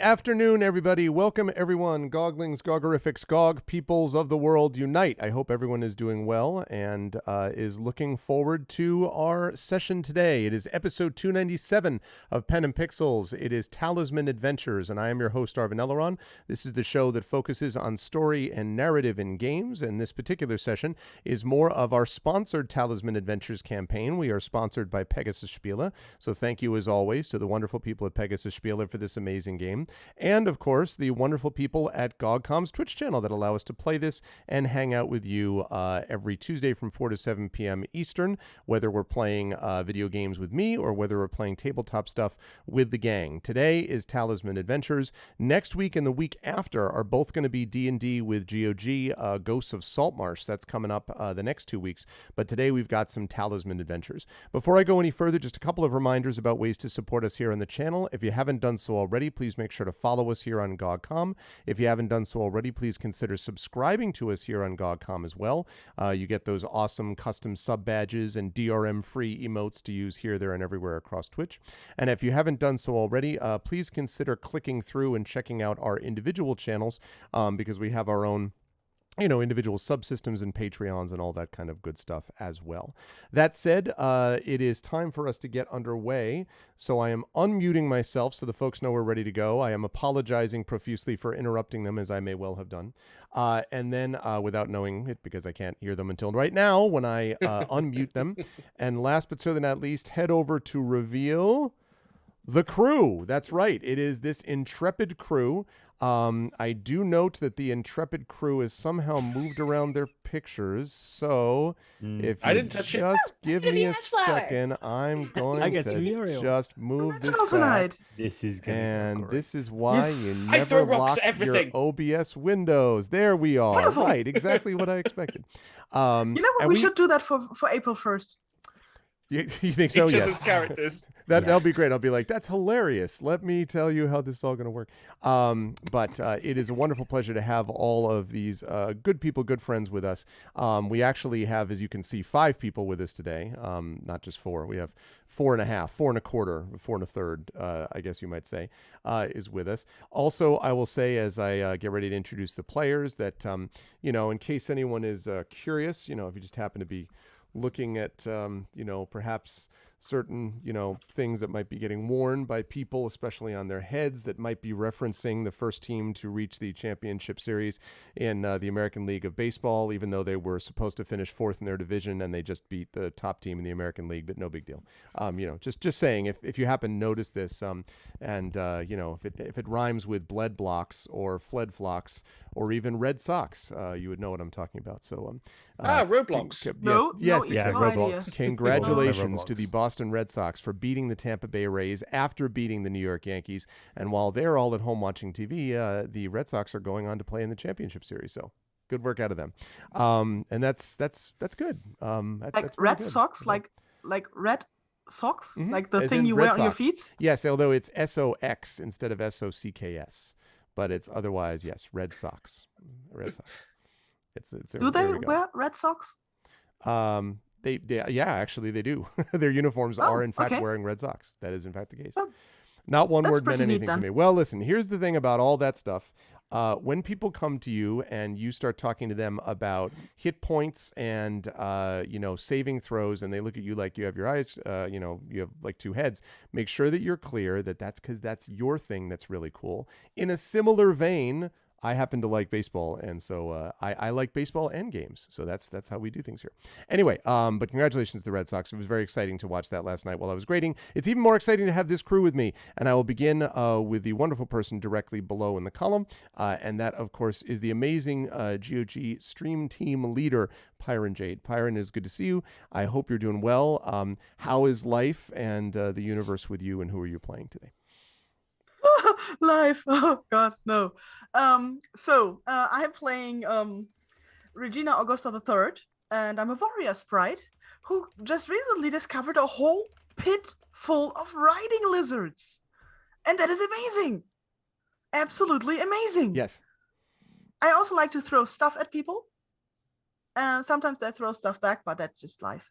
afternoon, everybody. Welcome, everyone. Goglings, Gogorifics, Gog, peoples of the world, unite. I hope everyone is doing well and is looking forward to our session today. It is episode 297 of Pen and Pixels. It is Talisman Adventures, and I am your host, Arvin Elleron. This is the show that focuses on story and narrative in games, and this particular session is more of our sponsored Talisman Adventures campaign. We are sponsored by Pegasus Spiele, so thank you, as always, to the wonderful people at Pegasus Spiele for this amazing game. And, of course, the wonderful people at GogCom's Twitch channel that allow us to play this and hang out with you every Tuesday from 4 to 7 p.m. Eastern, whether we're playing video games with me or whether we're playing tabletop stuff with the gang. Today is Talisman Adventures. Next week and the week after are both going to be D&D with GOG, Ghosts of Saltmarsh. That's coming up the next 2 weeks. But today we've got some Talisman Adventures. Before I go any further, just a couple of reminders about ways to support us here on the channel. If you haven't done so already, please make sure to follow us here on GogCom. If you haven't done so already, please consider subscribing to us here on GogCom as well. You get those awesome custom sub badges and DRM-free emotes to use here, there, and everywhere across Twitch. And if you haven't done so already, please consider clicking through and checking out our individual channels because we have our own individual subsystems and Patreons and all that kind of good stuff as well. That said, it is time for us to get underway. So I am unmuting myself so the folks know we're ready to go. I am apologizing profusely for interrupting them, as I may well have done. And then, without knowing it, because I can't hear them until right now when I unmute them. And last but certainly not least, head over to reveal the crew. That's right. It is this intrepid crew. I do note that the intrepid crew has somehow moved around their pictures. So if you just give me a second, I'm going to just move this back. This is good. And this is why you never lock your OBS windows. There we are. Wonderful. Right. Exactly what I expected. We should do that for April 1st. You think so? Each Yes. of his characters. That'll be great. I'll be like, that's hilarious. Let me tell you how this is all going to work. But it is a wonderful pleasure to have all of these good people, good friends with us. We actually have, as you can see, 5 people with us today, not just 4. We have 4.5, 4 1/4, 4 1/3, I guess you might say, is with us. Also, I will say, as I get ready to introduce the players, that, in case anyone is curious, if you just happen to be looking at, perhaps certain, things that might be getting worn by people, especially on their heads, that might be referencing the first team to reach the championship series in the American League of Baseball, even though they were supposed to finish 4th in their division and they just beat the top team in the American League, but no big deal. Just saying, if you happen to notice this, if it rhymes with bled blocks or fled flocks or even Red Sox, you would know what I'm talking about. So, Roblox. Yes, yeah, exactly. Roblox. Congratulations to the Boston Red Sox for beating the Tampa Bay Rays after beating the New York Yankees. And while they're all at home watching TV, the Red Sox are going on to play in the championship series. So good work out of them. And that's good. That's Red good. socks, like red socks, Mhm. like the As thing in you Red wear on your Sox. feet. Yes, although it's SOX instead of SOCKS. But it's otherwise, yes, Red Sox. Red Sox. Do they wear red socks? Actually they do. Their uniforms are in fact wearing Red Sox. That is in fact the case. Well, Not one that's word meant pretty neat, anything to then. me. Well, listen, here's the thing about all that stuff. When people come to you and you start talking to them about hit points and, saving throws, and they look at you like you have your eyes, you have like 2 heads, make sure that you're clear that that's because that's your thing that's really cool. In a similar vein, I happen to like baseball, and so I like baseball and games. So that's how we do things here. Anyway, but congratulations to the Red Sox. It was very exciting to watch that last night while I was grading. It's even more exciting to have this crew with me, and I will begin with the wonderful person directly below in the column, and that, of course, is the amazing GOG stream team leader, Pyron Jade. Pyron, it's good to see you. I hope you're doing well. How is life and the universe with you, and who are you playing today? Life. Oh God, no. I'm playing Regina Augusta III, and I'm a warrior sprite who just recently discovered a whole pit full of riding lizards, and that is amazing. Absolutely amazing. Yes. I also like to throw stuff at people, and sometimes they throw stuff back, but that's just life.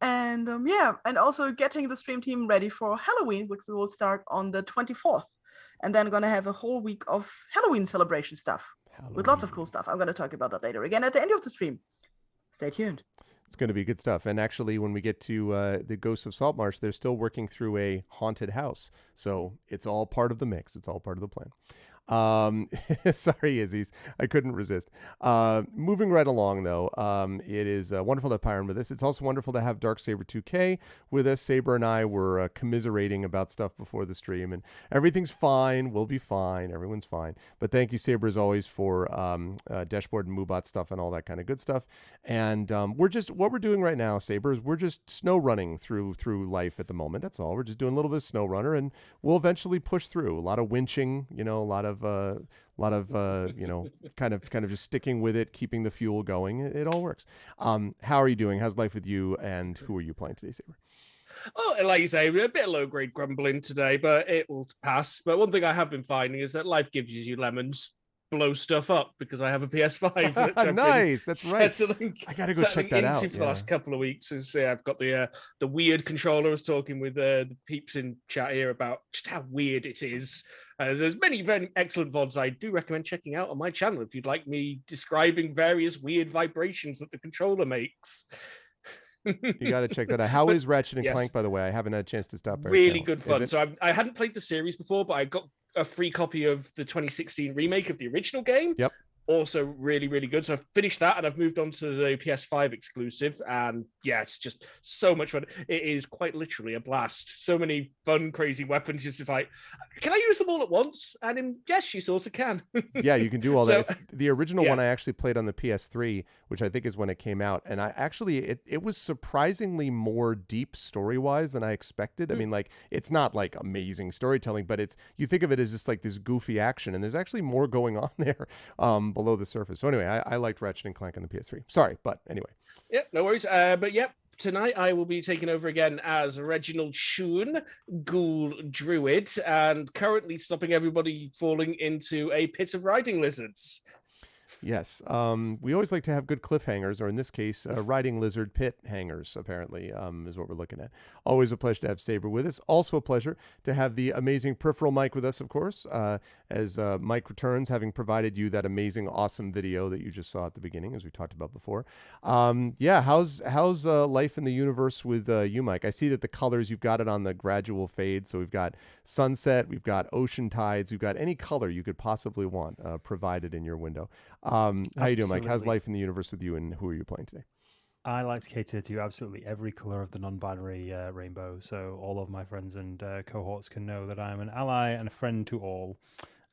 And and also getting the stream team ready for Halloween, which we will start on the 24th. and then gonna have a whole week of Halloween celebration stuff with lots of cool stuff. I'm gonna talk about that later again at the end of the stream. Stay tuned. It's going to be good stuff. And actually, when we get to the Ghosts of Saltmarsh, they're still working through a haunted house. So it's all part of the mix. It's all part of the plan. Sorry, Izzy's. I couldn't resist. Moving right along, though, it is wonderful to have Pyron with us. It's also wonderful to have Darksaber 2K with us. Saber and I were commiserating about stuff before the stream, and everything's fine. We'll be fine. Everyone's fine. But thank you, Saber, as always, for dashboard and Moobot stuff and all that kind of good stuff. And what we're doing right now, Saber, is we're just snow running through life at the moment. That's all. We're just doing a little bit of snow runner, and we'll eventually push through. A lot of winching, a lot of kind of just sticking with it, keeping the fuel going. It all works. How are you doing? How's life with you? And who are you playing today, Saber? Oh, like you say, a bit of low-grade grumbling today, but it will pass. But one thing I have been finding is that life gives you lemons. Blow stuff up because I have a PS5. Nice, that's right. I gotta go check that out. For the last couple of weeks, I've got the weird controller. I was talking with the peeps in chat here about just how weird it is. There's many very excellent VODs I do recommend checking out on my channel if you'd like me describing various weird vibrations that the controller makes. You got to check that out. How is Ratchet and Clank, by the way? I haven't had a chance to stop. Really good fun. So I hadn't played the series before, but I got a free copy of the 2016 remake of the original game. Yep. Also really, really good. So I've finished that and I've moved on to the PS5 exclusive. And yeah, it's just so much fun. It is quite literally a blast. So many fun, crazy weapons. It's just like, can I use them all at once? And yes, you sort of can. Yeah, you can do all that. It's the original one I actually played on the PS3, which I think is when it came out. And I actually, it was surprisingly more deep story-wise than I expected. I mean, like, it's not like amazing storytelling, but you think of it as just like this goofy action. And there's actually more going on there. Below the surface. So anyway, I liked Ratchet and Clank on the PS3. Sorry, but anyway. Yeah, no worries. But yep, tonight I will be taking over again as Reginald Shoon, Ghoul Druid, and currently stopping everybody falling into a pit of riding lizards. Yes. We always like to have good cliffhangers, or in this case, riding lizard pit hangers, apparently, is what we're looking at. Always a pleasure to have Saber with us. Also a pleasure to have the amazing Peripheral Mike with us, of course, as Mike returns, having provided you that amazing, awesome video that you just saw at the beginning, as we talked about before. How's life in the universe with you, Mike? I see that the colors, you've got it on the gradual fade, so we've got sunset, we've got ocean tides, we've got any color you could possibly want provided in your window. How you doing, Mike? How's life in the universe with you, and who are you playing today? I like to cater to absolutely every color of the non-binary rainbow, so all of my friends and cohorts can know that I'm an ally and a friend to all.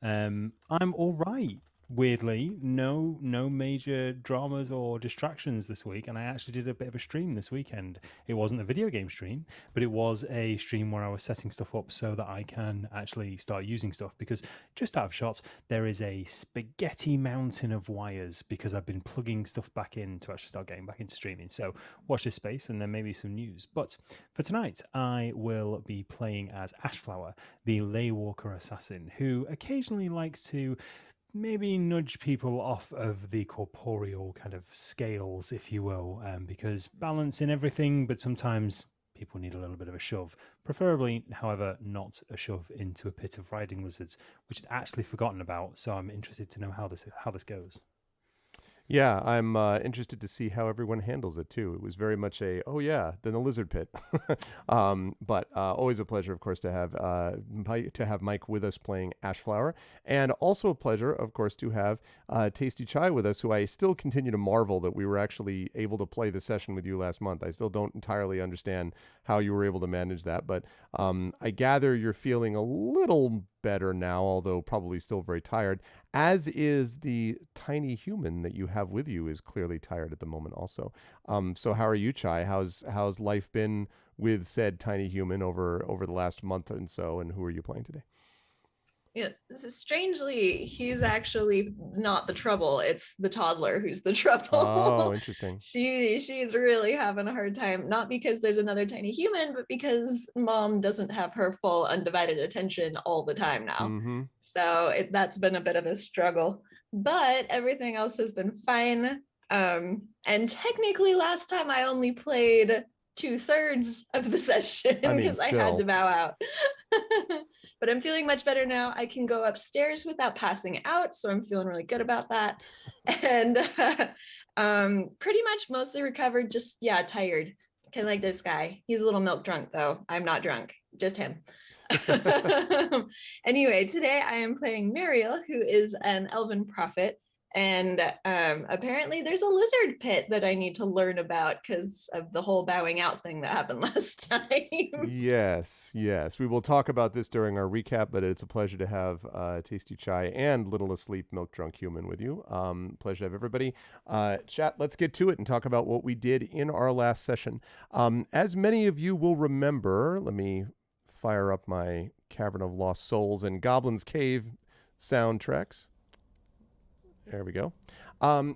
I'm all right. Weirdly, no major dramas or distractions this week, and I actually did a bit of a stream this weekend. It wasn't a video game stream, but it was a stream where I was setting stuff up so that I can actually start using stuff, because just out of shot, there is a spaghetti mountain of wires because I've been plugging stuff back in to actually start getting back into streaming. So watch this space and then maybe some news. But for tonight, I will be playing as Ashflower, the Laywalker assassin, who occasionally likes to maybe nudge people off of the corporeal kind of scales, if you will, because balance in everything, but sometimes people need a little bit of a shove. Preferably, however, not a shove into a pit of riding lizards, which I'd actually forgotten about, so I'm interested to know how this goes. Yeah, I'm interested to see how everyone handles it too. It was very much then the lizard pit. But always a pleasure, of course, to have Mike with us playing Ashflower, and also a pleasure, of course, to have Tasty Chai with us, who I still continue to marvel that we were actually able to play the session with you last month. I still don't entirely understand how you were able to manage that, but I gather you're feeling a little better now, although probably still very tired, as is the tiny human that you have with you is clearly tired at the moment also. So how are you, Chai? How's life been with said tiny human over the last month and so, and who are you playing today? Yeah, strangely, he's actually not the trouble. It's the toddler who's the trouble. Oh, interesting. She's really having a hard time, not because there's another tiny human, but because mom doesn't have her full undivided attention all the time now. Mm-hmm. So that's been a bit of a struggle, but everything else has been fine. And technically last time I only played 2/3 of the session I mean, because I had to still. bow out. But I'm feeling much better now. I can go upstairs without passing out, so I'm feeling really good about that. And pretty much mostly recovered, just tired. Kind of like this guy. He's a little milk drunk though. I'm not drunk, just him. Anyway, today I am playing Mariel, who is an elven prophet. And apparently there's a lizard pit that I need to learn about because of the whole bowing out thing that happened last time. Yes. We will talk about this during our recap, but it's a pleasure to have Tasty Chai and Little Asleep Milk Drunk Human with you. Pleasure to have everybody. Chat, let's get to it and talk about what we did in our last session. As many of you will remember, let me fire up my Cavern of Lost Souls and Goblin's Cave soundtracks. There we go.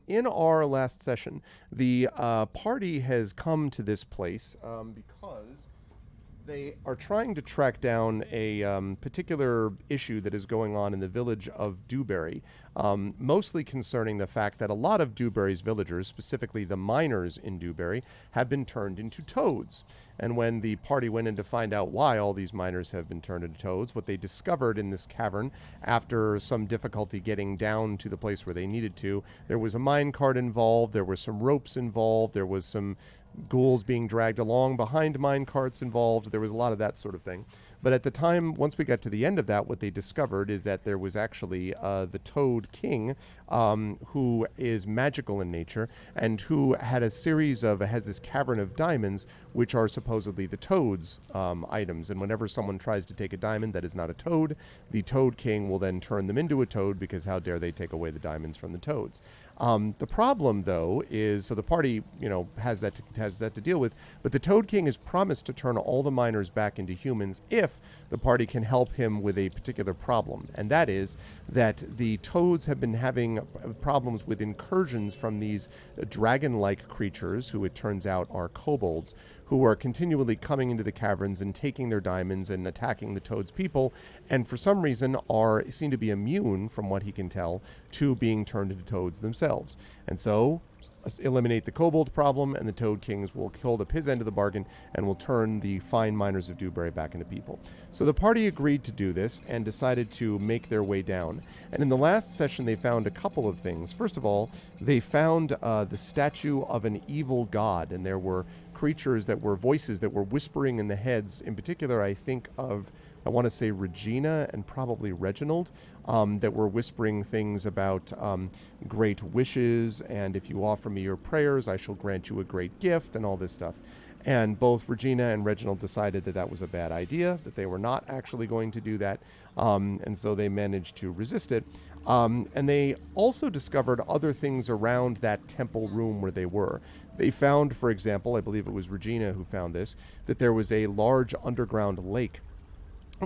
In our last session, the party has come to this place because they are trying to track down a particular issue that is going on in the village of Dewberry, mostly concerning the fact that a lot of Dewberry's villagers, specifically the miners in Dewberry, have been turned into toads. And when the party went in to find out why all these miners have been turned into toads, what they discovered in this cavern, after some difficulty getting down to the place where they needed to, there was a mine cart involved, there were some ropes involved, there was some ghouls being dragged along behind mine carts involved. There was a lot of that sort of thing. But at the time, once we got to the end of that, what they discovered is that there was actually the Toad King, who is magical in nature, and who had has this cavern of diamonds, which are supposedly the Toad's items. And whenever someone tries to take a diamond that is not a toad, the Toad King will then turn them into a toad, because how dare they take away the diamonds from the toads. The problem, though, is, so the party, has that to deal with, but the Toad King has promised to turn all the miners back into humans if the party can help him with a particular problem, and that is that the toads have been having problems with incursions from these dragon-like creatures, who it turns out are kobolds, who are continually coming into the caverns and taking their diamonds and attacking the toads' people, and for some reason seem to be immune, from what he can tell, to being turned into toads themselves. And so, eliminate the kobold problem, and the Toad Kings will hold up his end of the bargain and will turn the fine miners of Dewberry back into people. So the party agreed to do this and decided to make their way down. And in the last session, they found a couple of things. First of all, they found the statue of an evil god, and there were creatures that were voices that were whispering in the heads. In particular, I want to say Regina and probably Reginald, that were whispering things about great wishes, and if you offer me your prayers, I shall grant you a great gift, and all this stuff. And both Regina and Reginald decided that that was a bad idea, that they were not actually going to do that, and so they managed to resist it. And they also discovered other things around that temple room where they were. They found, for example, I believe it was Regina who found this, that there was a large underground lake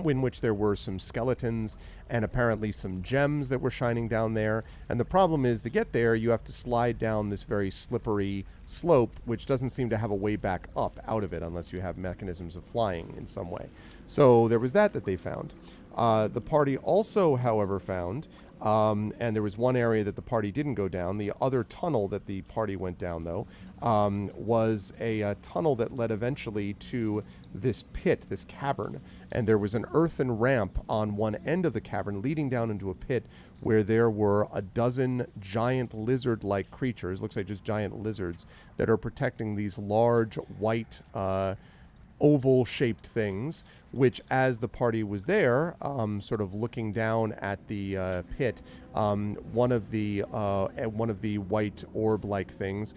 in which there were some skeletons and apparently some gems that were shining down there. And the problem is, to get there, you have to slide down this very slippery slope, which doesn't seem to have a way back up out of it unless you have mechanisms of flying in some way. So there was that they found. The party also, however, found, and there was one area that the party didn't go down. The other tunnel that the party went down, though, was a tunnel that led eventually to this pit, this cavern. And there was an earthen ramp on one end of the cavern leading down into a pit where there were a dozen giant lizard-like creatures, looks like just giant lizards, that are protecting these large white oval-shaped things, which, as the party was there, sort of looking down at the pit, one of the white orb-like things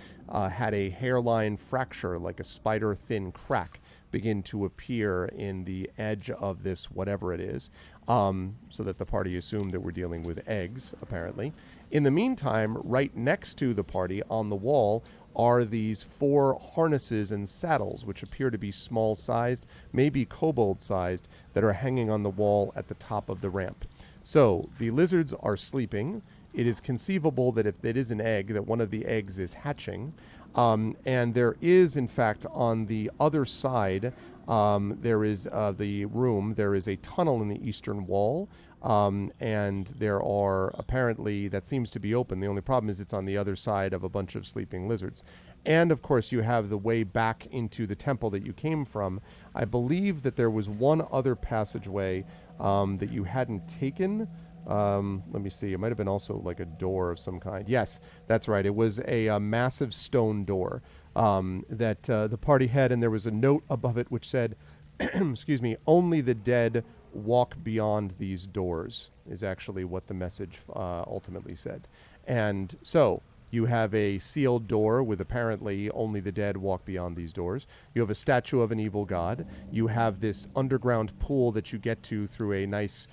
had a hairline fracture, like a spider-thin crack, begin to appear in the edge of this whatever it is, so that the party assumed that we're dealing with eggs, apparently. In the meantime, right next to the party on the wall are these 4 harnesses and saddles, which appear to be small-sized, maybe kobold-sized, that are hanging on the wall at the top of the ramp. So the lizards are sleeping. It is conceivable that if it is an egg, that one of the eggs is hatching. And there is, in fact, on the other side, there is the room. There is a tunnel in the eastern wall. And there are apparently, that seems to be open. The only problem is it's on the other side of a bunch of sleeping lizards. And of course, you have the way back into the temple that you came from. I believe that there was one other passageway that you hadn't taken. Let me see. It might have been also like a door of some kind. Yes, that's right. It was a massive stone door that the party had, and there was a note above it which said, excuse me, only the dead walk beyond these doors, is actually what the message ultimately said. And so you have a sealed door with apparently only the dead walk beyond these doors. You have a statue of an evil god. You have this underground pool that you get to through a nice,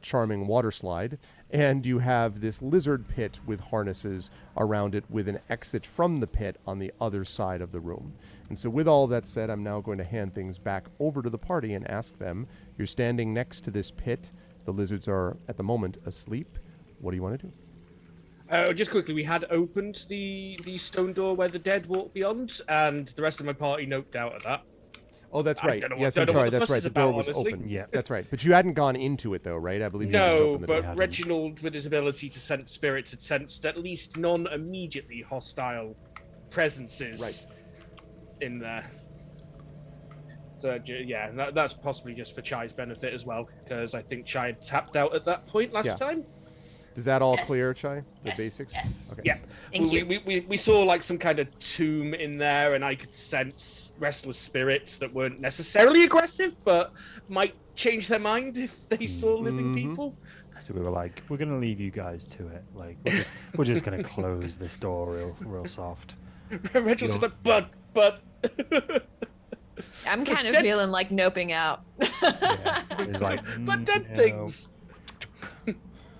charming water slide. And you have this lizard pit with harnesses around it with an exit from the pit on the other side of the room. And so with all that said, I'm now going to hand things back over to the party and ask them, you're standing next to this pit. The lizards are, at the moment, asleep. What do you want to do? Just quickly, we had opened the stone door where the dead walk beyond, and the rest of my party noped out of that. Oh, that's right. don't know Yes, what- I'm don't know sorry. what the That's fuss right. is The door about, was honestly. open. Yeah. That's right. But you hadn't gone into it, though, right? I believe you just No, opened the door. but Reginald, with his ability to sense spirits, had sensed at least non-immediately hostile presences in there. So, yeah, that's possibly just for Chai's benefit as well, because I think Chai had tapped out at that point last time. Is that all Yes. clear, Chai? The Yes, basics? yes. Okay. Yeah. Thank you. We saw like some kind of tomb in there, and I could sense restless spirits that weren't necessarily aggressive, but might change their mind if they saw living people. So we were like, we're gonna leave you guys to it. Like, we're just gonna close this door real soft. Reginald's just like, but. I'm kind of Dead- feeling like noping out. Yeah. It's like, but dead no. things.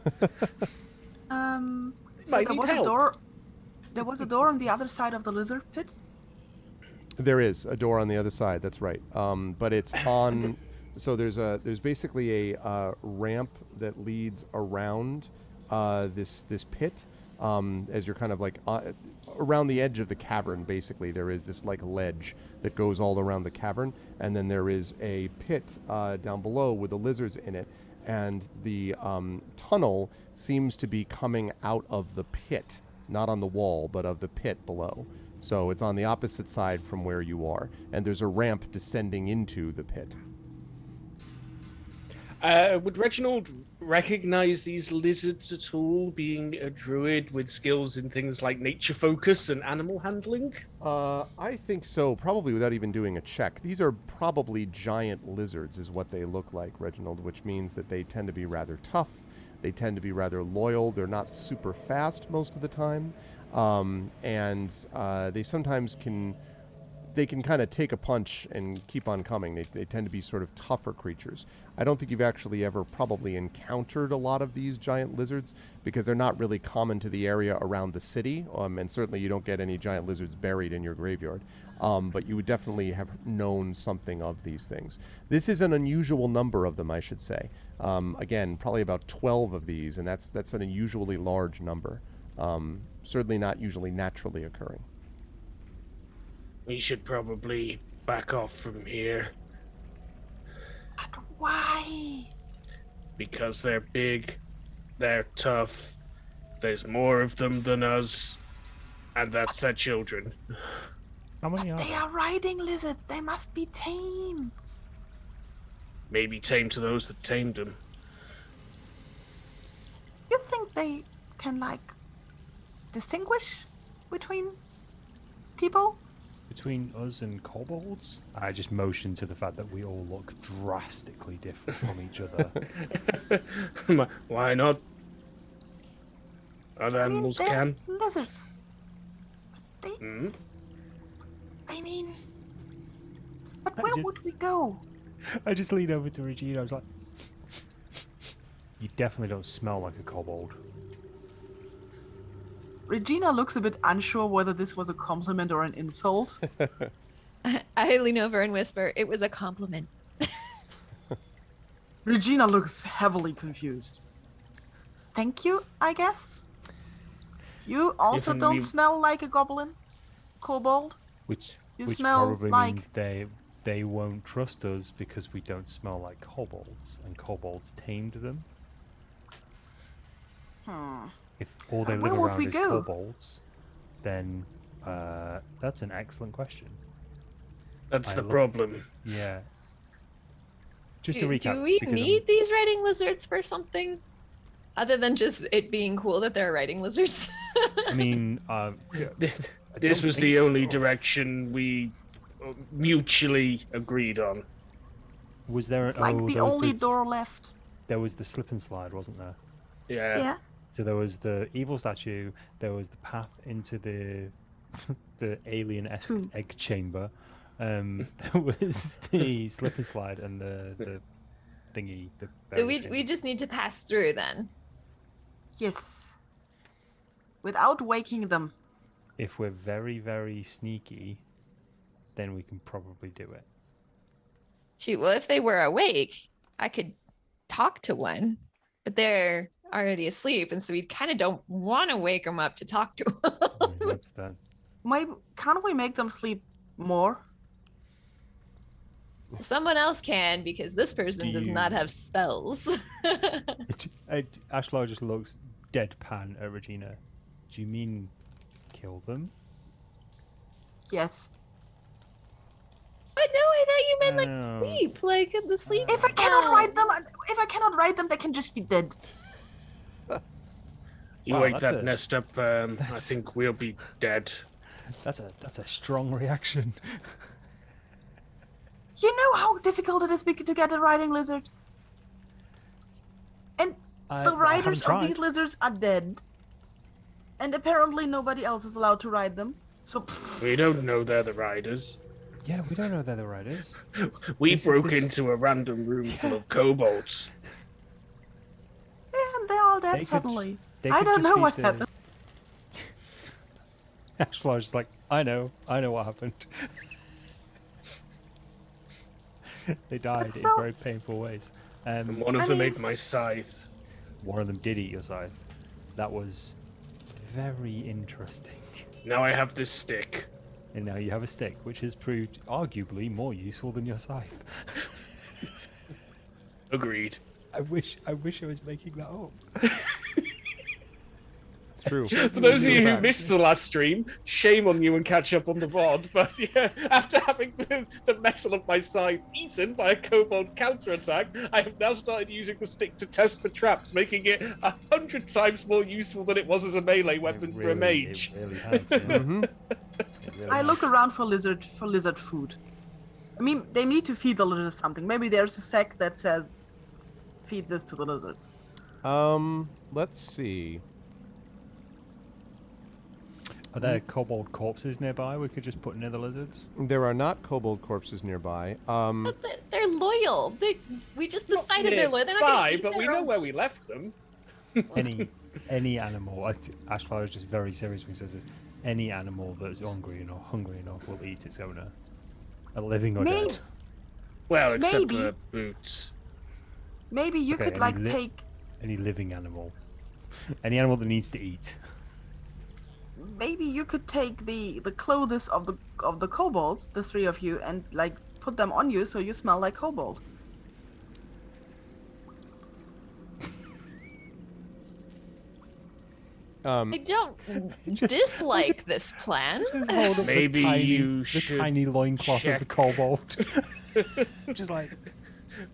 So Might there need was a help. door. There was a door on the other side of the lizard pit. There is a door on the other side. That's right. But it's on. So there's basically a ramp that leads around this pit. As you're kind of like around the edge of the cavern, basically there is this like ledge that goes all around the cavern, and then there is a pit down below with the lizards in it, and the tunnel seems to be coming out of the pit, not on the wall, but of the pit below. So it's on the opposite side from where you are, and there's a ramp descending into the pit. Would Reginald recognize these lizards at all, being a druid with skills in things like nature focus and animal handling? I think so, probably without even doing a check. These are probably giant lizards is what they look like, Reginald, which means that they tend to be rather tough. They tend to be rather loyal. They're not super fast most of the time. And they sometimes can kind of take a punch and keep on coming. They tend to be sort of tougher creatures. I don't think you've actually ever probably encountered a lot of these giant lizards because they're not really common to the area around the city, and certainly you don't get any giant lizards buried in your graveyard. But you would definitely have known something of these things. This is an unusual number of them, I should say. Again, probably about 12 of these, and that's an unusually large number. Certainly not usually naturally occurring. We should probably back off from here But why? because they're big, they're tough, there's more of them than us, and that's their children. How many But are they there? are riding lizards. They must be tame. Maybe tame to those that tamed them. You think they can like distinguish between people? Between us and kobolds? I just motion to the fact that we all look drastically different from each other. Why not? Other I mean, animals they're can. lizards. They, Hmm? I mean, but I where just- would we go? I just leaned over to Regina. I was like, you definitely don't smell like a kobold. Regina looks a bit unsure whether this was a compliment or an insult. I lean over and whisper, "It was a compliment." Regina looks heavily confused. Thank you, I guess. You also and don't we- smell like a goblin, kobold. Which You which smell probably like- means they won't trust us because we don't smell like kobolds, and kobolds tamed them. Hmm. If all they And live where would around we is go? kobolds, then That's an excellent question. That's I the look- problem. Yeah. Just to recap. Do we because need these writing lizards for something? Other than just it being cool that there are writing lizards? I mean, This don't was the think only so. direction we mutually agreed on. Was there? It's like the there was only door left. There was the slip and slide, wasn't there? Yeah. Yeah. So there was the evil statue. There was the path into the the alien-esque Tomb. egg chamber. There was the slip and slide and the thingy. The So berry we chamber. just need to pass through then. Yes. Without waking them. If we're very very sneaky, then we can probably do it. Shoot, well, if they were awake, I could talk to one, but they're already asleep, and so we kind of don't want to wake them up to talk to them. I mean, that's that. Maybe can't we make them sleep more? Someone else can, because this person Do does not you- have spells. Ashlar just looks deadpan at Regina. Do you mean kill them? Yes. But no, I thought you meant No. like sleep, like the sleep. If I cannot spell. ride them, they can just be dead. You Wow, wake that's that a- nest up, I that's- think we'll be dead. That's a strong reaction. You know how difficult it is to get a riding lizard? And the riders of these lizards are dead. And apparently nobody else is allowed to ride them. So, We don't know they're the riders. Yeah, we don't know they're the riders. We This- broke this- into a random room full of kobolds. and they're all They dead could- suddenly. They I could don't just know be what the- happened. Ashlar's just like, I know what happened. They died in still- very painful ways. And one of I them mean- ate my scythe. One of them did eat your scythe. That was very interesting. Now I have this stick. And now you have a stick, which has proved arguably more useful than your scythe. Agreed. I wish I was making that up. It's true. For those of you who Fact. missed the last stream, shame on you and catch up on the VOD. But yeah, after having the metal of my scythe eaten by a kobold counterattack, I have now started using the stick to test for traps, making it 100 times more useful than it was as a melee weapon for a mage. It really has. Yeah. Mhm. It really I has. look around for lizard food. I mean, they need to feed the lizards something. Maybe there's a sack that says, "Feed this to the lizards." Let's see. Are there kobold corpses nearby we could just put near the lizards? There are not kobold corpses nearby. But they're loyal. We just decided they're loyal. They're not gonna Bye, eat but we their know own- where we left them. Any animal. Ashlar is just very serious when he says this. Any animal that's hungry enough will eat its owner, a living or Maybe- dead. Well, except Maybe. for boots. Maybe you Okay, could any like li- take. Any living animal, any animal that needs to eat. Maybe you could take the clothes of the kobolds, the three of you, and like put them on you so you smell like kobold. I don't dislike this plan. Just hold up Maybe the tiny, you the should tiny loincloth of the check. kobold. Just like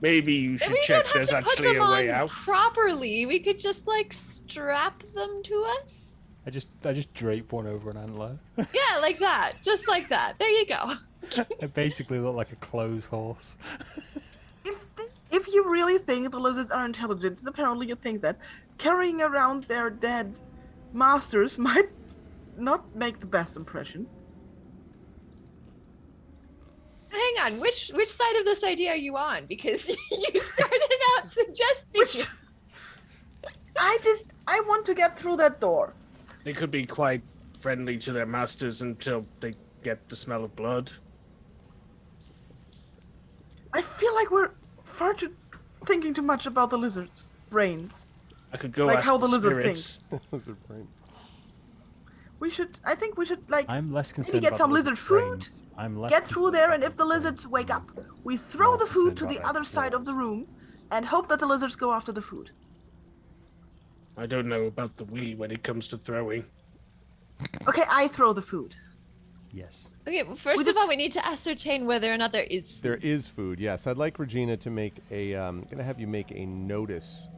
Maybe you And should we check don't have there's to put actually them a way on out. properly. We could just like strap them to us. I just drape one over an antler. Yeah, like that. Just like that. There you go. I basically look like a clothes horse. If you really think the lizards are intelligent, and apparently you think that, carrying around their dead masters might not make the best impression. Hang on. Which side of this idea are you on? Because you started out suggesting Which I want to get through that door. They could be quite friendly to their masters until they get the smell of blood. I feel like we're far too thinking too much about the lizards' brains. I could go Like ask how the the lizard spirits. Lizard brain. I think we should like I'm less concerned get about some the lizard food, brains. I'm less get through concerned there, about and if the brains lizards wake than up, we throw more the food concerned to the about other their side of the claws. room, and hope that the lizards go after the food. I don't know about the we when it comes to throwing. Okay, I throw the food. Yes. Okay, well, first of all, we need to ascertain whether or not there is food. There is food, yes. I'd like Regina to make a. I'm going to have you make a notice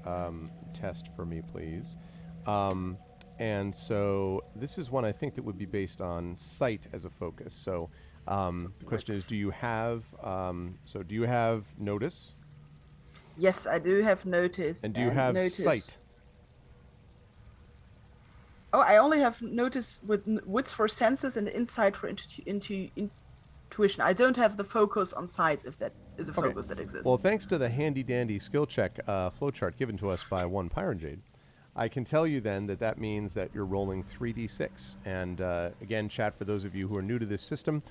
test for me, please. And so this is one I think that would be based on sight as a focus. So the question is, do you have notice? Yes, I do have notice. And do you have sight? Oh, I only have notice with wits for senses and insight for intuition. I don't have the focus on sights, if that is a focus that exists. Well, thanks to the handy-dandy skill check flowchart given to us by one Pyron I can tell you then that means that you're rolling 3d6. And again, chat, for those of you who are new to this system,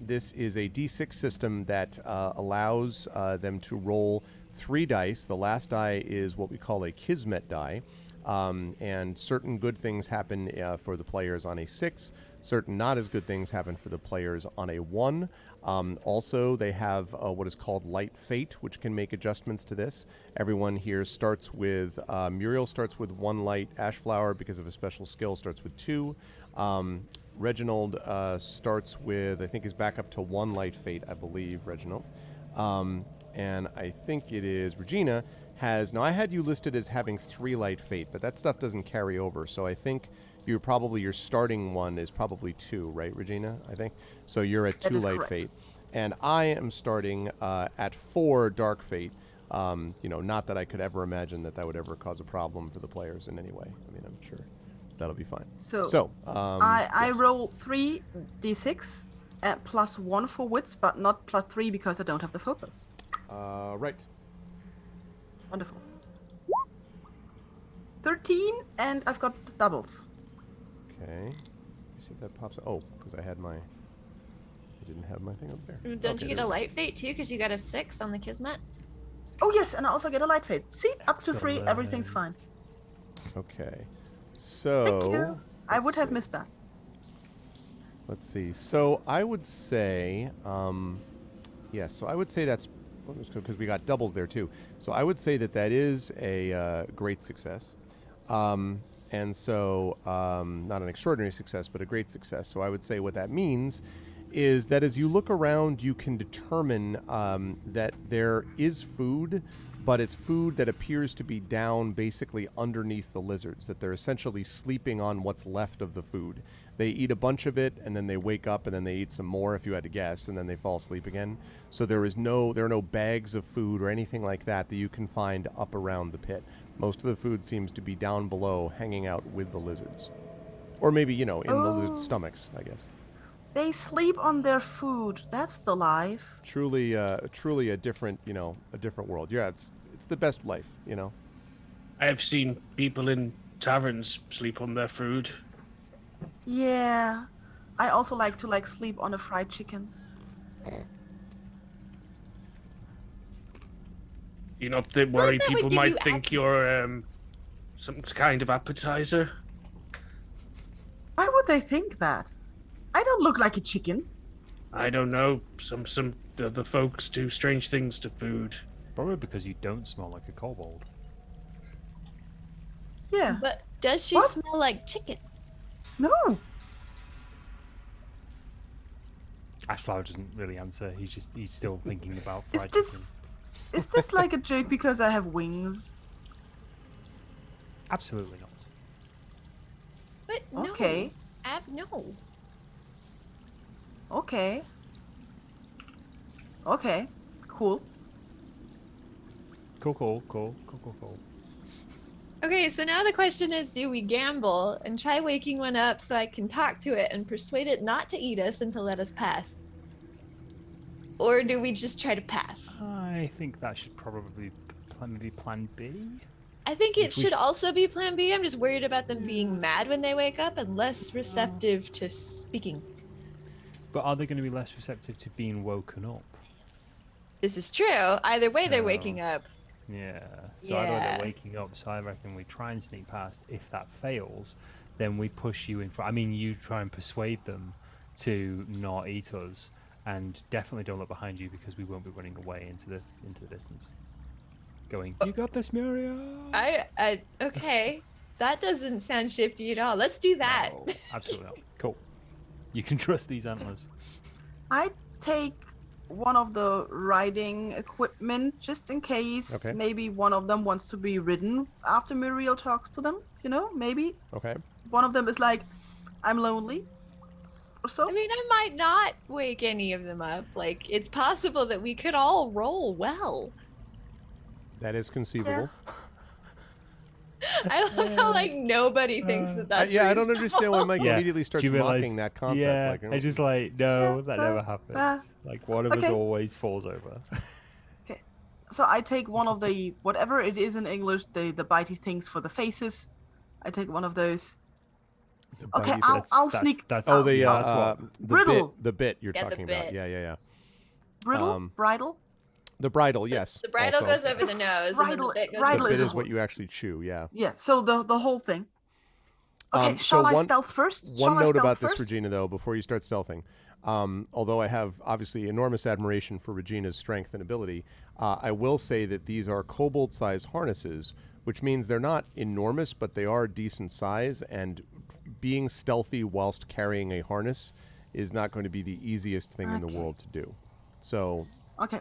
this is a d6 system that allows them to roll 3 dice. The last die is what we call a Kismet die. And certain good things happen for the players on a 6. Certain not as good things happen for the players on a 1. Also, they have what is called light fate, which can make adjustments to this. Everyone here starts with, Muriel starts with 1 light. Ashflower, because of a special skill, starts with 2. Reginald starts with, I think is back up to 1 light fate, I believe, Reginald. And I think it is Regina has, now I had you listed as having 3 light fate, but that stuff doesn't carry over. So I think your starting one is probably 2, right, Regina? I think so. You're at 2 light fate, and I am starting at 4 dark fate. Not that I could ever imagine that would ever cause a problem for the players in any way. I mean, I'm sure that'll be fine. So I roll 3d6 at +1 for wits, but not +3 because I don't have the focus. Right. Wonderful. 13, and I've got doubles. Okay. Let me see if that pops up. Oh, because I didn't have my thing up there. Don't you get a light fate too? Because you got a 6 on the Kismet. Oh yes, and I also get a light fate. See, up to 3, everything's fine. Okay. So. Thank you. I would have missed that. Let's see. So I would say, so I would say that's because we got doubles there too. So I would say that is a great success. And so not an extraordinary success, but a great success. So I would say what that means is that as you look around, you can determine that there is food, but it's food that appears to be down basically underneath the lizards, that they're essentially sleeping on what's left of the food. They eat a bunch of it, and then they wake up, and then they eat some more, if you had to guess, and then they fall asleep again. So there are no bags of food or anything like that you can find up around the pit. Most of the food seems to be down below, hanging out with the lizards. Or maybe, in the lizards' stomachs, I guess. They sleep on their food. That's the life. Truly a different, a different world. Yeah, it's the best life, I have seen people in taverns sleep on their food. Yeah. I also like to sleep on a fried chicken. You're not worried people might think you're some kind of appetizer? Why would they think that? I don't look like a chicken. I don't know. Some the folks do strange things to food. Probably because you don't smell like a kobold. Yeah. But does she smell like chicken? No. Ashflower doesn't really answer. He's still thinking about fried chicken. Is this like a joke because I have wings? Absolutely not. But no. Okay. No. Okay. Okay. Cool. Cool. Okay, so now the question is, do we gamble and try waking one up so I can talk to it and persuade it not to eat us and to let us pass? Or do we just try to pass? I think that should probably be plan B. I think it should also be plan B. I'm just worried about them being mad when they wake up and less receptive to speaking. But are they going to be less receptive to being woken up? This is true. Either way, they're waking up. Yeah. So either way they're waking up. So I reckon we try and sneak past. If that fails, then we push you in front. I mean, you try and persuade them to not eat us, and definitely don't look behind you because we won't be running away into the distance. Going, you got this, Muriel. Okay. That doesn't sound shifty at all. Let's do that. No, absolutely not. Cool. You can trust these antlers. I take one of the riding equipment just in case. Okay. Maybe one of them wants to be ridden after Muriel talks to them. You know, maybe Okay. one of them is like, I'm lonely. Or so. I mean, I might not wake any of them up. Like, it's possible that we could all roll well. That is conceivable. I love how like nobody thinks that that's I don't reasonable. understand why Mike Yeah. immediately starts Do you realize- mocking that concept. Yeah, like, I just like, no, Yeah, that well, never happens. Like, one of us okay. always falls over. So I take one of the whatever it is in English, the bitey things for the faces. I take one of those. the Okay, bunny- I'll sneak. That's, Oh, the yeah, that's what- Brittle. the bit you're Yeah, the talking about. bit. Yeah. Brittle, bridle. The bridle, yes. The bridle also. goes over the nose, and then Bridle- the bit goes bridle The over bit is a is what word. you actually chew. Yeah. Yeah. So the whole thing. Okay. So Shall I one- stealth first? One Shall I note stealth about this, first? Regina, though, before you start stealthing. Although I have obviously enormous admiration for Regina's strength and ability, I will say that these are kobold-sized harnesses, which means they're not enormous, but they are decent size. And being stealthy whilst carrying a harness is not going to be the easiest thing in the Okay. world to do. So, Okay.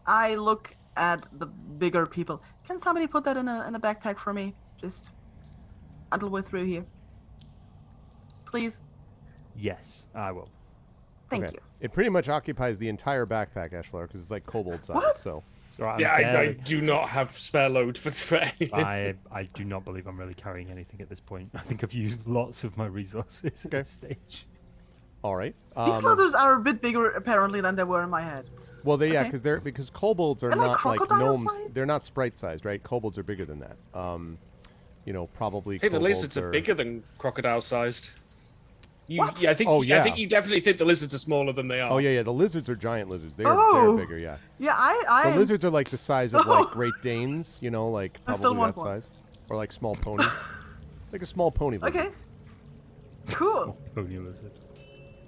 I look at the bigger people. Can somebody put that in a backpack for me? Just until we're through here. Please. Yes, I will. Thank okay. you. It pretty much occupies the entire backpack, Ashflower, because it's like kobold size. What? So, It's all right, I'm Yeah, I barely- do not have spare load for anything. I do not believe I'm really carrying anything at this point. I think I've used lots of my resources at Okay. this stage. all right. These leathers are a bit bigger apparently than they were in my head. Well, yeah, Okay. because kobolds are They're like not like crocodile gnomes. sized? They're not sprite sized, right? Kobolds are bigger than that. Probably. I think the kobolds lizards are bigger than crocodile sized. What? Yeah, I think. Oh, I yeah. think you definitely think the lizards are smaller than they are. Oh yeah. The lizards are giant lizards. They're Oh. bigger. Yeah. Yeah, I The lizards are like the size of like Oh. Great Danes. Like I still probably want that one. size, or like small pony, like a small pony lizard. Okay. Cool. Small pony lizard.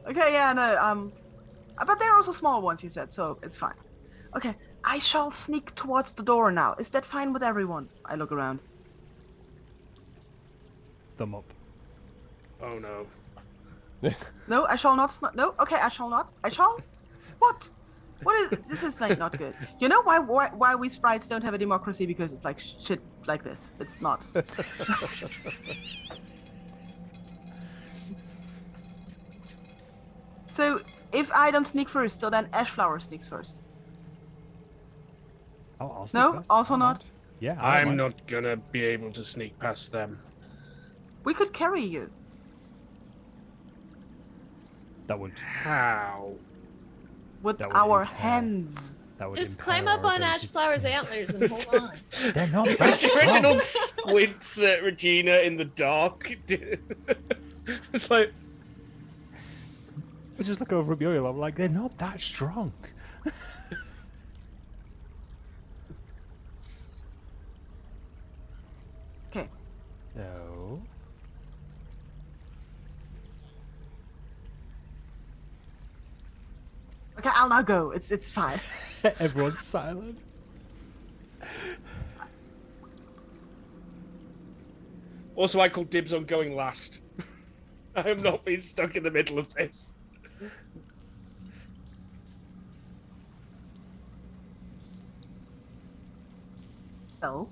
Okay, yeah, no, but there are also small ones, he said, so it's fine. Okay, I shall sneak towards the door now. Is that fine with everyone? I look around. Thumb up. Oh no. No, I shall not. No, okay, I shall not. I shall. What? What is? This is like not good. You know why we sprites don't have a democracy? Because it's like shit like this. It's not. So if I don't sneak first, so then Ashflower sneaks first. I'll sneak No, first. also I don't not. mind. Yeah, I don't I'm mind. not gonna be able to sneak past them. We could carry you. That would With That would our impair- hands. that would Just impair climb our up on ability to Ashflower's sneak. antlers and hold on. They're not that strong. Reginald squints at Regina in the dark. It's like, I just look over at Muriel. I'm like, they're not that strong. Okay. No. Okay, I'll now go. It's fine. Everyone's silent. also, I call dibs on going last. I am not being stuck in the middle of this. So.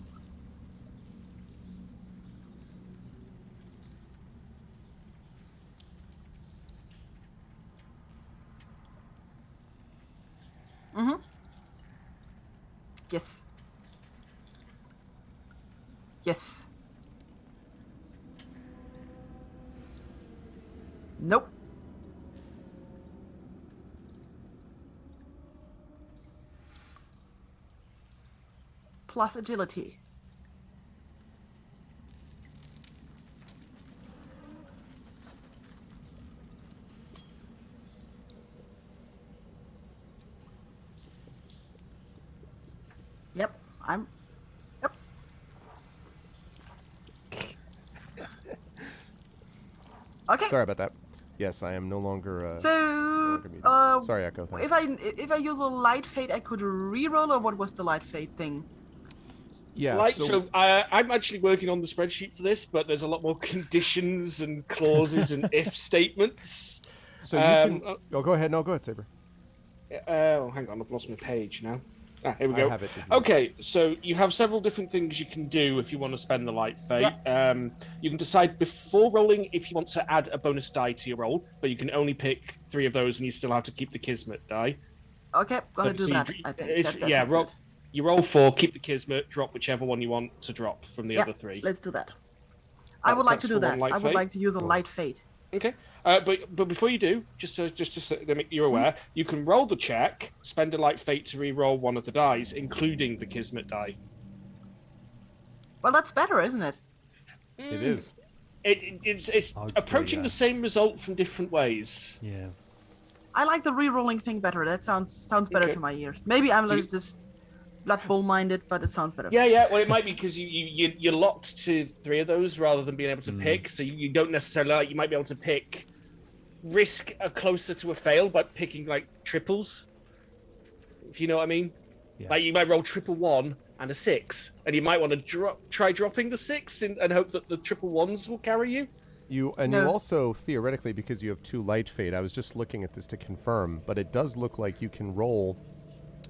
Mm-hmm. Yes. Yes. Nope. Plus agility. Yep, I'm. Yep. Okay. Sorry about that. Yes, I am no longer. So, gonna be- uh, Sorry, Echo. Thanks. if I use a light fate, I could reroll, or what was the light fate thing? Yeah. Like, so, so I'm actually working on the spreadsheet for this, but there's a lot more conditions and clauses and if statements. So you can. Oh, go ahead. No, go ahead, Saber. Oh, hang on, I've lost my page now. Here we go. I have it. Okay, so you have several different things you can do if you want to spend the light fate. You can decide before rolling if you want to add a bonus die to your roll, but you can only pick 3 of those, and you still have to keep the Kismet die. Okay, gonna do So that. I think. That's roll. good. You roll 4, keep the Kismet, drop whichever one you want to drop from the other 3. Let's do that. I would like to do that. I would like to use a light fate. Okay, but before you do, just to make you aware, you can roll the check, spend a light fate to re-roll one of the dice, including the Kismet die. Well, that's better, isn't it? It is. It's approaching the same result from different ways. Yeah. I like the re-rolling thing better. That sounds better to my ears. Maybe I'm just Blood Bowl minded, but it sounds better. Yeah. Well, it might be because you're locked to 3 of those rather than being able to pick. So you don't necessarily you might be able to pick risk a closer to a fail by picking like triples. If you know what I mean. Yeah. Like you might roll 111 and a 6, and you might want to try dropping the 6 and hope that the 111s will carry you. You also theoretically, because you have 2 light fate. I was just looking at this to confirm, but it does look like you can roll.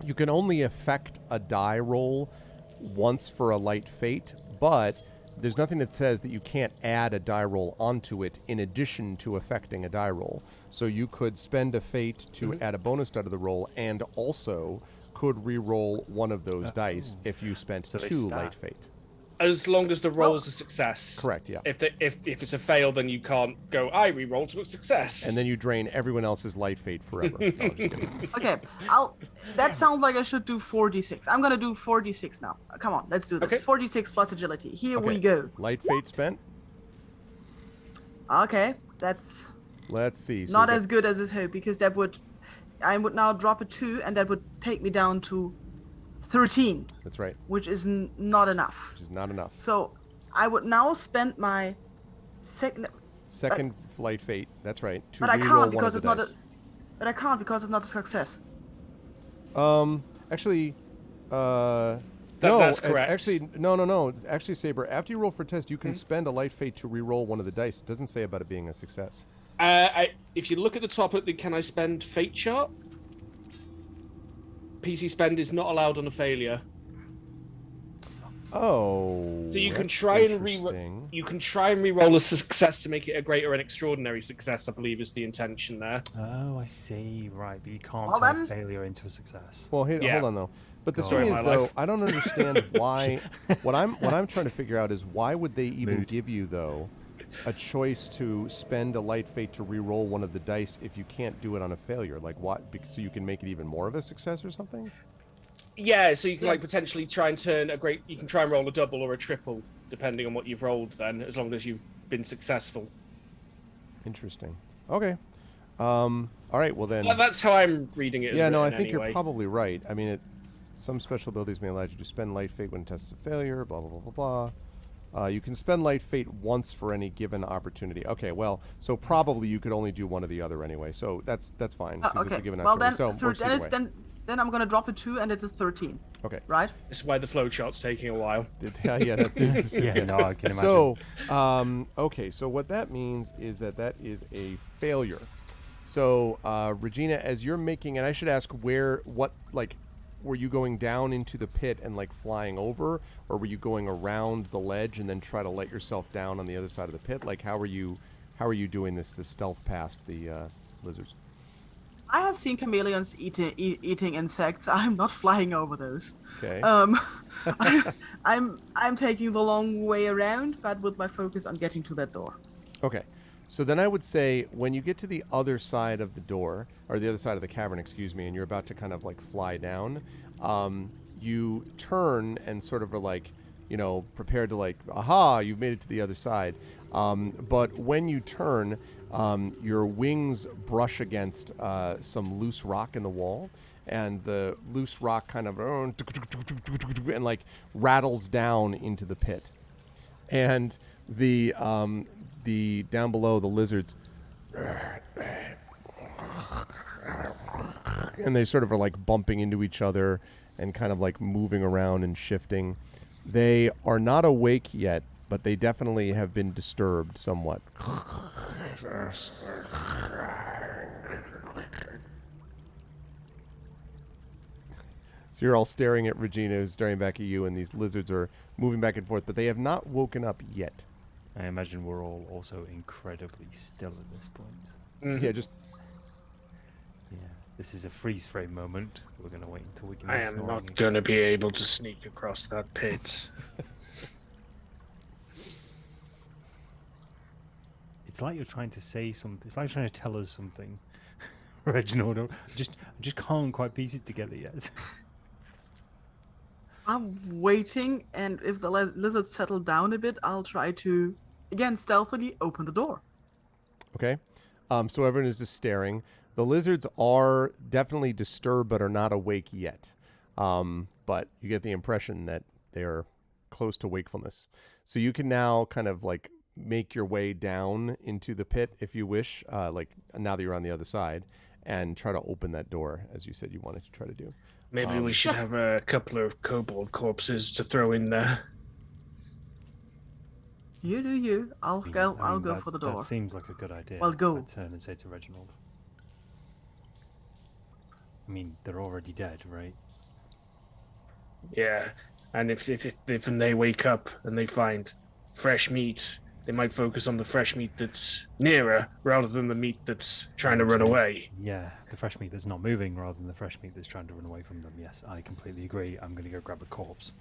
You can only affect a die roll once for a light fate, but there's nothing that says that you can't add a die roll onto it in addition to affecting a die roll. So you could spend a fate to add a bonus die to the roll, and also could re-roll one of those dice if you spent 2 light fate. As long as the roll's a success. Correct, yeah. If it's a fail, then you can't go, I re-roll to a success. And then you drain everyone else's light fate forever. No, I'm just kidding. Okay, that sounds like I should do 4d6. I'm gonna do 4d6 now. Come on, let's do this. Okay. 4d6 plus agility. Here we go. Light fate spent. Okay, that's... Let's see. So not as good as I hoped, because I would now drop a 2, and that would take me down to 13. That's right. Which is not enough. Which is not enough. So I would now spend my second flight fate. That's right. But I can't because it's not a. But I can't because it's not a success. Actually, that's correct. Actually, no. Actually, Saber, after you roll for a test, you can spend a light fate to re-roll one of the dice. It doesn't say about it being a success. If you look at the top of the "Can I spend" fate chart, PC spend is not allowed on a failure. Oh. So you can try and re-roll a success to make it a great or an extraordinary success, I believe is the intention there. Oh, I see. Right, but you can't turn failure into a success. Well, hold on though. But the thing is, though, I don't understand why. What I'm trying to figure out is why would they even give you though a choice to spend a light fate to re-roll one of the dice if you can't do it on a failure? Like what? So you can make it even more of a success or something? Yeah, so you can potentially try and turn you can try and roll a double or a triple, depending on what you've rolled then, as long as you've been successful. Interesting. Okay. All right, well then... That's how I'm reading it. Yeah, no, I think you're probably right. I mean, some special abilities may allow you to spend light fate when tests a failure, blah, blah, blah, blah, blah. You can spend light fate once for any given opportunity. Okay, well, so probably you could only do one or the other anyway, so that's fine, because it's a given opportunity. Then I'm going to drop a 2, and it's a 13. Okay. Right? This is why the flowchart's taking a while. Yeah, that is no, I can imagine. So, okay, so what that means is that is a failure. So, Regina, as you're making, and I should ask were you going down into the pit and flying over, or were you going around the ledge and then try to let yourself down on the other side of the pit? How are you doing this to stealth past the lizards? I have seen chameleons eating insects. I'm not flying over those. Okay. I'm taking the long way around, but with my focus on getting to that door. Okay. So then I would say when you get to the other side of the door, or the other side of the cavern, excuse me, and you're about to kind of fly down, you turn and sort of are prepared to aha, you've made it to the other side. But when you turn, your wings brush against some loose rock in the wall, and the loose rock kind of and rattles down into the pit. And the down below, the lizards, and they sort of are bumping into each other and kind of moving around and shifting. They are not awake yet, but they definitely have been disturbed somewhat. So you're all staring at Regina, who's staring back at you, and these lizards are moving back and forth, but they have not woken up yet. I imagine we're all also incredibly still at this point. Mhm. Yeah, just Yeah, this is a freeze frame moment. We're going to wait until we can I make am snoring not again. going to be able to sneak across that pit. It's like you're trying to say something. It's like you're trying to tell us something, Reginald. I just can't quite piece it together yet. I'm waiting, and if the lizards settle down a bit, I'll try to, again, stealthily open the door. okay. So everyone is just staring. The lizards are definitely disturbed, but are not awake yet. But you get the impression that they are close to wakefulness. So you can now kind of like make your way down into the pit if you wish, like now that you're on the other side, and try to open that door as you said you wanted to try to do. Maybe we should have a couple of kobold corpses to throw in there. You do you. I'll go for the door. That seems like a good idea. Well, go. I turn and say to Reginald. I mean, they're already dead, right? Yeah, and if when they wake up and they find fresh meat, they might focus on the fresh meat that's nearer rather than the meat that's trying to run away. Yeah, the fresh meat that's not moving rather than the fresh meat that's trying to run away from them. Yes, I completely agree. I'm going to go grab a corpse.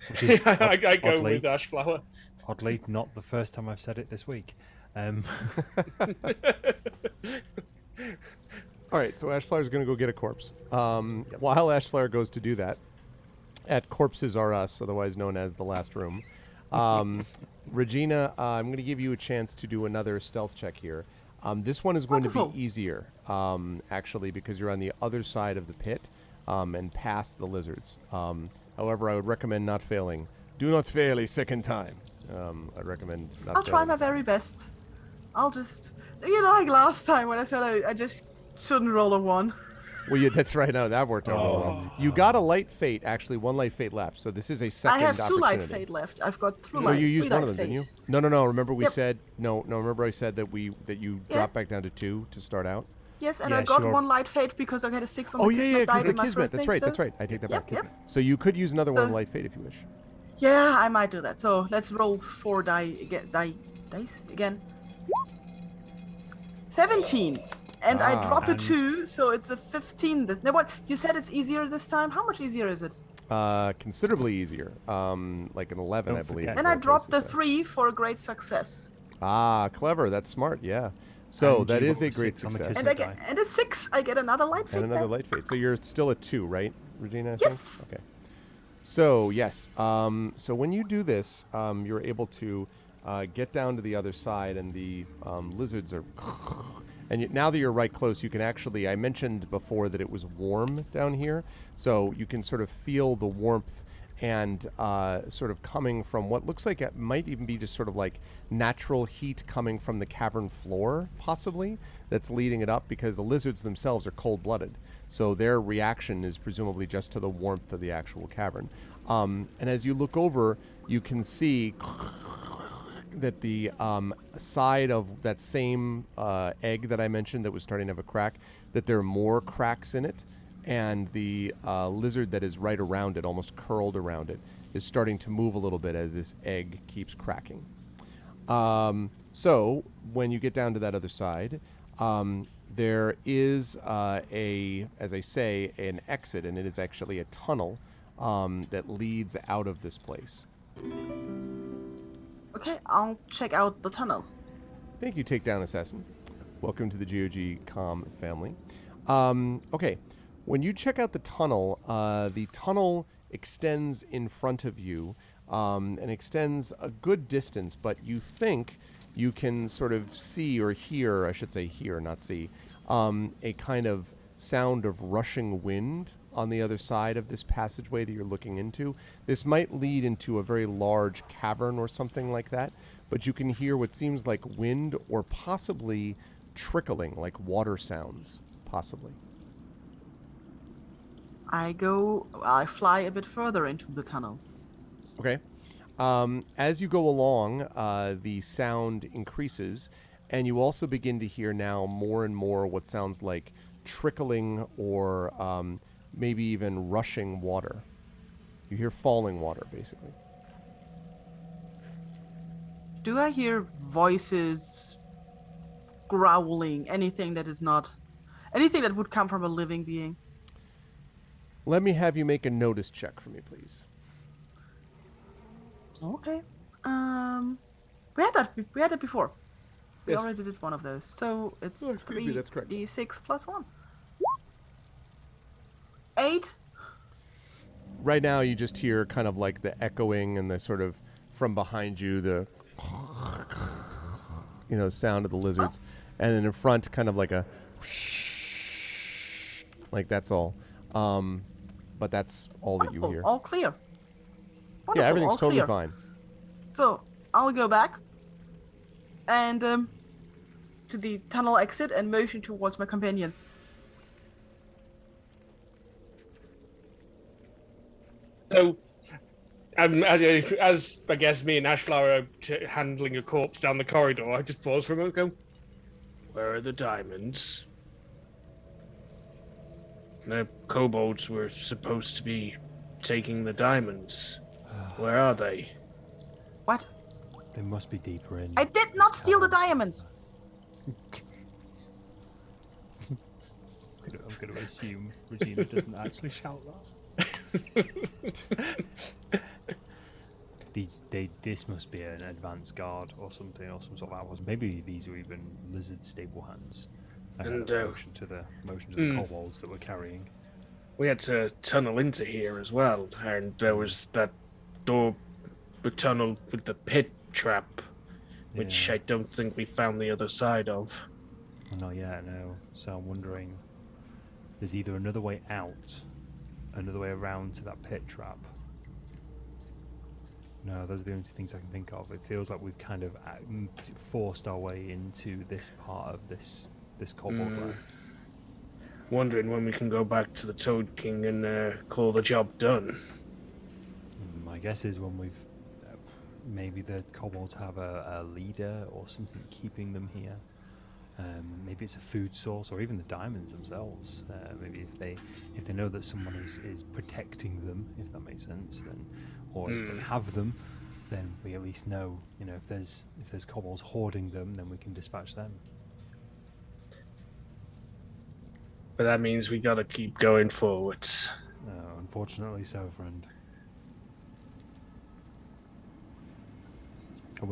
Which is I go oddly, with Ashflower. Oddly, not the first time I've said it this week. All right, so Ashflower's going to go get a corpse. While Ashflower goes to do that, at Corpses Are Us, otherwise known as The Last Room, Regina, I'm going to give you a chance to do another stealth check here. This one is going to be easier, actually, because you're on the other side of the pit and past the lizards. However, I would recommend not failing. Do not fail a second time. I'd recommend not I'll try failing my a second very best. I'll just, like last time when I said I just shouldn't roll a 1. Well, yeah, that's right. No, that worked out really well. You got a light fate, actually, 1 light fate left. So this is a second I have 2 opportunity. light fate left. I've got 2 No, light. you used 3 one of light them, didn't fate. you? No. Remember we Yep. said no. Remember I said that you dropped back down to 2 to start out. Yes, and Yeah, I got sure. 1 light fate because I had a 6 on Oh the yeah, Kismet because die the in my Kismet. first That's thing, right. so- That's right. I take that back. Yep. So you could use another one So- light fate if you wish. Yeah, I might do that. So let's roll 4 dice again. 17. And I drop a and- 2, so it's a 15. Now what? You said it's easier this time. How much easier is it? Considerably easier. Like an 11, Don't I believe. forget. is And what I it dropped the says. 3 for a great success. Ah, clever. That's smart. Yeah. So And that you is a rolled great 6 on the success. And Kismet I get a 6. I get another light fate. And another back. light fate. So you're still at 2, right, Regina? I think? Yes. Okay. So yes. So when you do this, you're able to get down to the other side, and the lizards are. And now that you're right close, you can actually. I mentioned before that it was warm down here, so you can sort of feel the warmth and sort of coming from what looks like it might even be just sort of like natural heat coming from the cavern floor, possibly, that's leading it up, because the lizards themselves are cold-blooded. So their reaction is presumably just to the warmth of the actual cavern. And as you look over, you can see that the side of that same egg that I mentioned that was starting to have a crack, that there are more cracks in it, and the lizard that is right around it, almost curled around it, is starting to move a little bit as this egg keeps cracking. So when you get down to that other side, there is as I say, an exit, and it is actually a tunnel that leads out of this place. Okay, I'll check out the tunnel. Thank you, Takedown Assassin. Welcome to the GOG Com family. Okay, when you check out the tunnel extends in front of you and extends a good distance, but you think you can sort of see or hear, I should say hear, not see, a kind of sound of rushing wind on the other side of this passageway that you're looking into. This might lead into a very large cavern or something like that, but you can hear what seems like wind or possibly trickling, like water sounds, possibly. I fly a bit further into the tunnel. Okay. As you go along, the sound increases, and you also begin to hear now more and more what sounds like trickling or maybe even rushing water. You hear falling water, basically. Do I hear voices, growling, anything that would come from a living being? Let me have you make a notice check for me, please. Okay. We had that before. We Yes. already did one of those. So it's Oh, excuse me, that's correct. 3d6 plus 1. 8. Right now, you just hear kind of like the echoing and the sort of from behind you, the sound of the lizards, and then in front, kind of like a like that's all. But that's all that you Wonderful. hear. All clear. Yeah, Wonderful, everything's all totally clear. fine. So I'll go back and to the tunnel exit and motion towards my companion. So, as I guess me and Ashflower are handling a corpse down the corridor, I just pause for a moment and go, where are the diamonds? The kobolds were supposed to be taking the diamonds. Where are they? What? They must be deeper in. I did this not steal the cavern diamonds. somewhere. I'm going to assume Regina doesn't actually shout that. This must be an advanced guard or something, or some sort of outpost. Maybe these were even lizard stable hands. And, motion to the kobolds that we're carrying. We had to tunnel into here as well, and there was that door, the tunnel with the pit trap, which Yeah. I don't think we found the other side of. Well, not yet, no. So I'm wondering, there's either another way out, another way around to that pit trap. No, those are the only two things I can think of. It feels like we've kind of forced our way into this part of this kobold realm. Wondering when we can go back to the Toad King and call the job done. My guess is when we've maybe the kobolds have a leader or something keeping them here. Maybe it's a food source, or even the diamonds themselves. Maybe if they know that someone is protecting them, if that makes sense, then, or if they have them, then we at least know. If there's kobolds hoarding them, then we can dispatch them. But that means we gotta keep going forwards. Unfortunately, so, friend.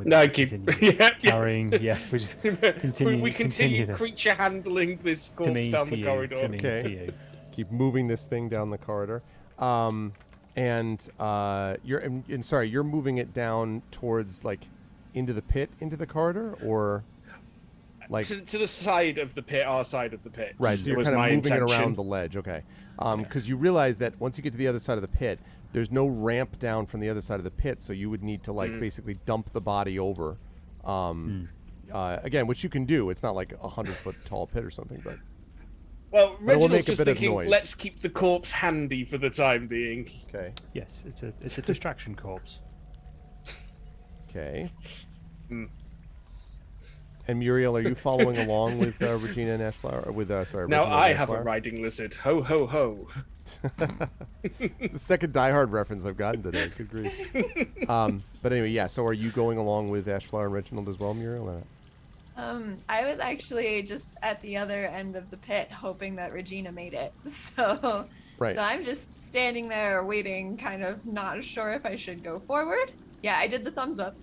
No, I keep carrying. Yeah, we just continue. We continue to, creature handling this corpse down the corridor. To me, Okay. to you. Keep moving this thing down the corridor. You're moving it down towards like into the pit, into the corridor, or like to the side of the pit, our side of the pit. right. So you're was kind of my moving intention. it around the ledge, okay? Because you realize that once you get to the other side of the pit, there's no ramp down from the other side of the pit, so you would need to like basically dump the body over. Again, which you can do. It's not like 100-foot tall pit or something, but. Well, But it will Reginald's make a just bit of thinking, noise. let's keep the corpse handy for the time being. Okay. Yes, it's a distraction corpse. Okay. And Muriel, are you following along with Regina and Ashflower? With Now Reginald I and have a Ashflower? riding lizard. Ho, ho, ho. It's the second Die Hard reference I've gotten today. Good grief. But anyway, yeah. So are you going along with Ashflower and Reginald as well, Muriel? Or not? I was actually just at the other end of the pit, hoping that Regina made it. So, Right. so I'm just standing there waiting, kind of not sure if I should go forward. Yeah, I did the thumbs up.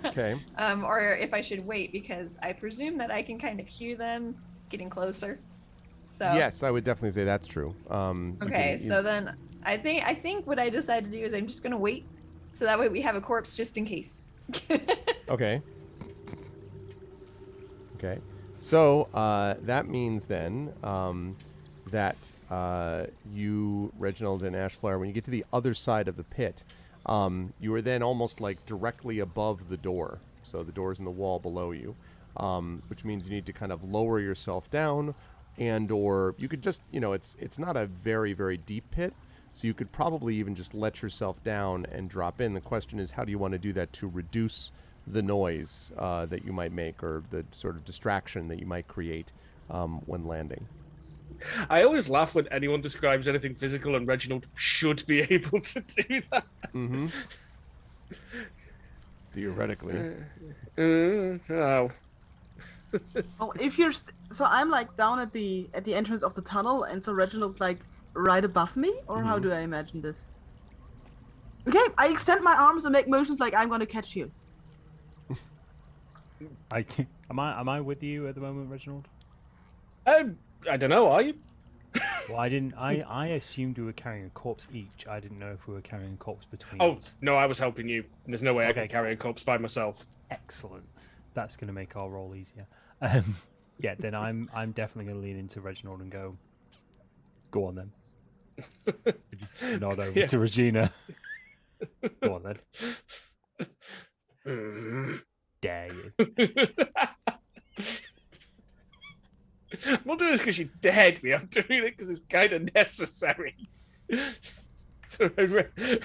Okay. Or if I should wait, because I presume that I can kind of hear them getting closer. So Yes, I would definitely say that's true. Okay, so then I think what I decided to do is I'm just gonna wait, so that way we have a corpse just in case. Okay. Okay. So that means then that you, Reginald and Ashflower, when you get to the other side of the pit, you are then almost like directly above the door. So the door's in the wall below you, which means you need to kind of lower yourself down, and or you could just, it's not a very, very deep pit, So you could probably even just let yourself down and drop in. The question is, how do you want to do that to reduce the noise that you might make, or the sort of distraction that you might create when landing? I always laugh when anyone describes anything physical, and Reginald should be able to do that. Mm-hmm. Theoretically. Oh. Oh, if you're so I'm like down at the entrance of the tunnel, and so Reginald's like right above me, or how do I imagine this? Okay, I extend my arms and make motions like I'm gonna catch you. Am I with you at the moment, Reginald? I don't know. Are you? Well, I didn't. I assumed we were carrying a corpse each. I didn't know if we were carrying a corpse between Oh us. no, I was helping you. There's no way I Okay. can carry a corpse by myself. Excellent. That's going to make our role easier. Yeah, then I'm definitely going to lean into Reginald and go on then. Just nod over to Regina. Go on then. Dare you. I'm not doing this because you dared me. I'm doing it because it's kind of necessary. So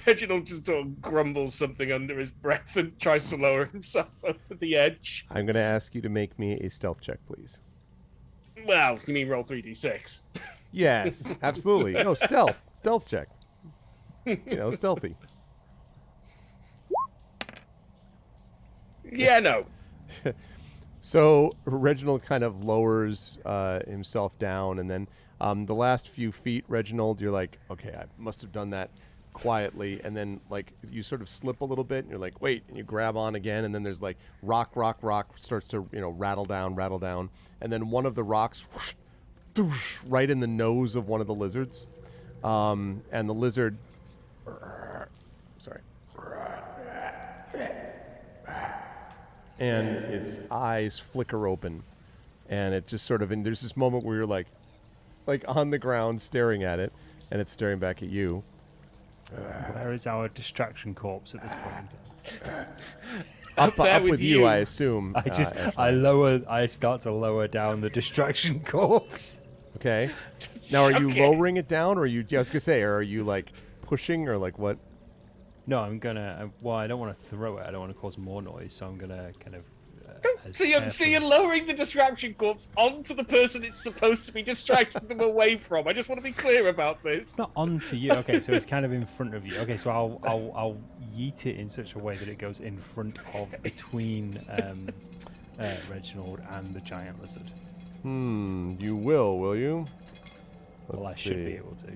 Reginald just sort of grumbles something under his breath and tries to lower himself over the edge. I'm going to ask you to make me a stealth check, please. Well, you mean roll 3d6? Yes, absolutely. No, stealth check. Stealthy. Yeah, no. So Reginald kind of lowers himself down, and then the last few feet, Reginald, you're like, okay, I must have done that quietly, and then like you sort of slip a little bit, and you're like, wait, and you grab on again, and then there's like rock starts to rattle down, and then one of the rocks whoosh, whoosh, right in the nose of one of the lizards, and the lizard, sorry. And its eyes flicker open, and it just sort of, and there's this moment where you're like on the ground staring at it, and it's staring back at you. Where is our distraction corpse at this point? Up there with with you, you. I assume. I start to lower down the distraction corpse. Okay. Now, are you Okay. lowering it down, or are you? I was gonna say, or are you like pushing, or like what? No, I'm gonna. Well, I don't want to throw it. I don't want to cause more noise, so I'm gonna kind of. So you're lowering the distraction corpse onto the person it's supposed to be distracting them away from. I just want to be clear about this. It's not onto you. Okay, so it's kind of in front of you. Okay, so I'll yeet it in such a way that it goes in front of between Reginald and the giant lizard. You will you? Well, I should be able to.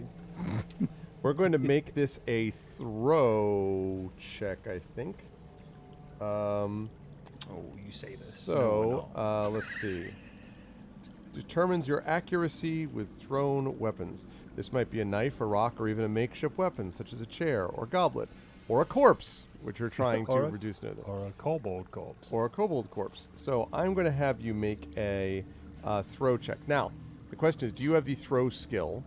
We're going to make this a throw check, I think. Oh, you say this. So, let's see. Determines your accuracy with thrown weapons. This might be a knife, a rock, or even a makeshift weapon, such as a chair, or goblet, or a corpse, which you're trying to reduce noise. Or a kobold corpse. Or a kobold corpse. So I'm going to have you make a throw check. Now, the question is, do you have the throw skill?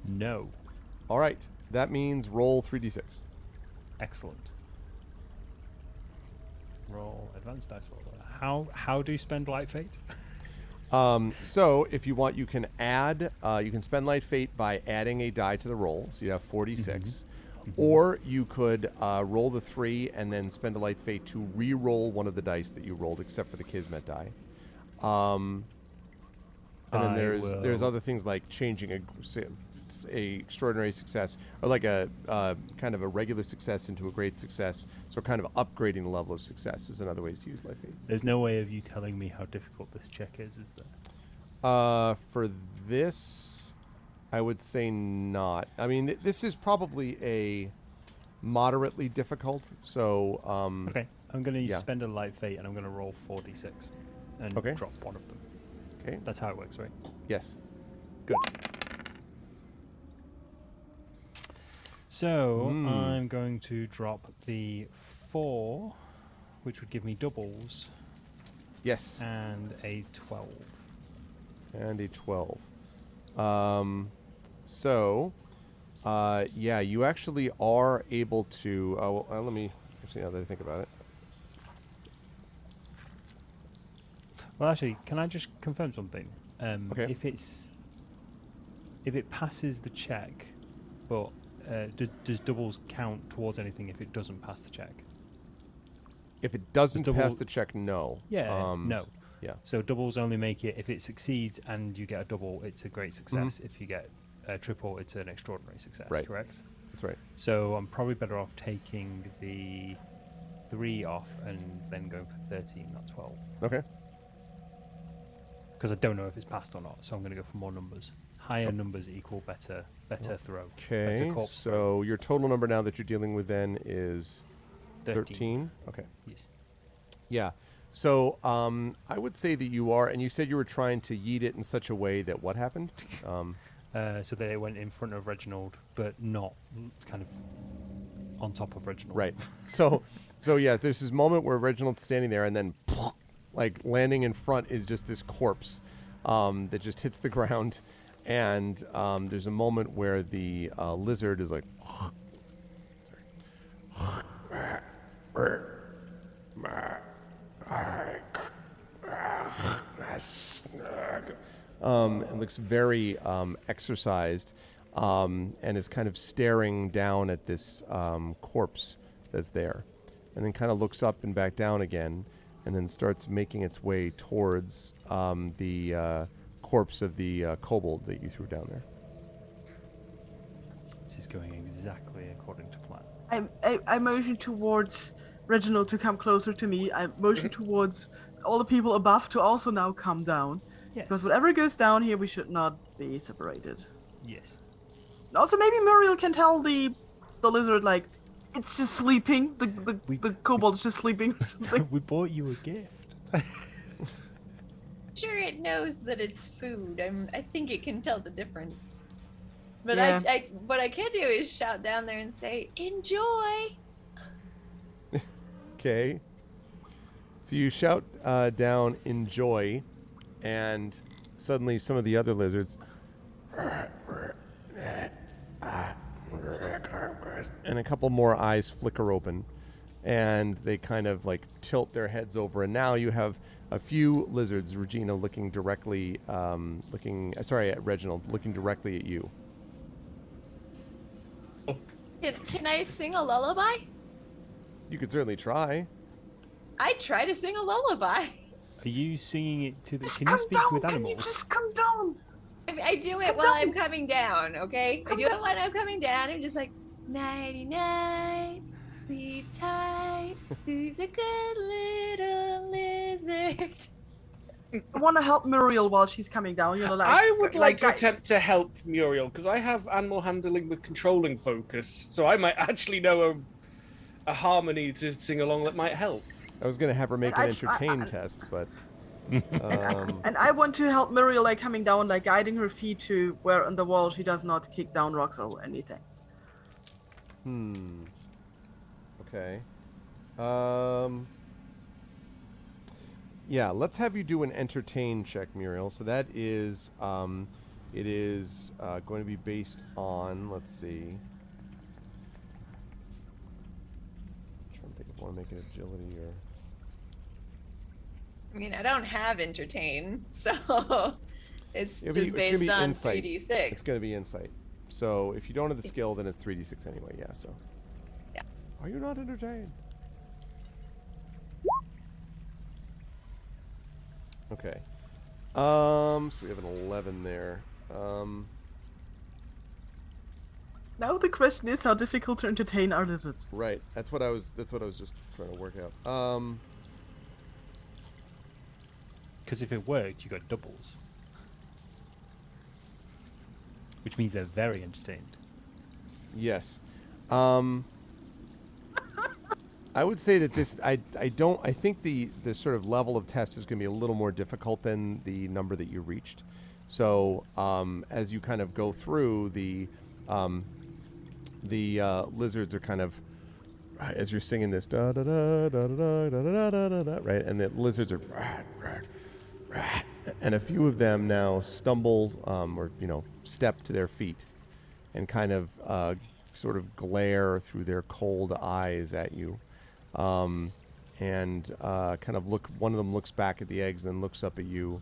No. All right. That means roll 3d6. Excellent. Roll advanced dice roll. How do you spend light fate? So if you want, you can add, you can spend light fate by adding a die to the roll. So you have 46. Or you could roll the 3 and then spend a light fate to re-roll one of the dice that you rolled, except for the Kismet die. And then there's other things like changing a extraordinary success, or like a kind of a regular success into a great success. So kind of upgrading the level of success is another way to use life fate. There's no way of you telling me how difficult this check is there? For this, I would say not. I mean, this is probably a moderately difficult. So Okay, I'm going to spend a light fate and I'm going to roll 4d6 and drop one of them. Okay. That's how it works, right? Yes. Good. So I'm going to drop the 4, which would give me doubles. Yes. And a 12. And a 12. Yeah, you actually are able to. Let me see how they think about it. Well, actually, can I just confirm something? Okay. If it passes the check, but does doubles count towards anything if it doesn't pass the check? If it doesn't double- pass the check, no. Yeah, no. Yeah. So doubles only make it if it succeeds and you get a double, it's a great success. If you get a triple, it's an extraordinary success. Right. Correct. That's right. So I'm probably better off taking the 3 off and then going for 13, not 12. Okay. Because I don't know if it's passed or not, so I'm going to go for more numbers. Higher numbers equal better throw. Okay. Better corpse So your total number now that you're dealing with then is 13. Okay. Yes. Yeah. So I would say that you are, and you said you were trying to yeet it in such a way that what happened? So they went in front of Reginald, but not kind of on top of Reginald. Right. So yeah, there's this moment where Reginald's standing there, and then like landing in front is just this corpse that just hits the ground, and there's a moment where the lizard is like. And looks very exercised, and is kind of staring down at this corpse that's there, and then kind of looks up and back down again, and then starts making its way towards the corpse of the kobold that you threw down there. This is going exactly according to plan. I motion towards Reginald to come closer to me. I motion towards all the people above to also now come down. Yes. Because whatever goes down here, we should not be separated. Yes. Also, maybe Muriel can tell the lizard, like, it's just sleeping. The kobold is just sleeping or something. We bought you a gift. Sure, it knows that it's food. I think it can tell the difference. But Yeah. what I can do is shout down there and say, "Enjoy." Okay. So you shout down, "Enjoy," and suddenly some of the other lizards and a couple more eyes flicker open, and they kind of like tilt their heads over, and now you have a few lizards, Regina, looking directly at Reginald, looking directly at you. Can I sing a lullaby? You could certainly try. I try to sing a lullaby. Are you singing it to the? Just Can come you speak down. with Can animals? you just come down? I do it while I'm coming down, okay? I do it when I'm coming down. I'm just like, nighty night, sleep tight. Who's a good little lizard? I want to help Muriel while she's coming down. You know, like I would like to I- attempt to help Muriel because I have animal handling with controlling focus, so I might actually know a harmony to sing along that might help. I was going to have her make I- an entertain test, but And I want to help Muriel, like coming down, like guiding her feet to where on the wall she does not kick down rocks or anything. Okay. Yeah, let's have you do an entertain check, Muriel. So that is, it is going to be based on, let's see. I'm trying to think if I want to make it agility or... I mean, I don't have entertain, so it's It'll just be- it's gonna based be on insight. 3d6. It's going to be insight. So if you don't have the skill, then it's 3d6 anyway, yeah, so. Yeah. Are you not entertained? Okay. So we have an 11 there. Now the question is how difficult to entertain our lizards. Right. That's what I was just trying to work out. Because if it worked, you got doubles. Which means they're very entertained. Yes. I would say that this I think the sort of level of test is going to be a little more difficult than the number that you reached. So as you kind of go through the lizards are kind of, as you're singing this da da da da da da da da da da, right, and the lizards are and a few of them now stumble or step to their feet and kind of sort of glare through their cold eyes at you. And kind of look. One of them looks back at the eggs, then looks up at you,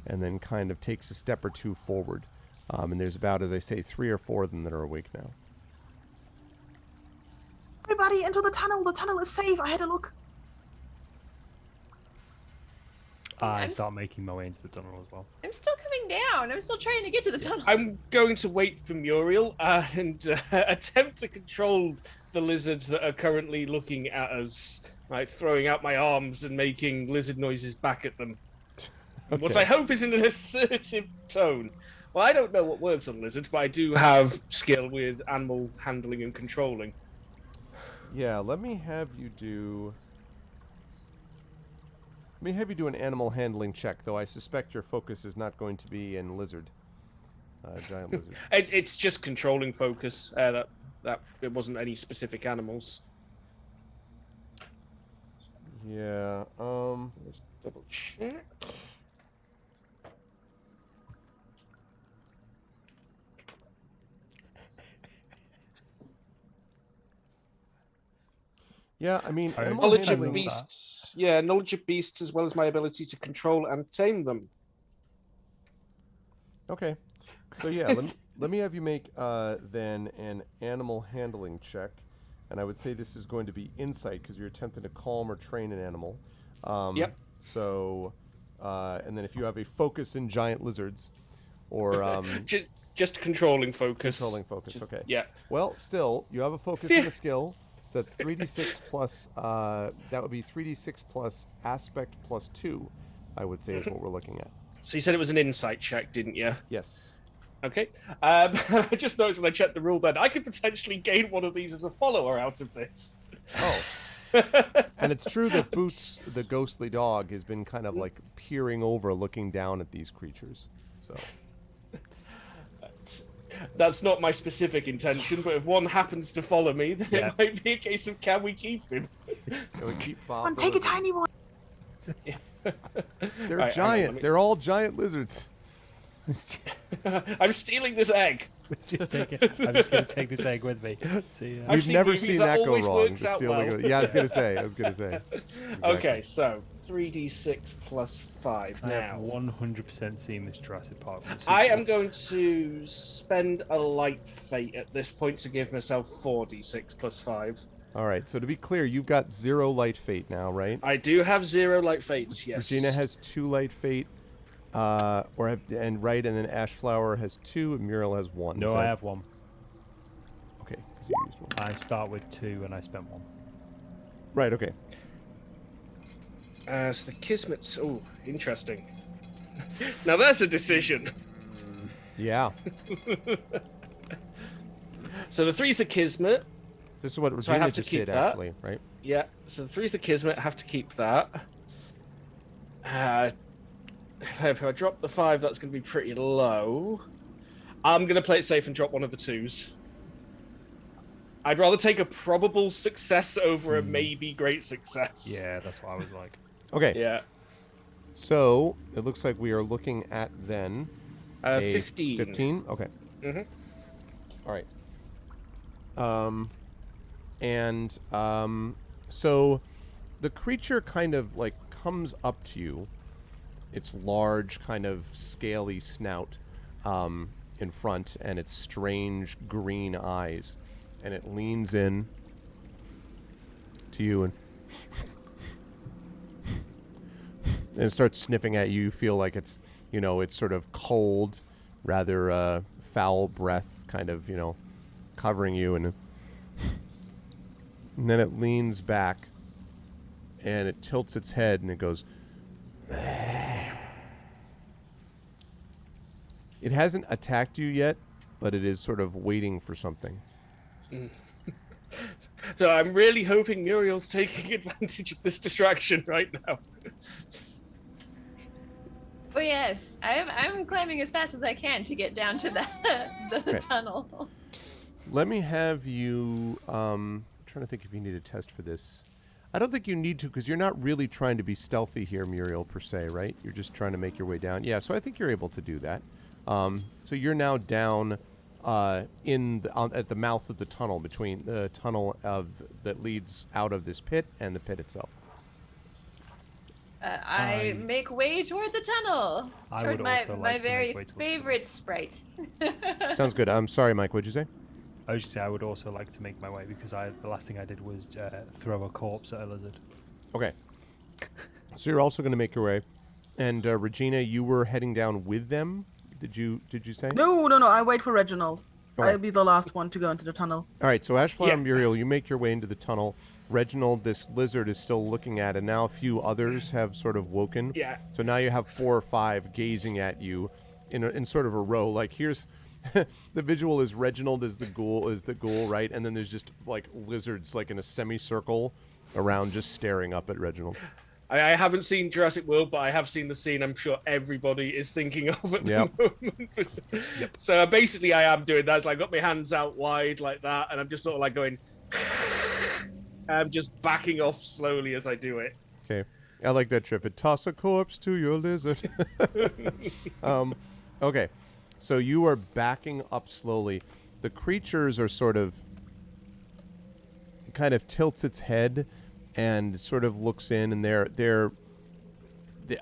and then kind of takes a step or two forward. And there's about, as I say, 3 or 4 of them that are awake now. Everybody into the tunnel. The tunnel is safe. I had a look. I start making my way into the tunnel as well. I'm still coming down. I'm still trying to get to the tunnel. I'm going to wait for Muriel and attempt to control the lizards that are currently looking at us, like throwing out my arms and making lizard noises back at them. Okay. What I hope is in an assertive tone. Well, I don't know what works on lizards, but I do have skill with animal handling and controlling. Yeah, let me have you do an animal handling check, though I suspect your focus is not going to be in lizard. Giant lizard. It's just controlling focus. That it wasn't any specific animals. Yeah. Let's double check. Yeah, I mean, Alright. animal Knowledge handling. of beasts. Yeah, knowledge of beasts as well as my ability to control and tame them. Okay. So yeah, let me have you make then an animal handling check, and I would say this is going to be insight because you're attempting to calm or train an animal. Yep. So, and then if you have a focus in giant lizards, or Just controlling focus. controlling focus. Okay. Yeah. Well, still, you have a focus in the skill. So that's 3d6 plus, that would be 3d6 plus aspect plus 2, I would say is what we're looking at. So you said it was an insight check, didn't you? Yes. Okay. I just noticed when I checked the rule then, I could potentially gain one of these as a follower out of this. Oh. And it's true that Boots, the ghostly dog, has been kind of like peering over, looking down at these creatures. So. That's not my specific intention, but if one happens to follow me, then Yeah. it might be a case of can we keep him? Can we keep Bob? Come on, the take a lizard? tiny one. They're Right, hang on, giant. let me- They're all giant lizards. I'm stealing this egg. Just take it. I'm just going to take this egg with me. See, I've We've seen never movies seen that that go always wrong. works The out stealing well. of- yeah, I was gonna say. Exactly. Okay, so 3d6 plus 5 I have now. 100% seen this Jurassic Park. I am going to spend a light fate at this point to give myself 4d6 plus 5. All right. So to be clear, you've got 0 light fate now, right? I do have 0 light fates, yes. Regina has 2 light fate, and then Ashflower has 2, and Muriel has 1. No, So- I have 1. Okay, because you used 1. I start with 2 and I spent 1. Right. Okay. So the Kismet's... Oh, interesting. Now there's a decision. Yeah. So the 3's the Kismet. This is what So I Regina have to just keep did, that. actually, right? Yeah, so the 3's the Kismet. I have to keep that. If I drop the 5, that's going to be pretty low. I'm going to play it safe and drop one of the 2s. I'd rather take a probable success over a maybe great success. Yeah, that's what I was like. Okay. Yeah. So it looks like we are looking at then a 15. 15. Okay. Mhm. All right. So the creature kind of like comes up to you. Its large, kind of scaly snout in front, and its strange green eyes, and it leans in to you and it starts sniffing at you. You feel like it's, it's sort of cold, rather foul breath kind of, covering you. And then it leans back and it tilts its head and it goes, it hasn't attacked you yet, but it is sort of waiting for something. So I'm really hoping Muriel's taking advantage of this distraction right now. Oh yes, I'm climbing as fast as I can to get down to the Okay. tunnel. Let me have you, I'm trying to think if you need a test for this. I don't think you need to, because you're not really trying to be stealthy here, Muriel, per se, right? You're just trying to make your way down. Yeah, so I think you're able to do that. So you're now down at the mouth of the tunnel, between the tunnel that leads out of this pit and the pit itself. I make way toward the tunnel. I Toward would my also like to my make very way towards the favorite sprite. Sounds good. I'm sorry, Mike. What'd you say? I was just say I would also like to make my way because the last thing I did was throw a corpse at a lizard. Okay. So you're also going to make your way. And Regina, you were heading down with them. Did you say? No. I wait for Reginald. Okay. I'll be the last one to go into the tunnel. All right. So Ashflower and Muriel, you make your way into the tunnel. Reginald, this lizard is still looking at, and now a few others have sort of woken. Yeah. So now you have 4 or 5 gazing at you in sort of a row. Like here's the visual is Reginald is the ghoul, right? And then there's just like lizards like in a semicircle around, just staring up at Reginald. I haven't seen Jurassic World, but I have seen the scene I'm sure everybody is thinking of at the moment. So basically I am doing that. It's like I've got my hands out wide like that, and I'm just sort of like going... I'm just backing off slowly as I do it. Okay. I like that, Triffid. Toss a corpse to your lizard. Okay. So you are backing up slowly. The creatures are sort of... It kind of tilts its head and sort of looks in, and they're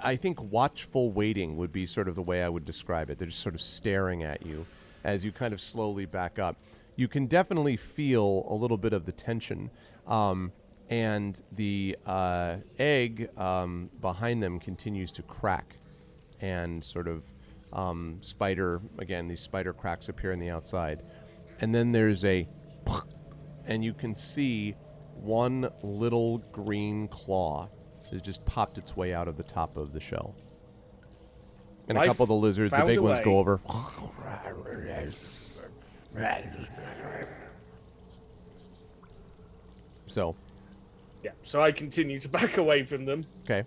I think watchful waiting would be sort of the way I would describe it. They're just sort of staring at you as you kind of slowly back up. You can definitely feel a little bit of the tension, and the egg behind them continues to crack, and sort of these spider cracks appear on the outside, and then there's and you can see one little green claw has just popped its way out of the top of the shell. And a couple of the lizards, the big ones, go over. So. Yeah, so I continue to back away from them. Okay.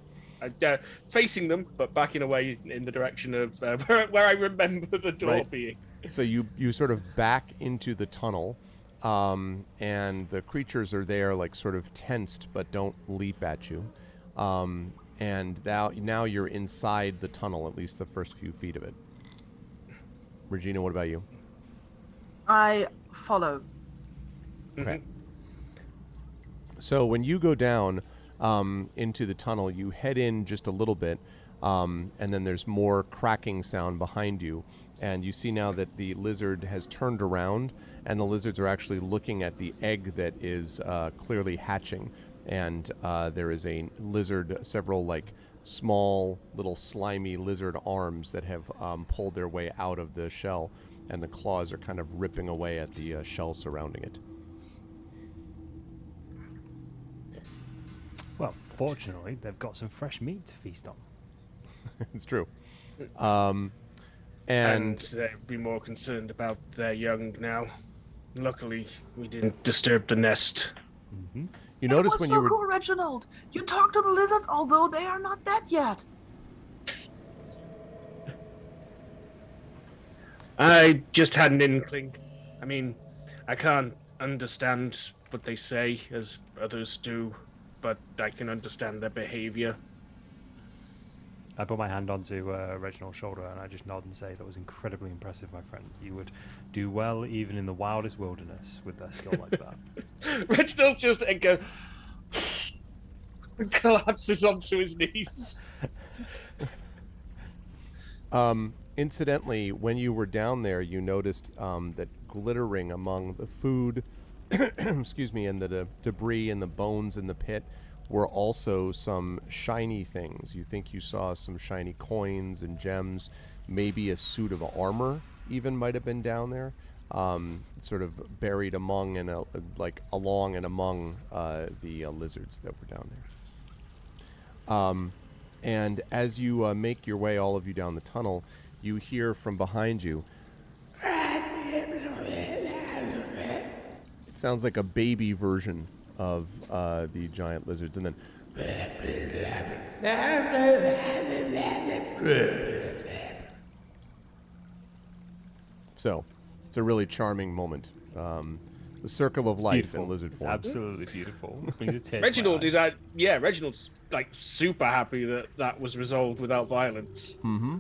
Facing them, but backing away in the direction of where I remember the door being. So you sort of back into the tunnel. And the creatures are there, like sort of tensed, but don't leap at you. And now you're inside the tunnel, at least the first few feet of it. Regina, what about you? I follow. Okay. So when you go down into the tunnel, you head in just a little bit, and then there's more cracking sound behind you. And you see now that the lizard has turned around, and the lizards are actually looking at the egg that is clearly hatching. And there is a lizard, several like small little slimy lizard arms that have pulled their way out of the shell, and the claws are kind of ripping away at the shell surrounding it. Well, fortunately, they've got some fresh meat to feast on. It's true. And they'd be more concerned about their young now. Luckily, we didn't disturb the nest. Mm-hmm. You noticed when you were... cool, Reginald. You talk to the lizards, although they are not dead yet. I just had an inkling. I mean, I can't understand what they say as others do, but I can understand their behavior. I put my hand onto Reginald's shoulder and I just nod and say, that was incredibly impressive, my friend. You would do well even in the wildest wilderness with their skill like that. Reginald just collapses onto his knees. Incidentally, when you were down there, you noticed that glittering among the food, excuse me, and the debris and the bones in the pit were also some shiny things. You think you saw some shiny coins and gems, maybe a suit of armor even might have been down there, sort of buried among and along and among the lizards that were down there. And as you make your way, all of you down the tunnel, you hear from behind you. It sounds like a baby version of the giant lizards, and then so it's a really charming moment. The circle of life beautiful. in lizard It's form. Absolutely beautiful. Brings a tear to my Reginald eye. is Reginald's like super happy that was resolved without violence. Mm-hmm.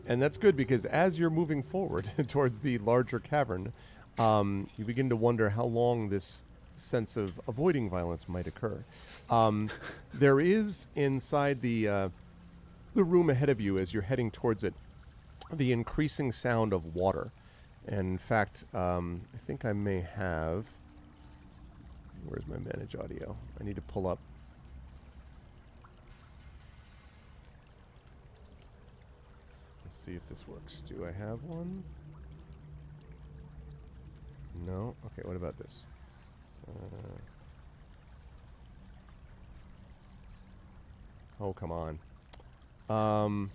And that's good, because as you're moving forward towards the larger cavern, you begin to wonder how long this sense of avoiding violence might occur. There is inside the room ahead of you, as you're heading towards it, the increasing sound of water. And in fact, I think I may have... Where's my manage audio? I need to pull up... Let's see if this works. Do I have one? No? Okay, what about this? Oh, come on. Well,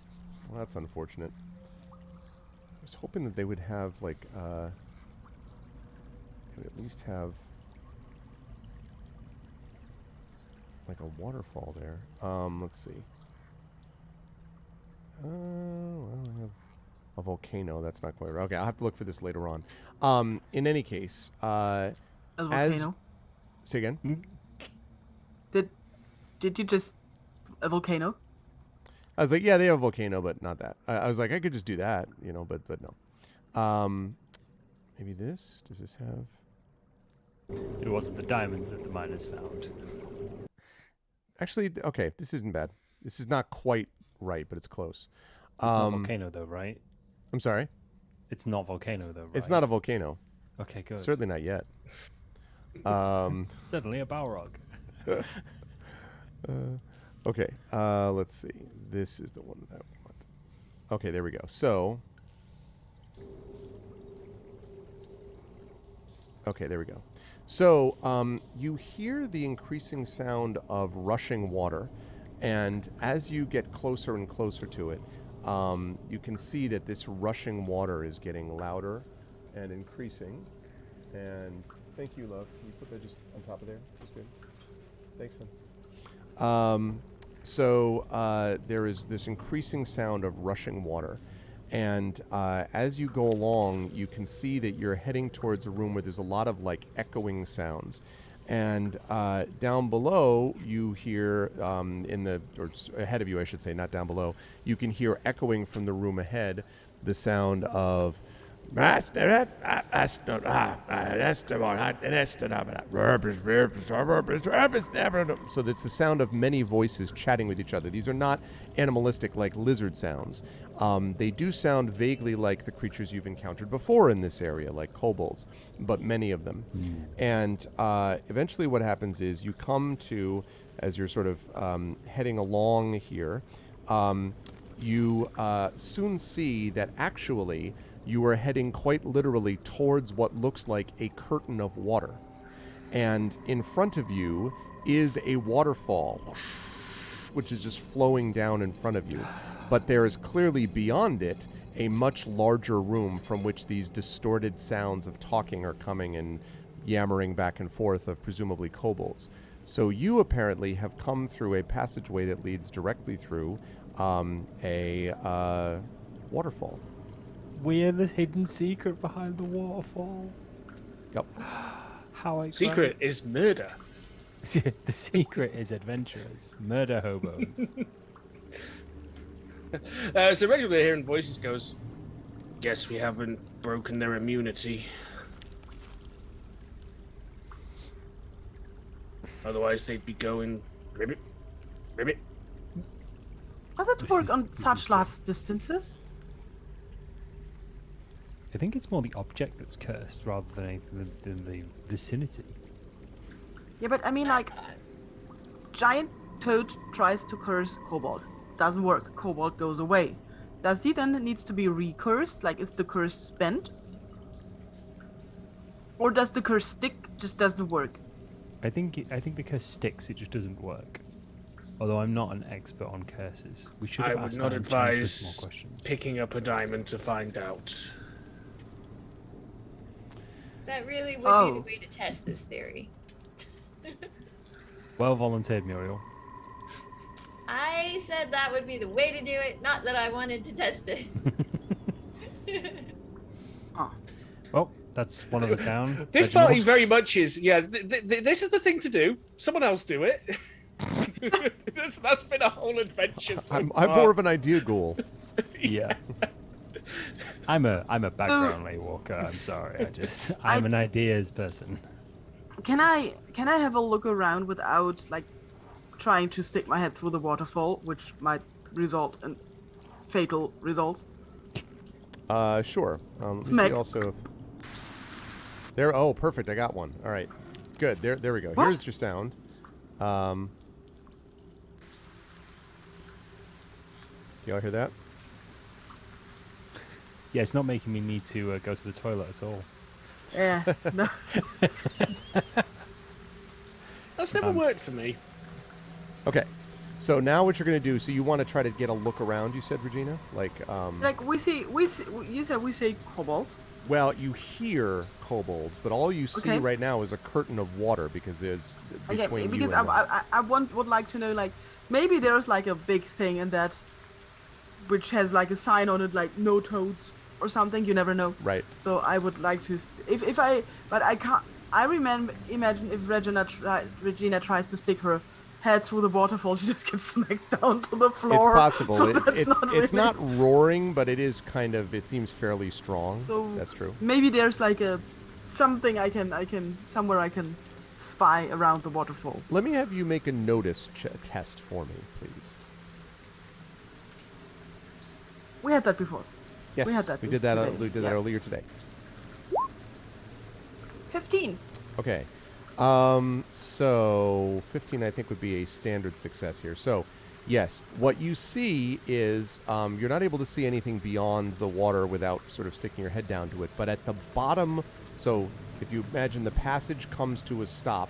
that's unfortunate. I was hoping that they would have, like, they would at least have, like, a waterfall there. Let's see. Well, I have a volcano. That's not quite right. Okay, I'll have to look for this later on. In any case, A volcano? Say again? Did you just... A volcano? I was like, yeah, they have a volcano, but not that. I was like, I could just do that, you know, but no. Maybe this? Does this have... It wasn't the diamonds that the miners found. Actually, okay, this isn't bad. This is not quite right, but it's close. It's not volcano though, right? I'm sorry? It's not volcano though, right? It's not a volcano. Okay, good. Certainly not yet. Certainly a Balrog. Okay, let's see. This is the one that I want. Okay, there we go. So... Okay, there we go. So, you hear the increasing sound of rushing water, and as you get closer and closer to it, you can see that this rushing water is getting louder and increasing. And thank you, love. Can you put that just on top of there? That's good. Thanks, hon. So there is this increasing sound of rushing water. And as you go along, you can see that you're heading towards a room where there's a lot of, like, echoing sounds. And down below, you hear, or ahead of you, I should say, not down below, you can hear echoing from the room ahead the sound of... So it's the sound of many voices chatting with each other. These are not animalistic like lizard sounds. They do sound vaguely like the creatures you've encountered before in this area, like kobolds, but many of them. And eventually what happens is you come to, as you're sort of heading along here, you soon see that actually you are heading quite literally towards what looks like a curtain of water. And in front of you is a waterfall, which is just flowing down in front of you. But there is clearly beyond it a much larger room from which these distorted sounds of talking are coming and yammering back and forth of presumably kobolds. So you apparently have come through a passageway that leads directly through a waterfall. We're the hidden secret behind the waterfall. Yep. How exciting. Secret is murder. The secret is adventurers. Murder hobos. So regularly hearing voices goes, guess we haven't broken their immunity. Otherwise they'd be going, ribbit, ribbit. Does it work on such large distances? I think it's more the object that's cursed rather than anything than the vicinity. Yeah, but I mean, like, giant toad tries to curse kobold. Doesn't work. Kobold goes away. Does he then needs to be recursed? Like, is the curse spent? Or does the curse stick? Just doesn't work. I think the curse sticks. It just doesn't work. Although I'm not an expert on curses, we should. I would not advise picking up a diamond to find out. That really would be the way to test this theory. Well volunteered, Muriel. I said that would be the way to do it, not that I wanted to test it. Well, that's one of us down. This party very much is, this is the thing to do. Someone else do it. That's been a whole adventure. I'm more of an idea ghoul. Yeah. I'm a background lay walker. I'm sorry. I'm an ideas person. Can I have a look around without, like, trying to stick my head through the waterfall, which might result in fatal results? Sure. Let me Smack. see also if... There, oh, perfect. I got one. All right. Good. There we go. What? Here's your sound. Y'all hear that? Yeah, it's not making me need to go to the toilet at all. Yeah. No. That's never worked for me. Okay. So now what you're going to do, so you want to try to get a look around, you said, Regina? Like, Like we see. You said we see kobolds. well, you hear kobolds, but all you see Okay. right now is a curtain of water because there's Okay, between you because and them. I would like to know, like, maybe there's like a big thing in that, which has like a sign on it, like no toads or something. You never know. Right. So I would like to, but I can't. I imagine if Regina tries to stick her head through the waterfall, she just gets smacked down to the floor. It's possible. So It's really- not roaring, but it is kind of, it seems fairly strong. So That's true. maybe there's like a something I can somewhere I can spy around the waterfall. Let me have you make a notice test for me, please. We had that before. Yes, We had that we did that. today. We did that Yeah. earlier today. 15. Okay. So 15, I think, would be a standard success here. So, yes, what you see is you're not able to see anything beyond the water without sort of sticking your head down to it. But at the bottom, so if you imagine the passage comes to a stop,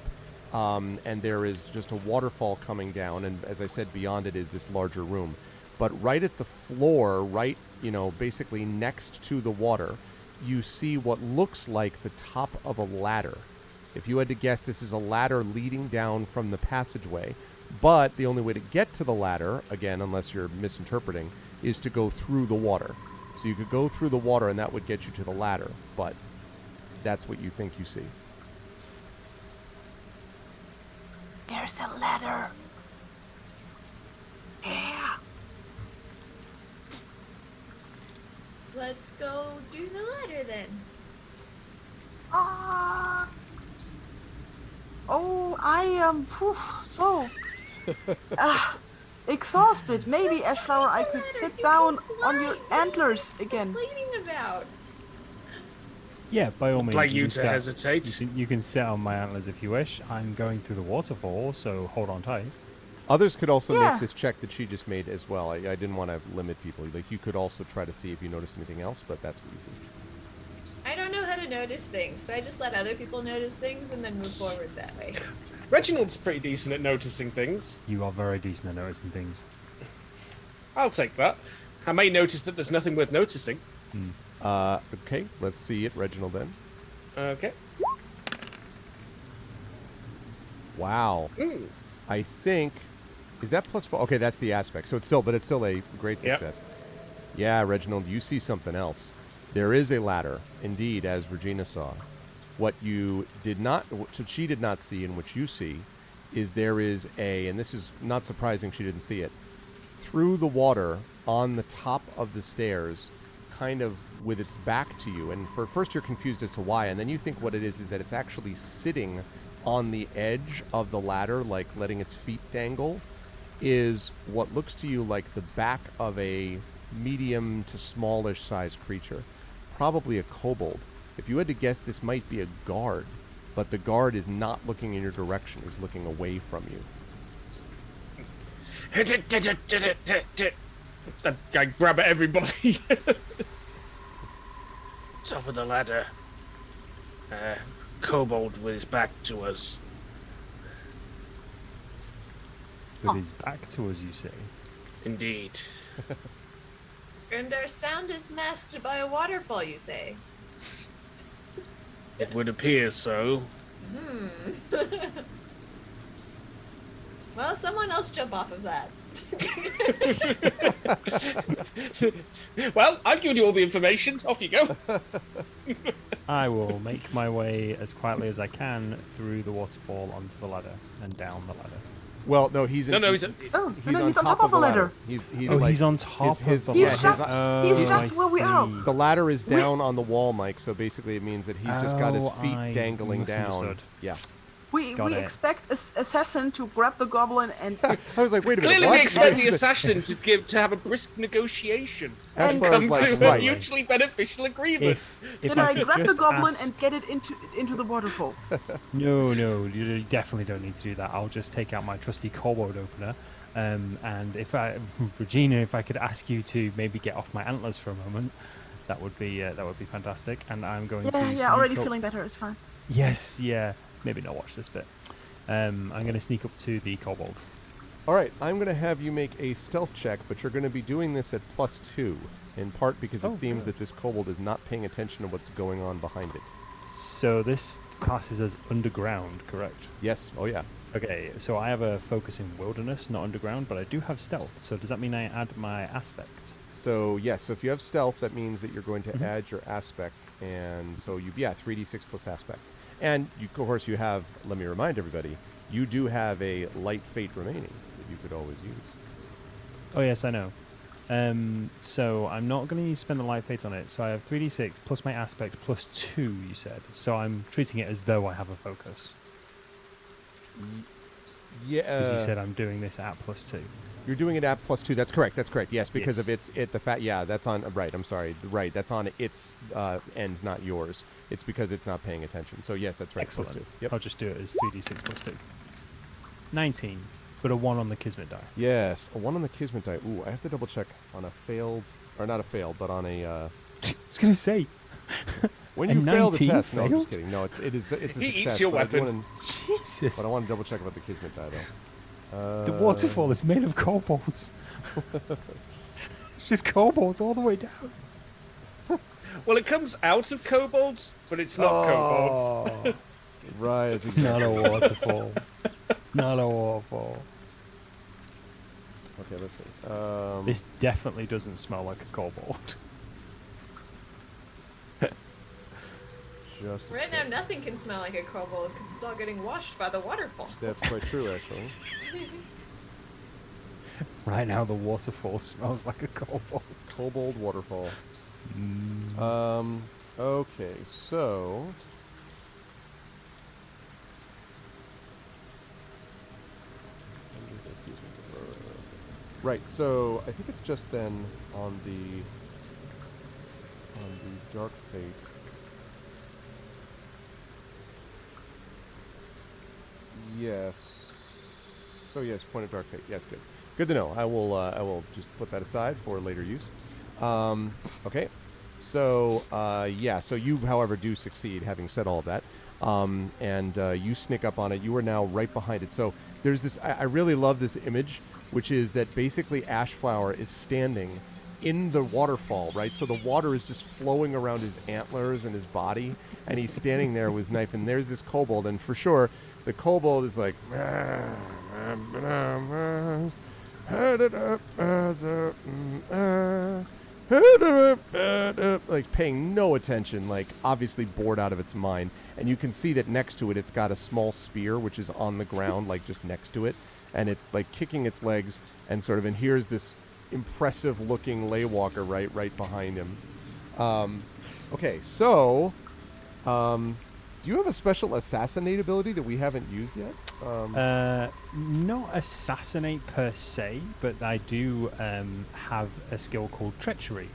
and there is just a waterfall coming down, and as I said, beyond it is this larger room. But right at the floor, right, basically next to the water, you see what looks like the top of a ladder. If you had to guess, this is a ladder leading down from the passageway. But the only way to get to the ladder, again, unless you're misinterpreting, is to go through the water. So you could go through the water and that would get you to the ladder. But that's what you think you see. There's a ladder. Yeah. Let's go do the ladder then. Ah. Oh, I am so exhausted. Maybe, Ashflower, I could sit down on your antlers again. Complaining about. Yeah, by all means. Like you can to sit- hesitate. You can sit on my antlers if you wish. I'm going through the waterfall, so hold on tight. Others could also Yeah. make this check that she just made as well. I didn't want to limit people. Like, you could also try to see if you notice anything else, but that's what you see. I don't know how to notice things, so I just let other people notice things and then move forward that way. Reginald's pretty decent at noticing things. You are very decent at noticing things. I'll take that. I may notice that there's nothing worth noticing. Okay, let's see it, Reginald, then. Okay. Wow. Mm. I think... Is that +4? Okay, that's the aspect. So it's still a great Yep. success. Yeah, Reginald, you see something else. There is a ladder, indeed, as Regina saw. What you did not, what she did not see, and what you see, is there is and this is not surprising she didn't see it, through the water on the top of the stairs, kind of with its back to you. And for first you're confused as to why, and then you think what it is that it's actually sitting on the edge of the ladder, like letting its feet dangle, is what looks to you like the back of a medium to smallish sized creature. Probably a kobold. If you had to guess, this might be a guard, but the guard is not looking in your direction, he's looking away from you. I grab at everybody. Top of the ladder. Kobold with his back to us. With his back to us, you say. Indeed. And our sound is masked by a waterfall, you say? It would appear so. Well, someone else jump off of that. Well, I've given you all the information. Off you go. I will make my way as quietly as I can through the waterfall onto the ladder and down the ladder. Well, no, he's in, No, he's Oh, he's, no, on top of the ladder. He's Oh, like, he's on top his- of the yeah, ladder. his- he's just where we are. the ladder is down on the wall, Mike, so basically it means that he's just got his Oh, feet I dangling down. misunderstood. Yeah. We Got it. expect assassin to grab the goblin and I was like, wait a minute. Clearly, what? we expect the assassin to have a brisk negotiation As and far come as, like, to a right. mutually beneficial agreement. If I could grab the just goblin ask- and get it into the waterfall. No, you definitely don't need to do that. I'll just take out my trusty kobold opener. And Regina, if I could ask you to maybe get off my antlers for a moment, that would be fantastic. And I'm going to. Yeah, already sneak up- feeling better. It's fine. Yes, yeah. Maybe not watch this bit. I'm going to sneak up to the kobold. All right, I'm going to have you make a stealth check, but you're going to be doing this at +2, in part because it seems that this kobold is not paying attention to what's going on behind it. So this classes as underground, correct? Yes. Oh, yeah. Okay, so I have a focus in wilderness, not underground, but I do have stealth. So does that mean I add my aspect? So, yes, so if you have stealth, that means that you're going to add your aspect, and so 3d6 plus aspect. And, of course, you have, let me remind everybody, you do have a light fate remaining that you could always use. Oh, yes, I know. So I'm not going to spend the light fate on it. So I have 3d6 plus my aspect plus 2, you said. So I'm treating it as though I have a focus. Yeah. Because you said I'm doing this at +2. You're doing it at +2. That's correct. Yes, because Yes. of that's on, right, I'm sorry. Right, that's on its end, not yours. It's because it's not paying attention. So, yes, that's right. Excellent. +2. Yep. I'll just do it as 3d6 plus 2. 19, but a 1 on the Kismet die. Yes, a 1 on the Kismet die. Ooh, I have to double check on a failed, or not a failed, but on a. I was going to say. When A you fail the 19 test, no, I'm just failed? kidding. No, it's a He success. eats your but I do weapon. Jesus. But I want to double check about the Kismet die though. The waterfall is made of kobolds. Just kobolds all the way down. Well, it comes out of kobolds, but it's not kobolds. Right. It's not a waterfall. Not a waterfall. Okay, let's see. This definitely doesn't smell like a kobold. Just a Right sec. now, nothing can smell like a kobold because it's all getting washed by the waterfall. That's quite true, actually. Right now, the waterfall smells like a kobold. Kobold waterfall. Okay, so. Right, so I think it's just then on the Dark Fate. Yes. So yes, point of Dark Fate. Yes, good. Good to know. I will just put that aside for later use. Okay. So so you, however, do succeed. Having said all of that, and you sneak up on it. You are now right behind it. So there's this. I really love this image, which is that basically Ashflower is standing in the waterfall, right? So the water is just flowing around his antlers and his body, and he's standing there with his knife. And there's this kobold, and for sure, the kobold is like. Like paying no attention, like obviously bored out of its mind. And you can see that next to it, it's got a small spear, which is on the ground, like just next to it. And it's like kicking its legs and sort of, and here's this impressive looking lay walker right behind him. Okay, so, do you have a special assassinate ability that we haven't used yet? Not assassinate per se, but I do have a skill called treachery,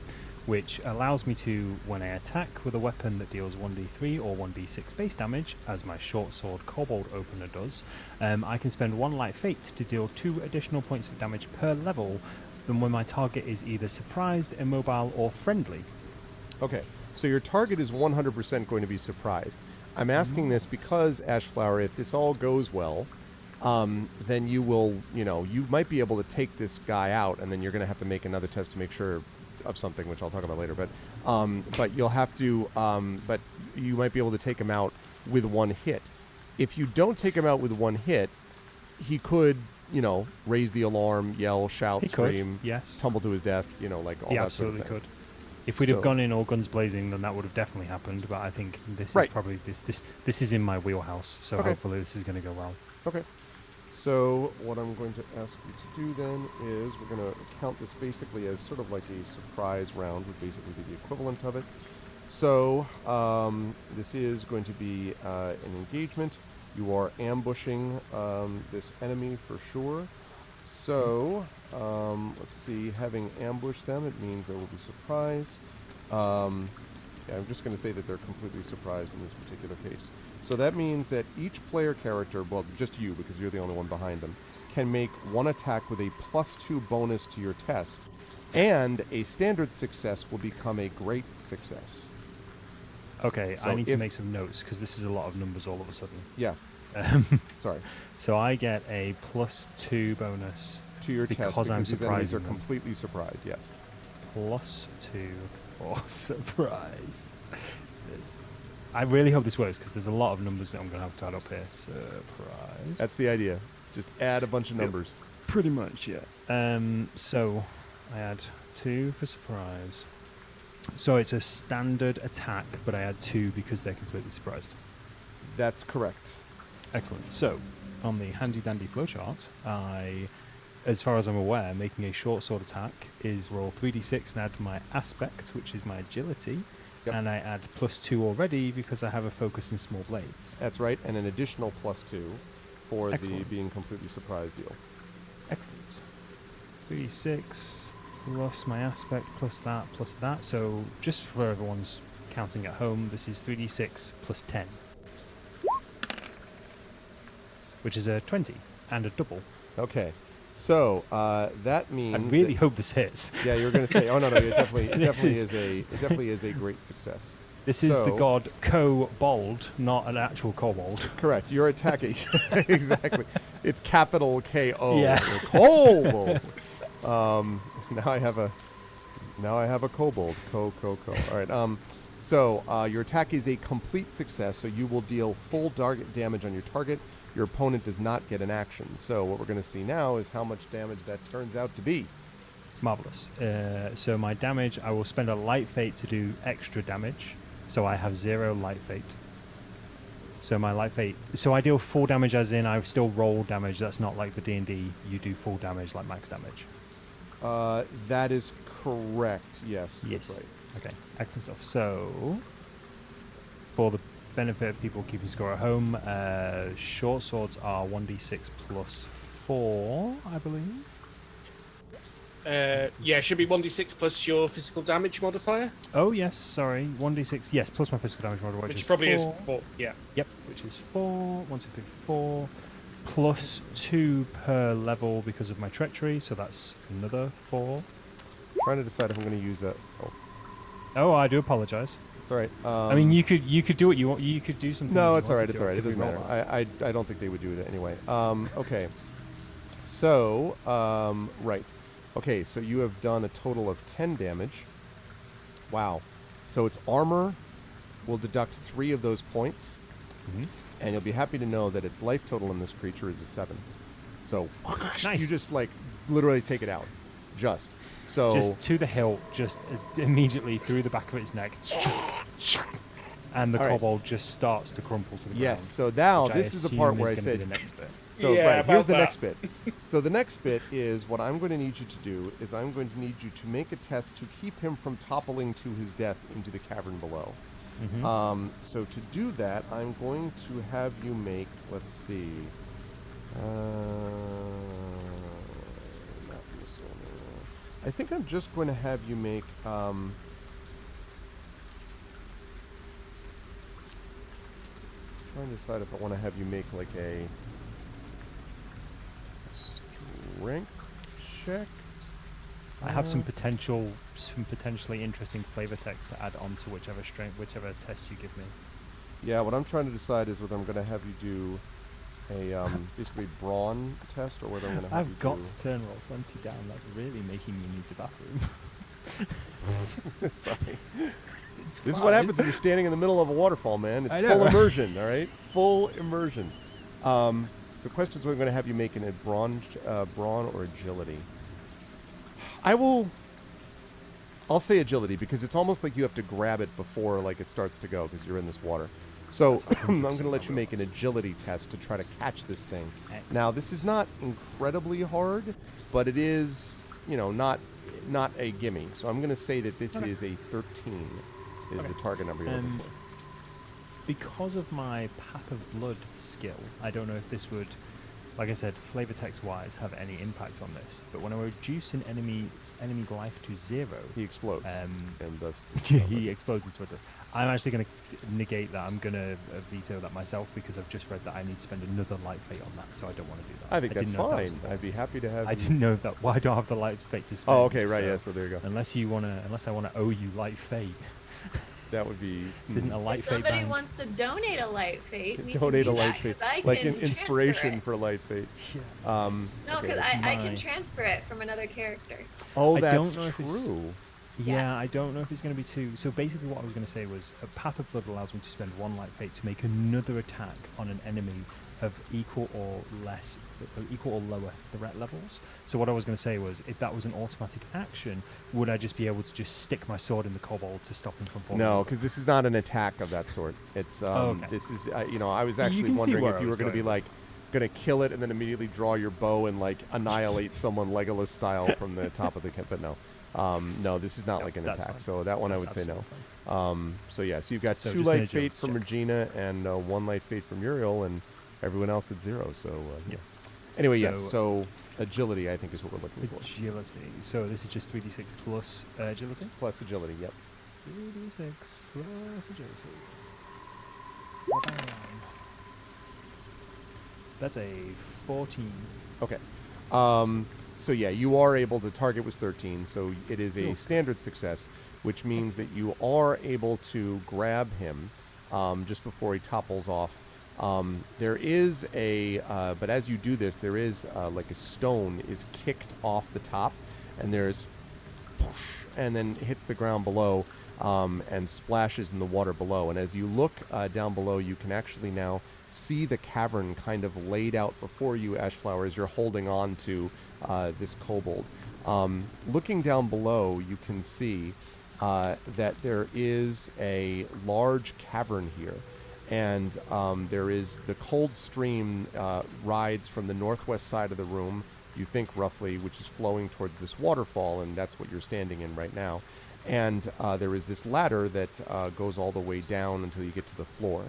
which allows me to, when I attack with a weapon that deals 1d3 or 1d6 base damage, as my short sword kobold opener does, I can spend 1 light fate to deal 2 additional points of damage per level than when my target is either surprised, immobile, or friendly. Okay, so your target is 100% going to be surprised. I'm asking this because, Ashflower, if this all goes well, then you will, you might be able to take this guy out, and then you're going to have to make another test to make sure of something, which I'll talk about later. But you'll have to, but you might be able to take him out with 1 hit. If you don't take him out with 1 hit, he could, raise the alarm, yell, shout, He scream, could, yes. tumble to his death, like all He that sort of absolutely thing. could. If we'd have So- gone in all guns blazing, then that would have definitely happened. But I think this Right. is probably this is in my wheelhouse. So Okay. hopefully this is going to go well. Okay. So what I'm going to ask you to do then is we're going to count this basically as sort of like a surprise round, would basically be the equivalent of it. So this is going to be an engagement. You are ambushing this enemy for sure. So, let's see. Having ambushed them, it means there will be surprise. Yeah, I'm just going to say that they're completely surprised in this particular case. So that means that each player character, well, just you, because you're the only one behind them, can make one attack with a +2 bonus to your test, and a standard success will become a great success. Okay, So I need to make some notes because this is a lot of numbers all of a sudden. Yeah. Sorry. So I get a +2 bonus To your because test, I'm because these enemies are surprising them. completely surprised, yes. +2 for surprised. I really hope this works because there's a lot of numbers that I'm going to have to add up here. Surprise. That's the idea. Just add a bunch of numbers. Pretty much, yeah. So I add 2 for surprise. So it's a standard attack, but I add 2 because they're completely surprised. That's correct. Excellent. So on the handy dandy flowchart, as far as I'm aware, making a short sword attack is roll 3d6 and add my aspect, which is my agility. Yep. And I add +2 already because I have a focus in small blades. That's right, and an additional +2 for Excellent. the being completely surprised deal. Excellent. 3d6 plus my aspect plus that. So just for everyone's counting at home, this is 3d6 plus 10. Which is a 20 and a double. Okay. So that means I really that- hope this hits. Yeah, you were going to say, oh no, it definitely This is a great success. This is the So- god Kobold, not an actual kobold. Correct. You're attacking exactly. It's capital K-O. Yeah. Kobold. Now I have a kobold. Ko. All right. So your attack is a complete success. So you will deal full target damage on your target. Your opponent does not get an action. So what we're going to see now is how much damage that turns out to be. Marvelous. So my damage, I will spend a light fate to do extra damage. So I have 0 light fate. So my light fate. So I deal full damage, as in I still roll damage. That's not like the D&D. You do full damage, like max damage. That is correct. Yes. Yes. That's right. Okay. Excellent stuff. So for the benefit of people keeping score at home, short swords are 1d6 plus 4, I believe. Yeah, should be 1d6 plus your physical damage modifier, Oh yes, sorry, 1d6. Yes, plus my physical damage modifier, which is probably 4. is 4. Yeah. Yep, which is 4. 1, 2, 3, 4. Plus 2 per level because of my treachery, so that's another 4. Trying to decide if I'm going to use a. Oh, Oh, I do apologize. it's all right. I mean, you could do what you want. You could do something. No, you it's all right. wanted It's to all right. It after we doesn't roll matter. that. I don't think they would do it anyway. Okay. So, right. Okay, so you have done a total of 10 damage. Wow. So its armor will deduct 3 of those points, Mhm. and you'll be happy to know that its life total in this creature is a 7. So Nice. you just like literally take it out. Just. So Just to the hilt, just immediately through the back of its neck, and the All right. kobold just starts to crumple to the ground. yes. So now which I this is the assume part where I is gonna said be the next bit. So Yeah, right, here's about the that. next bit. So the next bit is what I'm going to need you to do is I'm going to need you to make a test to keep him from toppling to his death into the cavern below. Mhm. So to do that, I'm going to have you make, let's see, not this one. I think I'm just going to have you make, trying to decide if I want to have you make like a strength check. I have some potentially interesting flavor text to add on to whichever test you give me. Yeah, what I'm trying to decide is whether I'm going to have you do a basically brawn test or whether I'm going to have I've you got do... to turn roll 20 down. That's really making me need the bathroom. Sorry. This is what happens when you're standing in the middle of a waterfall, man. It's I know. full immersion, all right? Full immersion. So questions we're going to have you make in a brawn or agility. I'll say agility because it's almost like you have to grab it before like it starts to go because you're in this water. So I'm going to let you make an agility test to try to catch this thing. Excellent. Now, this is not incredibly hard, but it is, not a gimme. So I'm going to say that this is a 13 is the target number you're looking for. because of my Path of Blood skill, I don't know if this would, like I said, flavor text wise, have any impact on this. But when I reduce an enemy's life to 0, He explodes and does. he explodes into a dust. I'm actually going to negate that. I'm going to veto that myself because I've just read that I need to spend another light fate on that, so I don't want to do that. I think that's didn't know if that was fine. a I'd be happy to have. I you- didn't know if that. Why don't I have the light fate to spend? Oh, okay, right. so Yeah. So there you go. Unless I want to owe you light fate. That would be. This isn't a light If fate somebody band. wants to donate a light fate, we Donate can a do light that, fate, 'cause I like can an transfer inspiration it. for light fate. Yeah. No, okay, because that's I can mine. transfer it from another character. Oh, I that's don't know if it's- true. Yeah, I don't know if it's going to be 2. So basically what I was going to say was a Path of Blood allows me to spend 1 light fate to make another attack on an enemy of equal or lower threat levels. So what I was going to say was, if that was an automatic action, would I just be able to just stick my sword in the kobold to stop him from falling? No, over? because this is not an attack of that sort. It's okay. This is I was You actually can see wondering where if I you were was going to be going. like going to kill it and then immediately draw your bow and like annihilate someone Legolas style from the top of the but no. No, this is not like an that's attack. fine. So that one I That's would say no. absolutely So yeah, so you've got So 2 just an light fate agility from check. Regina and 1 light fate from Uriel, and everyone else at 0. So yeah. Yeah. Anyway, yes. So- So agility, I think, is what we're looking for. Agility. So this is just 3d6 plus agility? Plus agility. Yep. 3d6 plus agility. Ba-bam. That's a 14. Okay. So yeah, you are able to target was 13, so it is a Cool. standard success, which means that you are able to grab him just before he topples off. There is but as you do this, there is like a stone is kicked off the top, and there's, and then hits the ground below, and splashes in the water below. And as you look down below, you can actually now see the cavern kind of laid out before you, Ashflower, as you're holding on to this kobold. Looking down below, you can see that there is a large cavern here. And there is the cold stream rides from the northwest side of the room, you think roughly, which is flowing towards this waterfall, and that's what you're standing in right now. And there is this ladder that goes all the way down until you get to the floor.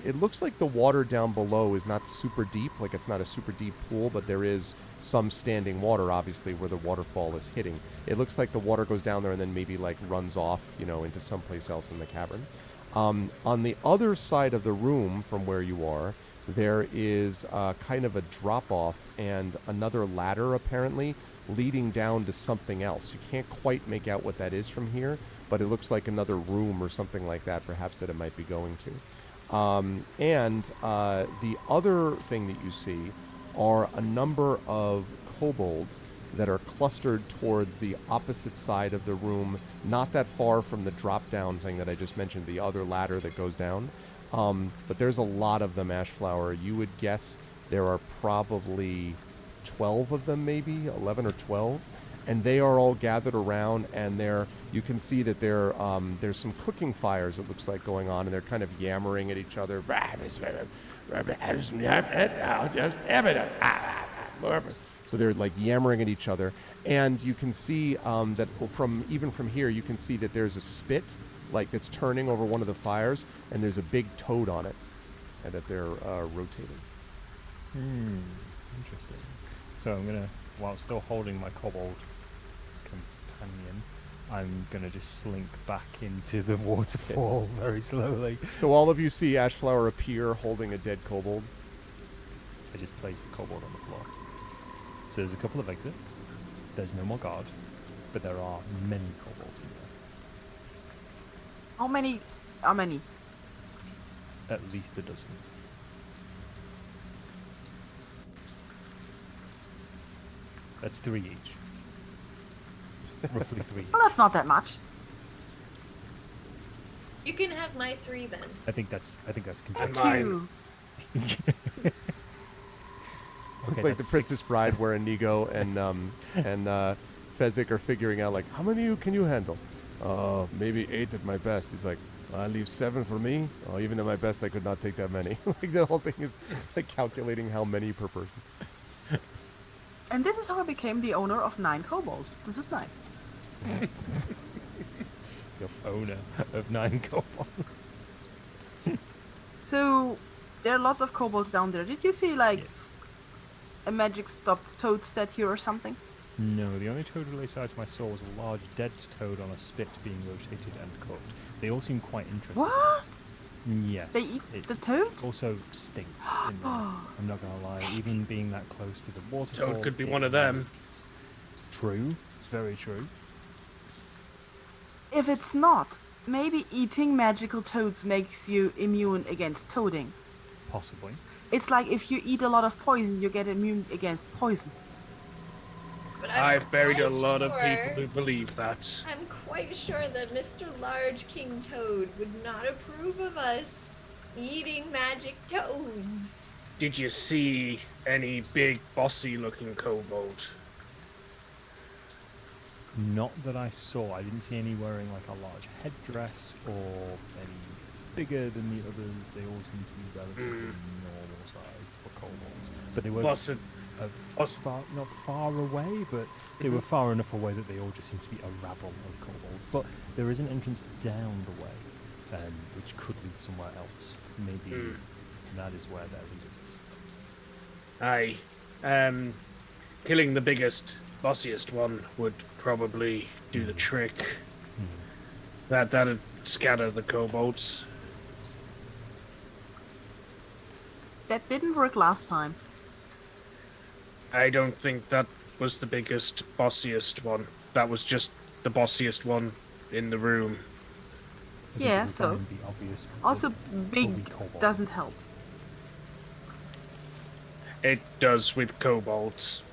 It looks like the water down below is not super deep, like it's not a super deep pool, but there is some standing water, obviously, where the waterfall is hitting. It looks like the water goes down there and then maybe like runs off, into someplace else in the cavern. On the other side of the room from where you are, there is kind of a drop-off and another ladder, apparently, leading down to something else. You can't quite make out what that is from here, but it looks like another room or something like that, perhaps, that it might be going to. The other thing that you see are a number of kobolds that are clustered towards the opposite side of the room, not that far from the drop-down thing that I just mentioned, the other ladder that goes down. But there's a lot of them, Ashflower. You would guess there are probably 12 of them, maybe 11 or 12, and they are all gathered around, and you can see that there's some cooking fires, it looks like, going on, and they're kind of yammering at each other. So they're like yammering at each other, and you can see that even from here, you can see that there's a spit, like that's turning over one of the fires, and there's a big toad on it, and that they're rotating. Interesting. So I'm gonna, while still holding my kobold companion, I'm gonna just slink back into the waterfall very slowly. So all of you see Ashflower appear holding a dead kobold. I just place the kobold on the floor. So there's a couple of exits. There's no more guard, but there are many kobolds in How many? How many? there. At least a dozen. That's 3 each. Roughly 3 each. Well, that's not that much. You can have my 3 then. I think that's Thank content. you. It's Okay, like the that's Princess 6. Bride, where Inigo and Fezzik are figuring out, like, how many of you can you handle? Maybe 8 at my best. He's like, I leave 7 for me. Oh, even at my best, I could not take that many. Like the whole thing is like calculating how many per person. And this is how I became the owner of 9 kobolds. This is nice. Owner of 9 kobolds. So there are lots of kobolds down there. Did you see like Yes. a magic stop toad statue or something? No, the only toad related item I saw was a large dead toad on a spit being rotated and cooked. They all seem quite interesting. What? Yes. They eat it the toad? also stinks in there. I'm not gonna lie. Even being that close to the waterfall. Toad could be it one of them. reeks. True. It's very true. If it's not, maybe eating magical toads makes you immune against toading. Possibly. It's like if you eat a lot of poison, you get immune against poison. But I've buried a quite lot of sure- people who believe that. I'm quite sure that Mr. Large King Toad would not approve of us eating magic toads. Did you see any big, bossy-looking kobold? Not that I saw. I didn't see any wearing like a large headdress or any bigger than the others. They all seem to be relatively normal size for kobolds. But they were not far away, but they were far enough away that they all just seem to be a rabble of kobolds. But there is an entrance down the way, which could lead somewhere else. Maybe that is where their reason is. Aye. Killing the biggest, bossiest one would probably do the trick. That'd scatter the kobolds. That didn't work last time. I don't think that was the biggest, bossiest one. That was just the bossiest one in the room. I think Yeah, it would so- find the obvious Also, big fully kobold. doesn't help. It does with kobolds.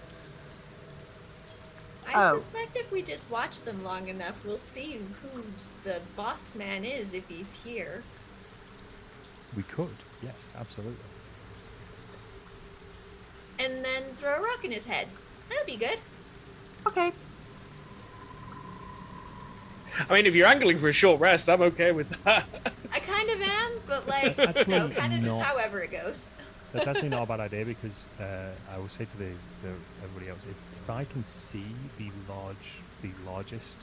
I Oh. suspect if we just watch them long enough, we'll see who the boss man is if he's here. We could, yes, absolutely. And then throw a rock in his head. That'd be good. Okay. I mean, if you're angling for a short rest, I'm okay with that. I kind of am, but like, That's you know, actually kind of just not- however it goes. That's actually not a bad idea because I will say to everybody else, if I can see the largest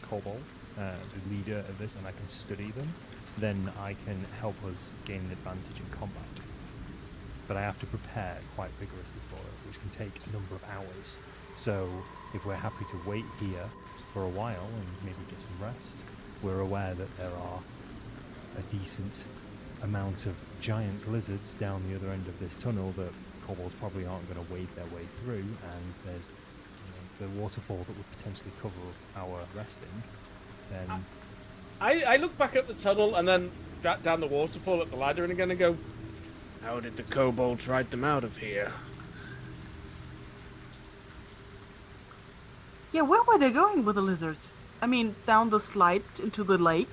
kobold, the leader of this, and I can study them, then I can help us gain an advantage in combat. But I have to prepare quite vigorously for it, which can take a number of hours. So if we're happy to wait here for a while and maybe get some rest, we're aware that there are a decent amount of giant lizards down the other end of this tunnel that kobolds probably aren't going to wade their way through, and there's the waterfall that would potentially cover our resting. Then I look back at the tunnel and then down the waterfall at the ladder and again and go, how did the kobolds ride them out of here? Yeah, where were they going with the lizards? I mean, down the slide into the lake?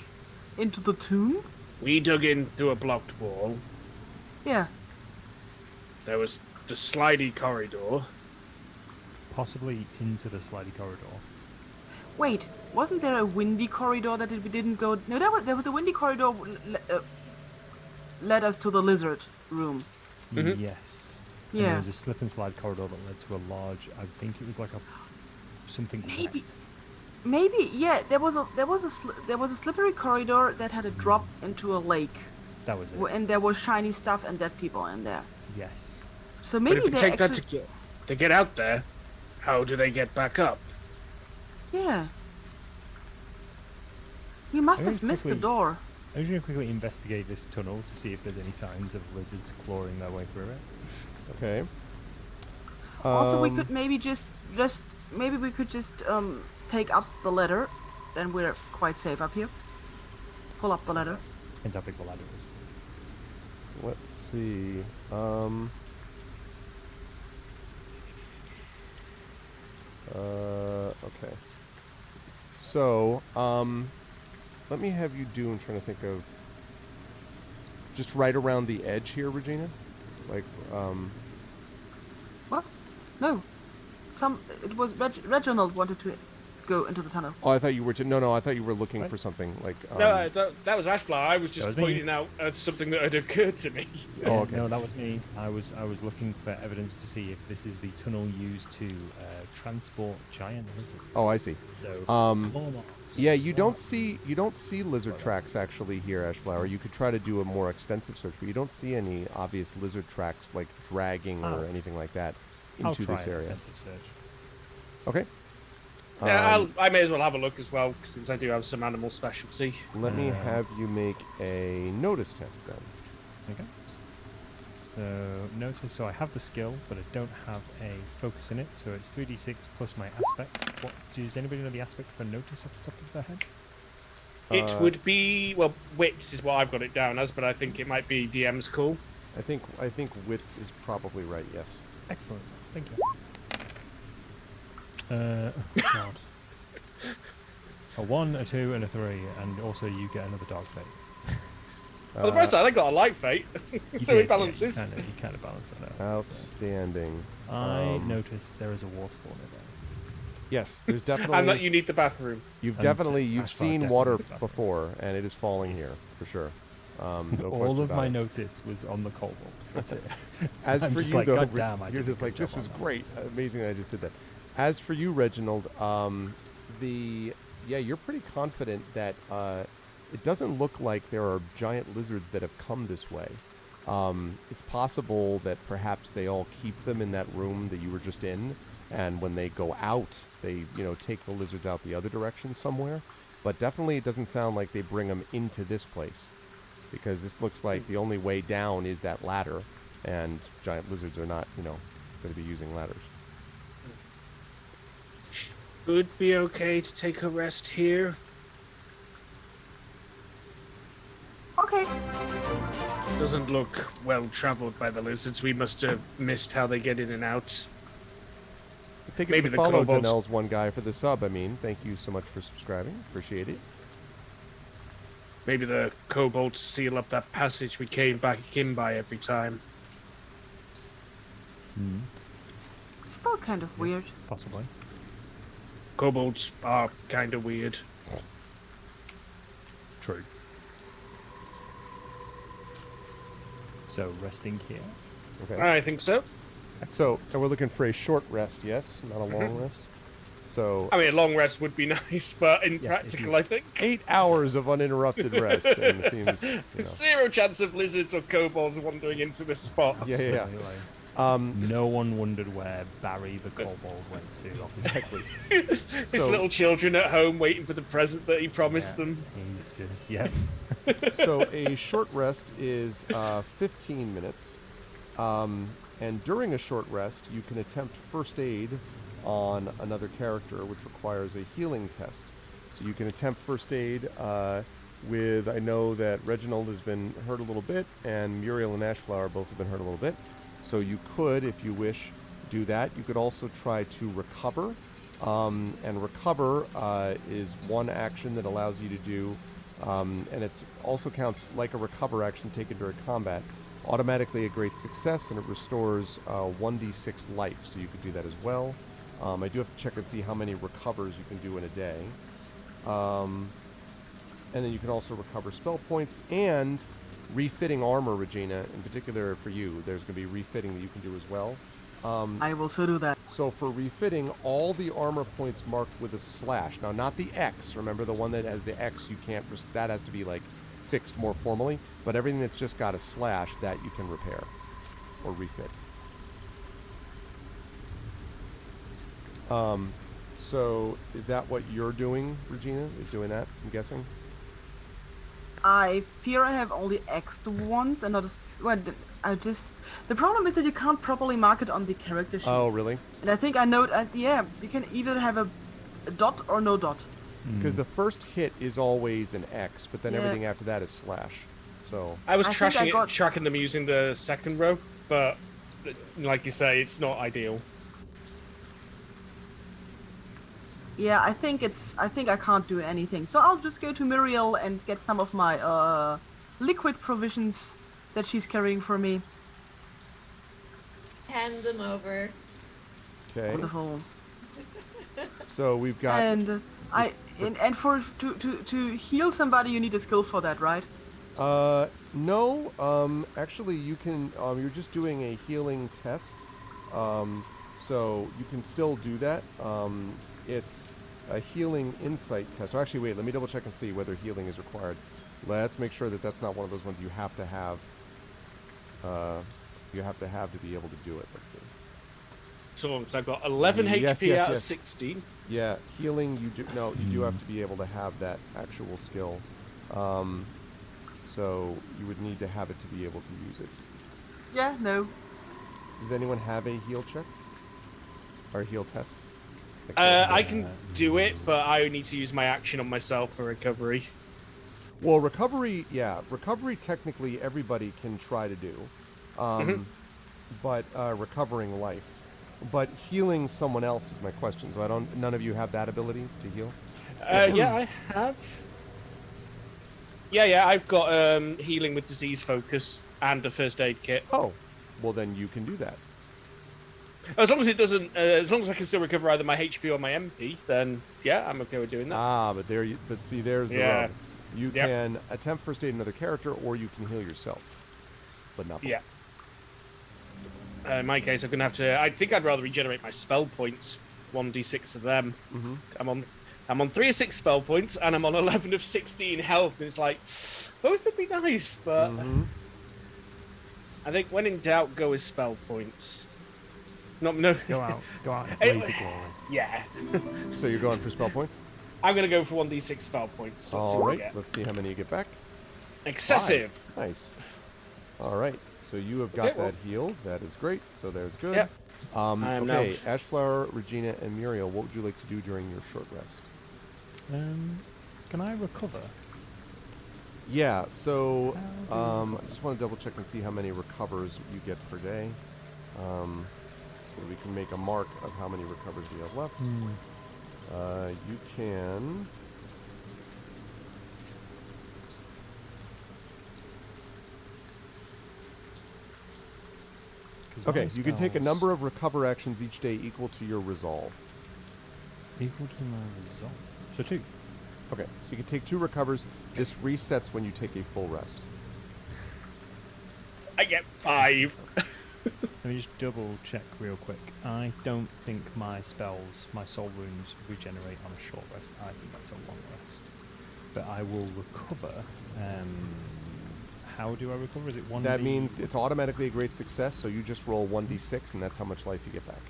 Into the tomb? We dug in through a blocked wall. Yeah. There was the slidey corridor. possibly into the slidey corridor. Wait, wasn't there a windy corridor that we didn't go? No, there was a windy corridor led us to the lizard room. Mhm. Yes. And Yeah. there was a slip and slide corridor that led to a large. I think it was like a something. Maybe. wet. Maybe, yeah. There was a slippery corridor that had a drop into a lake, That was it. and there was shiny stuff and dead people in there. Yes. So But maybe if you they take that actually, to get out there, how do they get back up? yeah. You must Very have missed the quickly- door. I'm just going to quickly investigate this tunnel to see if there's any signs of lizards clawing their way through it. Okay. Also, we could maybe just maybe we could just take up the ladder, then we're quite safe up here. Pull up the ladder. Depends how big the ladder is. Let's see. Okay. So, let me have you do. I'm trying to think of. Just right around the edge here, Regina. Like, What? No. It was Reginald wanted to go into the tunnel. Oh, I thought you were. No, I thought you were looking for something like. No, that was Ashflower. I was just was me. pointing out something that had occurred to me. Oh, okay. No, that was me. I was looking for evidence to see if this is the tunnel used to transport giant lizards. Oh, I see. So, claw marks, Yeah, you don't slash- see lizard tracks actually here, Ashflower. You could try to do a more extensive search, but you don't see any obvious lizard tracks like dragging or anything like that I'll into try this an area. extensive search. Okay. Yeah, I may as well have a look as well, since I do have some animal specialty. Let me have you make a notice test then. Okay. So notice, so I have the skill, but I don't have a focus in it. So it's 3d6 plus my aspect. What does anybody know the aspect for notice off the top of their head? It would be, well, wits is what I've got it down as, but I think it might be DM's call. I think wits is probably right. Yes. Excellent. Thank you. God. A 1, a 2, and a 3, and also you get another dog fate. On the bright side, I got a light fate, so it balances. Yeah, you kind of balance that out. Outstanding. I noticed there is a waterfall in there. Yes, there's definitely. And that you need the bathroom. You've And you've Ashflower seen definitely water did that. before, and it is falling Yes. here for sure. No All question of about my it. notice was on the kobold. That's it. As I'm for just you, like, though, God damn, I you're did a just good like, this job was on that." great. Amazing that I just did that. As for you, Reginald, you're pretty confident that it doesn't look like there are giant lizards that have come this way. It's possible that perhaps they all keep them in that room that you were just in, and when they go out, they, take the lizards out the other direction somewhere. But definitely it doesn't sound like they bring them into this place, because this looks like the only way down is that ladder, and giant lizards are not, going to be using ladders. Would be okay to take a rest here. Okay. Doesn't look well traveled by the lizards. We must have missed how they get in and out. Thank you Maybe for the follow, kobolds- Danelle's one guy for the sub. Thank you so much for subscribing. Appreciate it. Maybe the kobolds seal up that passage we came back in by every time. It's still kind of weird. Possibly. Kobolds are kind of weird. True. So resting here. Okay. I think so. So, and we're looking for a short rest, yes? Not a long rest? So, I mean, a long rest would be nice, but in Yeah, practical, if you- I think 8 hours of uninterrupted rest, and it seems, zero chance of lizards or kobolds wandering into this spot. Yeah. Absolutely. No one wondered where Barry the kobold went to. Exactly. His So- little children at home waiting for the present that he promised them. He's just, yeah. So a short rest is 15 minutes. And during a short rest, you can attempt first aid on another character, which requires a healing test. So you can attempt first aid with, I know that Reginald has been hurt a little bit, and Muriel and Ashflower both have been hurt a little bit. So you could, if you wish, do that. You could also try to recover. And recover is one action that allows you to do, and it also counts like a recover action taken during combat. Automatically a great success, and it restores 1d6 life, so you could do that as well. I do have to check and see how many recovers you can do in a day. And then you can also recover spell points and refitting armor, Regina, in particular for you. There's going to be refitting that you can do as well. I will so do that. So for refitting, all the armor points marked with a slash. Now, not the X. Remember, the one that has the X, you can't. That has to be like fixed more formally. But everything that's just got a slash, that you can repair or refit. So is that what you're doing, Regina? Is doing that? I'm guessing. I fear I have only X'd once and not as well. The problem is that you can't properly mark it on the character sheet. Oh, really? And I think I know. Yeah, you can either have a dot or no dot. Because the first hit is always an X, but then Yeah. everything after that is slash. So I was I think I got- tracking them using the second row, but like you say, it's not ideal. Yeah, I think I can't do anything. So I'll just go to Muriel and get some of my liquid provisions that she's carrying for me. Hand them over. okay. Wonderful. So we've got. And to heal somebody, you need a skill for that, right? No. Actually, you can. You're just doing a healing test. So you can still do that. It's a healing insight test. Oh, actually, wait. Let me double check and see whether healing is required. Let's make sure that that's not one of those ones you have to have. To be able to do it. Let's see. So I've got 11 HP out of 16. Yeah, healing. You do You do have to be able to have that actual skill. So you would need to have it to be able to use it. Yeah. No. Does anyone have a heal check or a heal test? I can do it, but I need to use my action on myself for recovery. Well, recovery, technically everybody can try to do, but recovering life. But healing someone else is my question. So none of you have that ability to heal? Yeah, I have. Yeah, I've got healing with disease focus and a first aid kit. Oh, well then you can do that. As long as it doesn't, as long as I can still recover either my HP or my MP, then yeah, I'm okay with doing that. But see, there's the rub. You can attempt first aid another character, or you can heal yourself, but not both. Yeah. In my case, I'm gonna have to. I think I'd rather regenerate my spell points, 1d6 of them. Mm-hmm. I'm on 3 of 6 spell points, and I'm on 11 of 16 health. And it's like both would be nice, but I think when in doubt, go with spell points. No. Go out. Lazy glory. Yeah. So you're going for spell points? I'm gonna go for 1d6 spell points. All right. Let's see how many you get back. Excessive. 5. Nice. All right. So you have got that healed. That is great. So there's good. Yep. Okay. Ashflower, Regina, and Muriel, what would you like to do during your short rest? Can I recover? Yeah. So I just want to double check and see how many recovers you get per day. So we can make a mark of how many recovers we have left. You can. Okay, you can take a number of recover actions each day equal to your resolve. Equal to my resolve. So 2. Okay, so you can take 2 recovers. This resets when you take a full rest. I get 5. Let me just double check real quick. I don't think my spells, my soul runes, regenerate on a short rest. I think that's a long rest. But I will recover. How do I recover? Is it 1d? That means it's automatically a great success, so you just roll 1d6, and that's how much life you get back.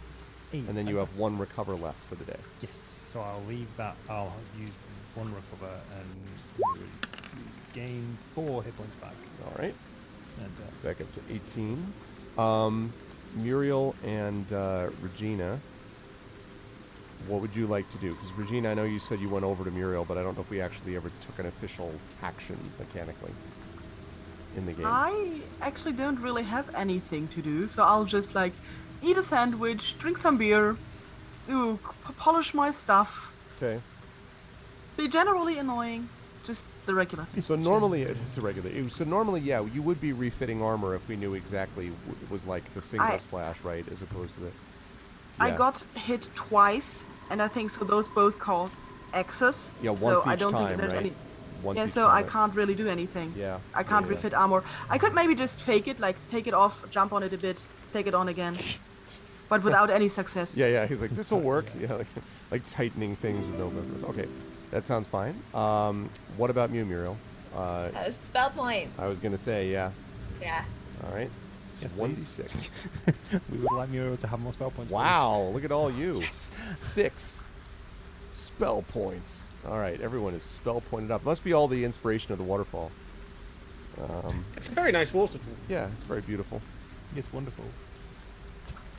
And then you have 1 recover left for the day. Yes. So I'll leave that. I'll use 1 recover and gain 4 hit points back. All right. And back up to 18. Muriel and Regina, what would you like to do? Because Regina, I know you said you went over to Muriel, but I don't know if we actually ever took an official action mechanically in the game. I actually don't really have anything to do, so I'll just eat a sandwich, drink some beer, polish my stuff. Okay. Be generally annoying, just the regular thing. So normally it is irregular. So normally, yeah, you would be refitting armor if we knew exactly it was like the single slash, right, as opposed to the. Yeah. I got hit twice, and I think so. Those both called X's. Yeah, once so each I don't time, think there's right? any. Once yeah, each so time, I right? can't really do anything. Yeah. I can't refit armor. I could maybe just fake it, take it off, jump on it a bit, take it on again, but without any success. Yeah. He's like, this will work. Yeah, like tightening things with no members. Okay, that sounds fine. What about you, Muriel? Spell points. I was gonna say, yeah. Yeah. All right. Yes, 1d6. We would like Muriel to have more spell points. Wow, look at all you. Yes. 6 spell points. All right, everyone is spell pointed up. Must be all the inspiration of the waterfall. It's a very nice waterfall. Yeah, it's very beautiful. It's wonderful.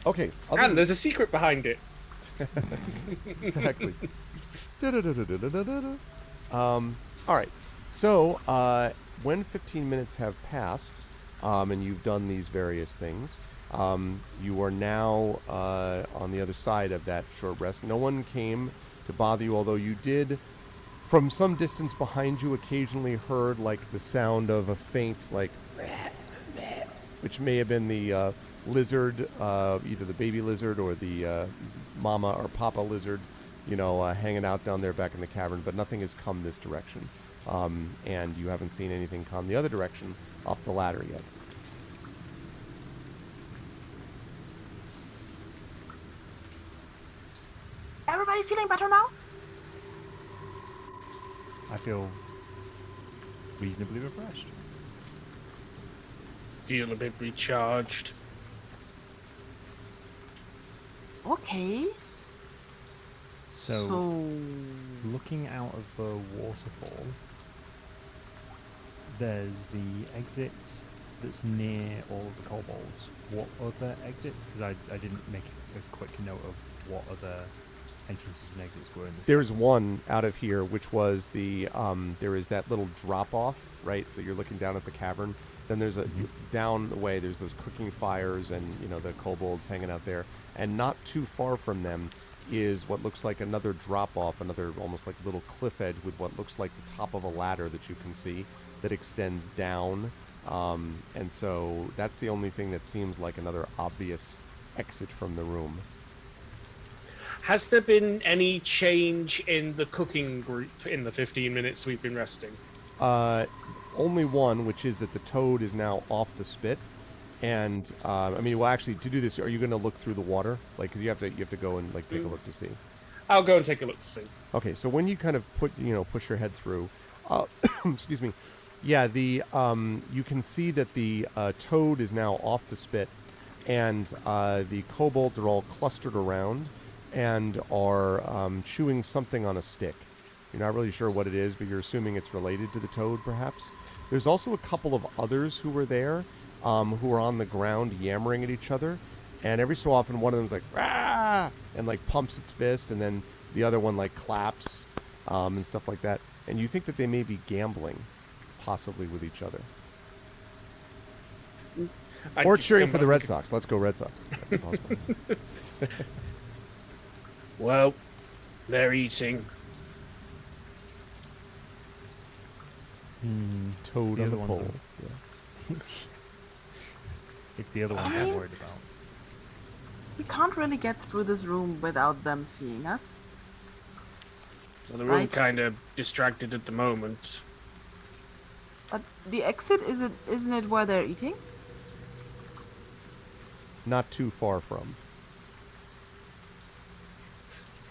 Okay. And there's a secret behind it. Exactly. All right. So, when 15 minutes have passed, and you've done these various things, you are now on the other side of that short rest. No one came to bother you, although you did, from some distance behind you, occasionally heard the sound of a faint, which may have been the lizard, either the baby lizard or the mama or papa lizard, hanging out down there back in the cavern, but nothing has come this direction. And you haven't seen anything come the other direction up the ladder yet. Everybody feeling better now? I feel reasonably refreshed. Feel a bit recharged. Okay. So, looking out of the waterfall, there's the exit that's near all of the kobolds. What other exits? Because I didn't make a quick note of what other entrances and exits were in this. There's one out of here, which was the there is that little drop off, right? So you're looking down at the cavern. Then there's a down the way. There's those cooking fires and the kobolds hanging out there. And not too far from them is what looks like another drop off, another almost like little cliff edge with what looks like the top of a ladder that you can see that extends down. And so that's the only thing that seems like another obvious exit from the room. Has there been any change in the cooking group in the 15 minutes we've been resting? Only one, which is that the toad is now off the spit. And, actually, to do this, are you going to look through the water? Like, because you have to go and, take a look to see. I'll go and take a look to see. Okay, so when you kind of push your head through, excuse me, yeah, you can see that the toad is now off the spit, and the kobolds are all clustered around and are chewing something on a stick. You're not really sure what it is, but you're assuming it's related to the toad, perhaps. There's also a couple of others who were there, who are on the ground yammering at each other, and every so often one of them's like, "Rah!" and pumps its fist, and then the other one claps and stuff like that. And you think that they may be gambling, possibly with each other. Or cheering for the Red Sox. Let's go Red Sox. Well, they're eating. Toad on the pole. Yeah. It's the other one I'm worried about. We can't really get through this room without them seeing us. Well, the room kind of distracted at the moment. But the exit, isn't it where they're eating? Not too far from.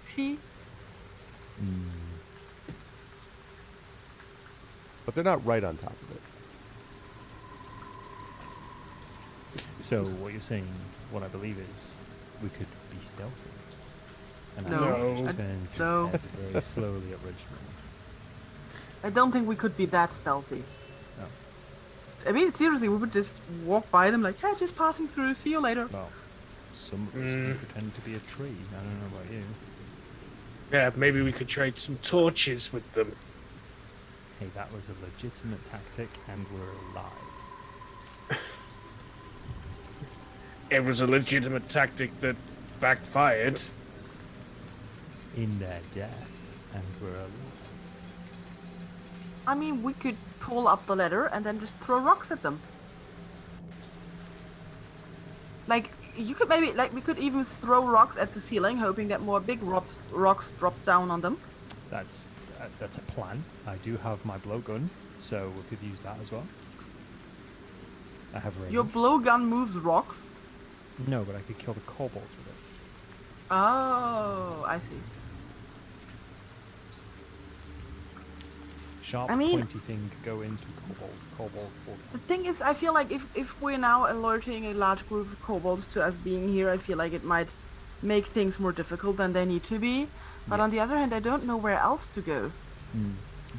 See? But they're not right on top of it. So what you're saying, what I believe is, we could be stealthy. And No. turns his No. head very slowly at Richmond. I don't think we could be that stealthy. No. I mean, seriously, we would just walk by them like, hey, just passing through, see you later. Well, some of us can pretend to be a tree. I don't know about you. Yeah, maybe we could trade some torches with them. Hey, that was a legitimate tactic, and we're alive. It was a legitimate tactic that backfired. In their death, and we're alive. I mean, we could pull up the ladder and then just throw rocks at them. You could maybe, we could even throw rocks at the ceiling, hoping that more big rocks drop down on them. That's a plan. I do have my blowgun, so we could use that as well. I have range. Your blowgun moves rocks? No, but I could kill the kobolds with it. Oh, I see. Sharp, I mean- pointy thing could go into kobold. The thing is, I feel like if we're now alerting a large group of kobolds to us being here, I feel like it might make things more difficult than they need to be. But on the other hand, I don't know where else to go.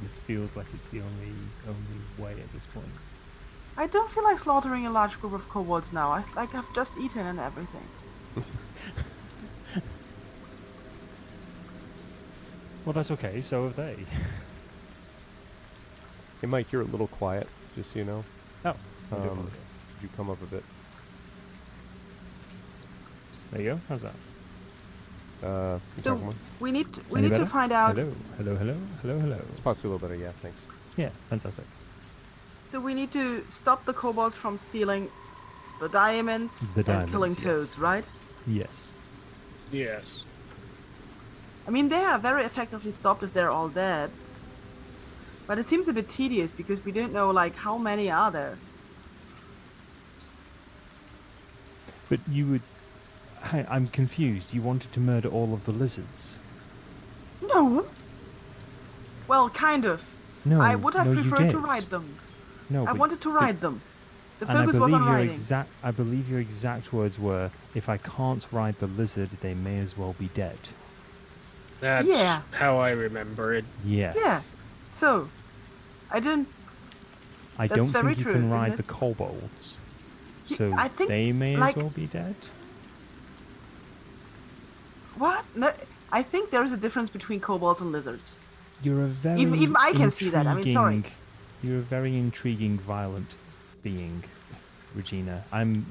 This feels like it's the only way at this point. I don't feel like slaughtering a large group of kobolds now. I've just eaten and everything. Well, that's okay. So have they. Hey, Mike, you're a little quiet, just so you know. Oh, I do apologize. Could you come up a bit? There you go. How's that? You So talking more? we need Any to better? find out. Hello. It's possibly a little better, yeah, thanks. Yeah, fantastic. So we need to stop the kobolds from stealing the diamonds The and killing diamonds, toads, yes. right? Yes. Yes. I mean, they are very effectively stopped if they're all dead. But it seems a bit tedious because we don't know, like, how many are there. But you would... I'm confused. You wanted to murder all of the lizards? No. Well, kind of. No, I would have no, you preferred to did. ride them. No, I but- wanted to but- ride them. The And I focus was believe on your riding. I believe your exact words were, "If I can't ride the lizard, they may as well be dead." That's Yeah. how I remember it. Yes. Yeah. So, I didn't. I That's don't very think you true, can isn't ride it? the kobolds. Y- So I think, they may like- as well be dead? What? No, I think there is a difference between kobolds and lizards. You're a very Even I can see that, I mean, sorry. intriguing- You're a very intriguing, violent being, Regina. I'm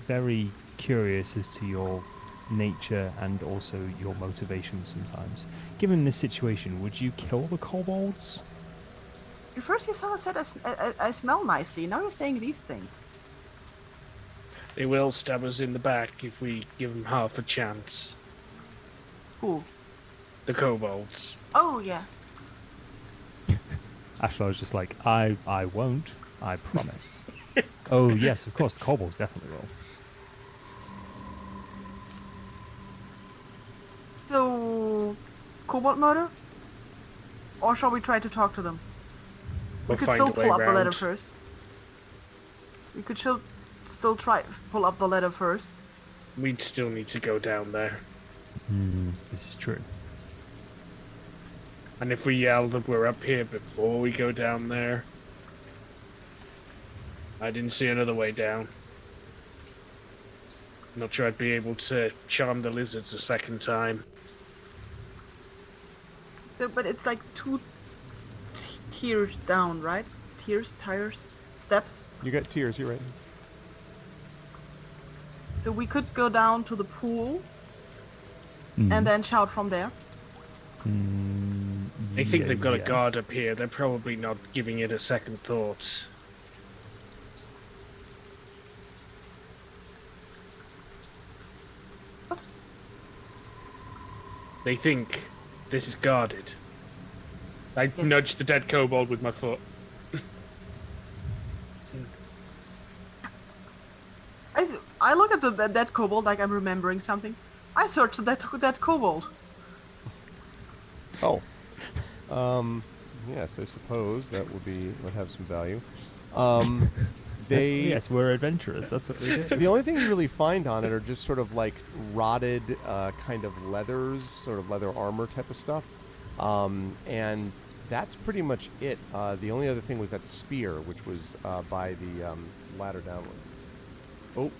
very curious as to your nature and also your motivations sometimes. Given this situation, would you kill the kobolds? At first you said I smell nicely. Now you're saying these things. They will stab us in the back if we give them half a chance. Who? The kobolds. Oh, yeah. Ashlar was just like, I won't. I promise. Oh, yes, of course, the kobolds definitely will. So, kobold murder? Or shall we try to talk to them? We'll we could find still a way pull up the letter round. first. We could still try pull up the letter first. We'd still need to go down there. This is true. And if we yell that we're up here before we go down there, I didn't see another way down. Not sure I'd be able to charm the lizards a second time. So, but it's like two tiers down, right? Tiers, steps. You got tears, you're right. So we could go down to the pool Mm. and then shout from there. They think they've got a yes. guard up here. They're probably not giving it a second thought. What? They think this is guarded. I Yes. nudged the dead kobold with my foot. I look at the dead kobold like I'm remembering something. I searched that kobold. Oh. Yes, I suppose that would have some value. They Yes, we're adventurers. That's what we do. The only thing you really find on it are just sort of like rotted kind of leathers, sort of leather armor type of stuff. And that's pretty much it. The only other thing was that spear, which was by the ladder downwards. Oh,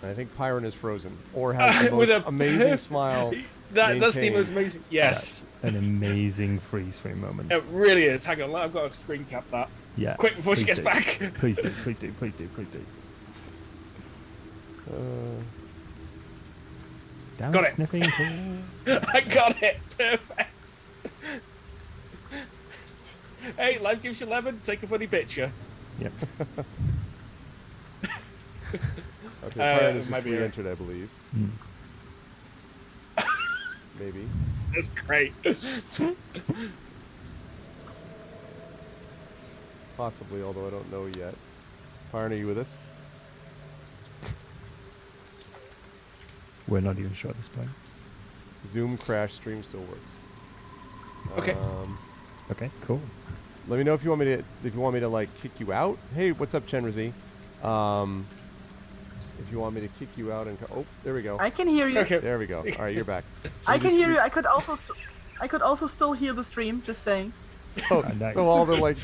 and I think Pyron is frozen. Or has the With most a amazing smile. That's the maintained. most amazing. Yes, An amazing freeze frame moment. it really is. Hang on, I've got to screen cap that. Yeah. Quick before she please gets do. back. Please do, please do, please do, please do. Down Got it. sniffing. I got it. Perfect. Hey, life gives you lemon. Take a funny picture. Yep. Okay, Pyron is might just be right. re-entered, I believe. Maybe. That's great. Possibly, although I don't know yet. Pyron, are you with us? We're not even sure at this point. Zoom crash stream still works. Okay. Okay, cool. Let me know if you want me to like kick you out. Hey, what's up, Chenrazi? If you want me to kick you out and oh, there we go. I can hear you. Okay. There we go. All right, you're back. I can hear you. I could also still hear the stream. Just saying. So, Nice. so all the like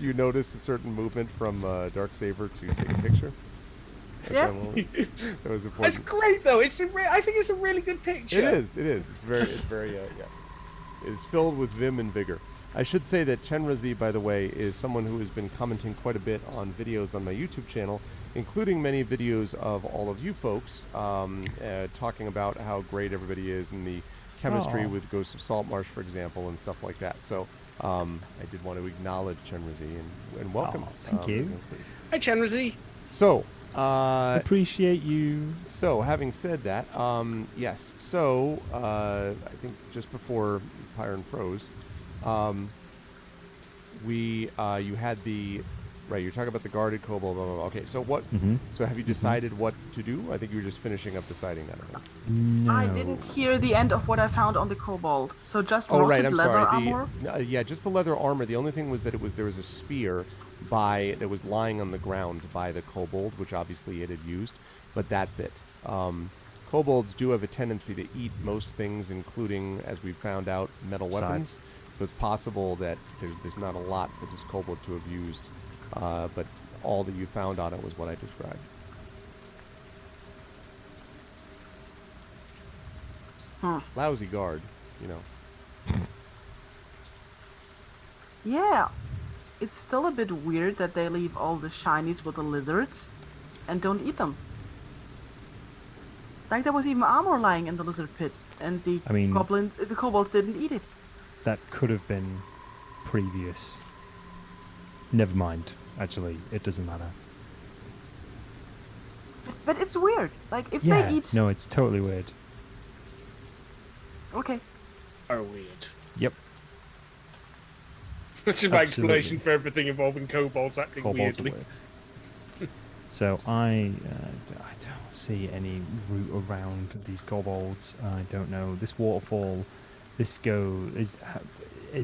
you noticed a certain movement from Darksaber to take a picture. At Yeah. that moment. That was That's important. great though. I think it's a really good picture. It is. It's very yeah. It is filled with vim and vigor. I should say that Chenrazi, by the way, is someone who has been commenting quite a bit on videos on my YouTube channel, including many videos of all of you folks talking about how great everybody is in the chemistry Aw. with Ghosts of Saltmarsh, for example, and stuff like that. So I did want to acknowledge Chenrazi and welcome. Aw, thank you. Hi, Chenrazi. So Appreciate you. So, having said that, yes. So, I think just before Pyron froze, you had the right. You're talking about the guarded kobold. Blah, blah, blah. Okay. So what? So have you decided what to do? I think you were just finishing up deciding that. I think. No. I didn't hear the end of what I found on the kobold. So just Oh right. rotted I'm leather sorry. armor. Yeah, just the leather armor. The only thing was that there was a spear that was lying on the ground by the kobold, which obviously it had used. But that's it. Kobolds do have a tendency to eat most things, including, as we found out, metal weapons. So it's possible that there's not a lot for this kobold to have used, but all that you found on it was what I described. Lousy guard, you know. Yeah. It's still a bit weird that they leave all the shinies with the lizards and don't eat them. Like there was even armor lying in the lizard pit, and the kobolds didn't eat it. That could have been previous. Never mind. Actually, it doesn't matter. But it's weird. Like if Yeah. they eat. No, it's totally weird. Okay. Are weird. Yep. Which is my Absolutely. explanation for everything involving kobolds acting Kobolds are weirdly. weird. So I don't see any route around these kobolds. I don't know. This waterfall, is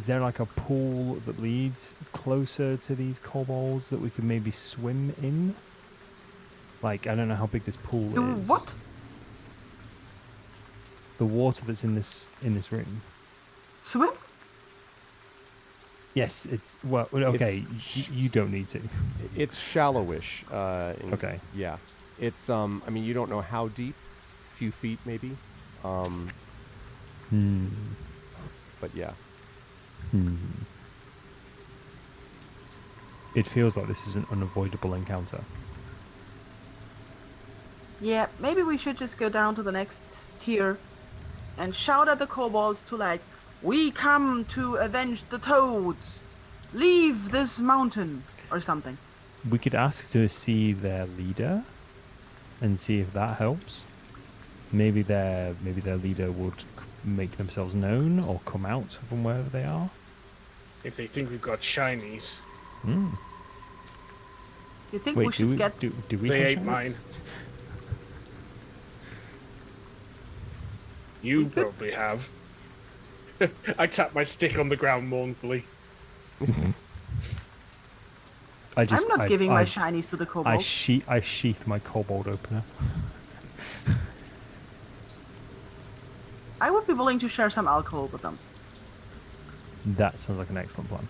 there like a pool that leads closer to these kobolds that we could maybe swim in? Like, I don't know how big this pool is. What? The water that's in this room. Swim? Yes, it's okay. You don't need to. It's shallowish. Okay. Yeah. It's I mean, you don't know how deep. A few feet maybe. But yeah. It feels like this is an unavoidable encounter. Yeah, maybe we should just go down to the next tier and shout at the kobolds to like, we come to avenge the toads. Leave this mountain or something. We could ask to see their leader and see if that helps. Maybe their leader would make themselves known or come out from wherever they are. If they think we've got shinies, You think Wait, we should get? do we they have ain't shinies? mine. You probably have. I tap my stick on the ground mournfully. I'm not giving my shinies to the kobold. I sheath my kobold opener. I would be willing to share some alcohol with them. That sounds like an excellent plan.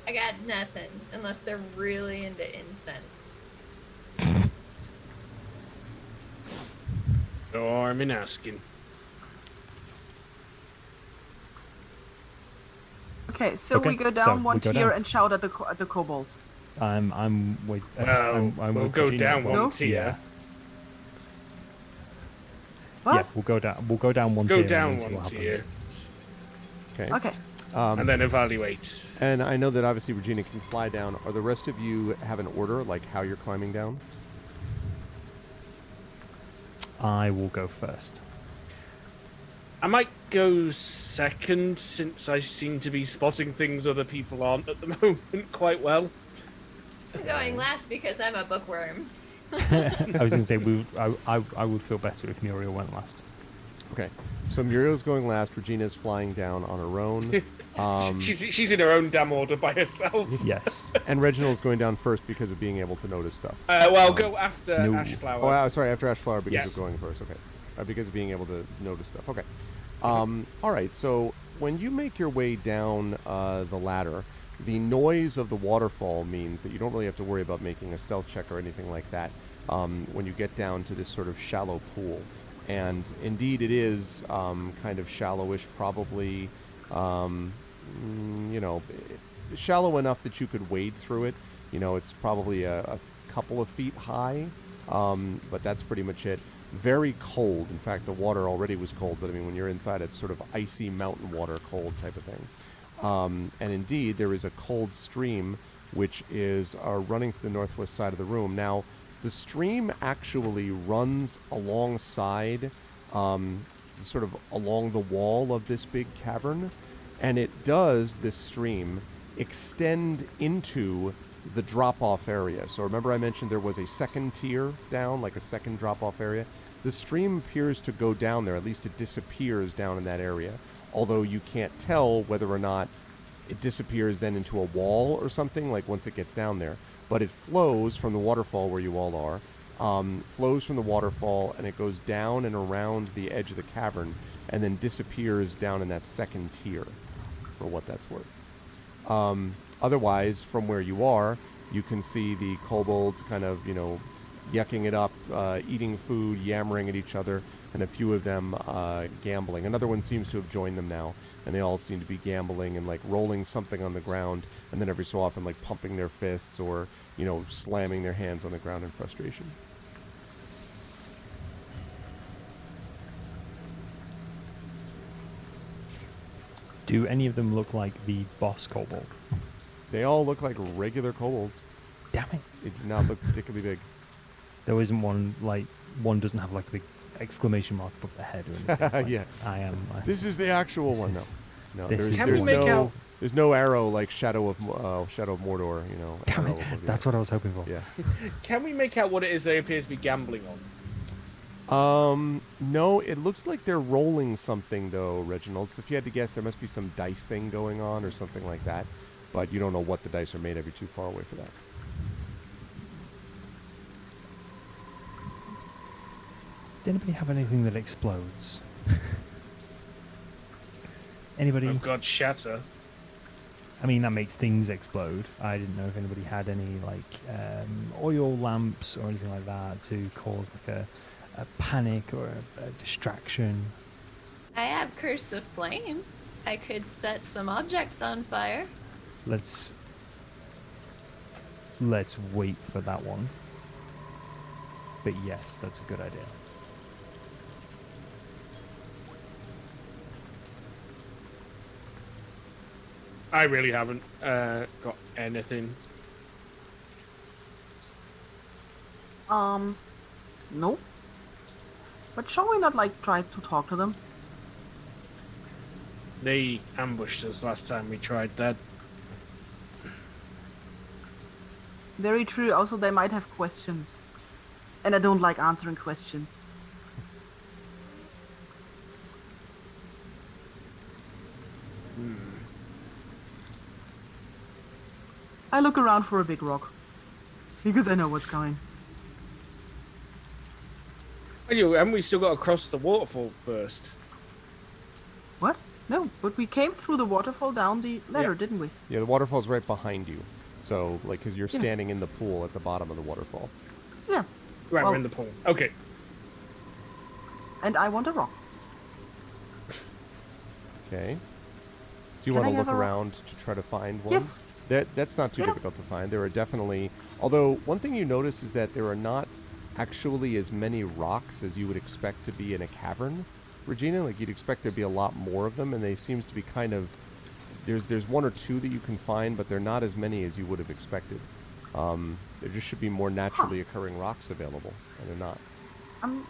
I got nothing unless they're really into incense. No harm in asking. Okay, so Okay, we go down so one we go tier down. and shout at the kobolds. I'm with. Well, I'm we'll with go Virginia. down one No? tier. Yeah. What? Yeah, we'll go down. We'll go down one Go tier. down and then see one what tier, Okay. Okay. and then evaluate. And I know that obviously Regina can fly down. Are the rest of you have an order, like how you're climbing down? I will go first. I might go second, since I seem to be spotting things other people aren't at the moment quite well. I'm going last because I'm a bookworm. I was going to say I would feel better if Muriel went last. Okay. So Muriel's going last. Regina's flying down on her own. She's in her own damn order by herself. Yes. And Reginald's going down first because of being able to notice stuff. Well, go after No. Ashflower. Oh, sorry, after Ashflower because Yes. of going first. Okay. Because of being able to notice stuff. Okay. All right. So when you make your way down the ladder, the noise of the waterfall means that you don't really have to worry about making a stealth check or anything like that when you get down to this sort of shallow pool. And indeed, it is kind of shallowish, probably, shallow enough that you could wade through it. You know, it's probably a couple of feet high, but that's pretty much it. Very cold. In fact, the water already was cold, but I mean, when you're inside, it's sort of icy mountain water cold type of thing. And indeed, there is a cold stream which is running through the northwest side of the room. Now, the stream actually runs alongside, sort of along the wall of this big cavern, and it does, this stream, extend into the drop-off area. So remember I mentioned there was a second tier down, like a second drop-off area? The stream appears to go down there, at least it disappears down in that area, although you can't tell whether or not it disappears then into a wall or something, like once it gets down there. But it flows from the waterfall where you all are, flows from the waterfall, and it goes down and around the edge of the cavern, and then disappears down in that second tier, for what that's worth. Otherwise, from where you are, you can see the kobolds kind of, yucking it up, eating food, yammering at each other, and a few of them gambling. Another one seems to have joined them now, and they all seem to be gambling and like rolling something on the ground, and then every so often like pumping their fists or, slamming their hands on the ground in frustration. Do any of them look like the boss kobold? They all look like regular kobolds. Damn it. They do not look particularly big. There isn't one, one doesn't have like a big exclamation mark above the head or anything. Like, Yeah. I am. This is the actual one, no. No, This is there's the one. no, there's no arrow like Shadow of Mordor, Damn arrow it. above the That's what I was hoping for. Yeah. Can we make out what it is they appear to be gambling on? No, it looks like they're rolling something though, Reginald. So if you had to guess, there must be some dice thing going on or something like that. But you don't know what the dice are made of. You're too far away for that. Does anybody have anything that explodes? Anybody? Oh God, shatter. I mean, that makes things explode. I didn't know if anybody had any oil lamps or anything like that to cause like a panic or a distraction. I have Curse of Flame. I could set some objects on fire. Let's wait for that one. But yes, that's a good idea. I really haven't got anything. No. But shall we not, try to talk to them? They ambushed us last time we tried that. Very true. Also, they might have questions. And I don't like answering questions. I look around for a big rock. Because I know what's coming. Haven't we still got to cross the waterfall first? What? No, but we came through the waterfall down the ladder, didn't we? Yeah, the waterfall's right behind you. So, because you're Yeah. standing in the pool at the bottom of the waterfall. Yeah. Right, Well- we're in the pool. Okay. And I want a rock. Okay. So you Can want I to have look a rock? around to try to find one? Yes. That's not too Yeah. difficult to find. There are definitely... Although, one thing you notice is that there are not actually as many rocks as you would expect to be in a cavern, Regina. Like, you'd expect there'd be a lot more of them, and they seems to be kind of... There's one or two that you can find, but they're not as many as you would have expected. There just should be more naturally occurring rocks available, and they're not.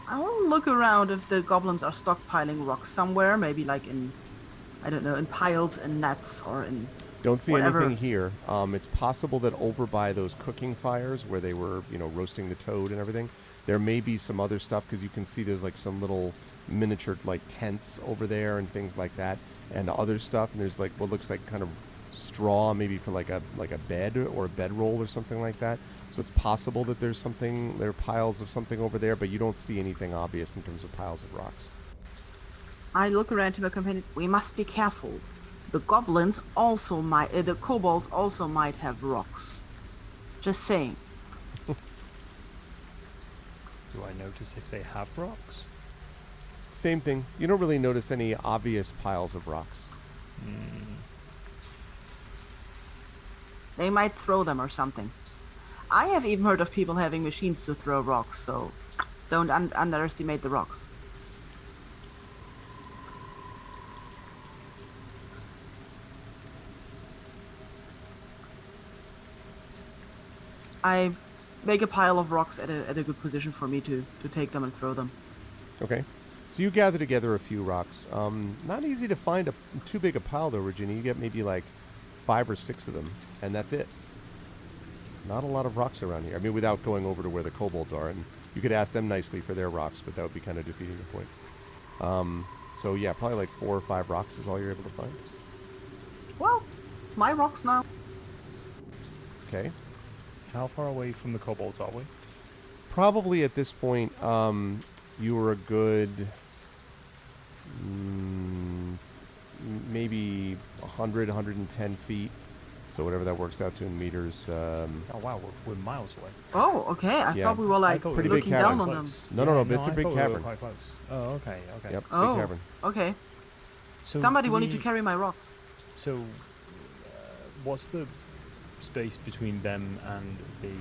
I will look around if the goblins are stockpiling rocks somewhere, maybe in, I don't know, in piles and nets or in... Don't see whatever. anything here. It's possible that over by those cooking fires where they were, roasting the toad and everything, there may be some other stuff, because you can see there's some little miniature tents over there and things like that, and other stuff. And there's what looks like kind of straw, maybe for like a bed or a bedroll or something like that. So it's possible that there are piles of something over there, but you don't see anything obvious in terms of piles of rocks. I look around to my companions. We must be careful. The goblins also might, the kobolds also might have rocks. Just saying. Do I notice if they have rocks? Same thing. You don't really notice any obvious piles of rocks. They might throw them or something. I have even heard of people having machines to throw rocks, so don't underestimate the rocks. I make a pile of rocks at a good position for me to take them and throw them. Okay. So you gather together a few rocks. Not easy to find too big a pile, though, Regina. You get maybe like 5 or 6 of them, and that's it. Not a lot of rocks around here. I mean, without going over to where the kobolds are. And you could ask them nicely for their rocks, but that would be kind of defeating the point. So, yeah, probably like 4 or 5 rocks is all you're able to find. Well, my rocks now. Okay. How far away from the kobolds are we? Probably at this point, you were a good maybe 100, 110 feet. So whatever that works out to in meters. Oh wow, we're miles away. Oh, okay. I Yeah. thought we were like Pretty big looking down cavern. on them. Close. No, Yeah, it's a I big thought we were cavern. quite close. Oh, okay. Yep, Oh. big cavern. Okay. So Somebody do will need we- to carry my rocks. So, what's the space between them and the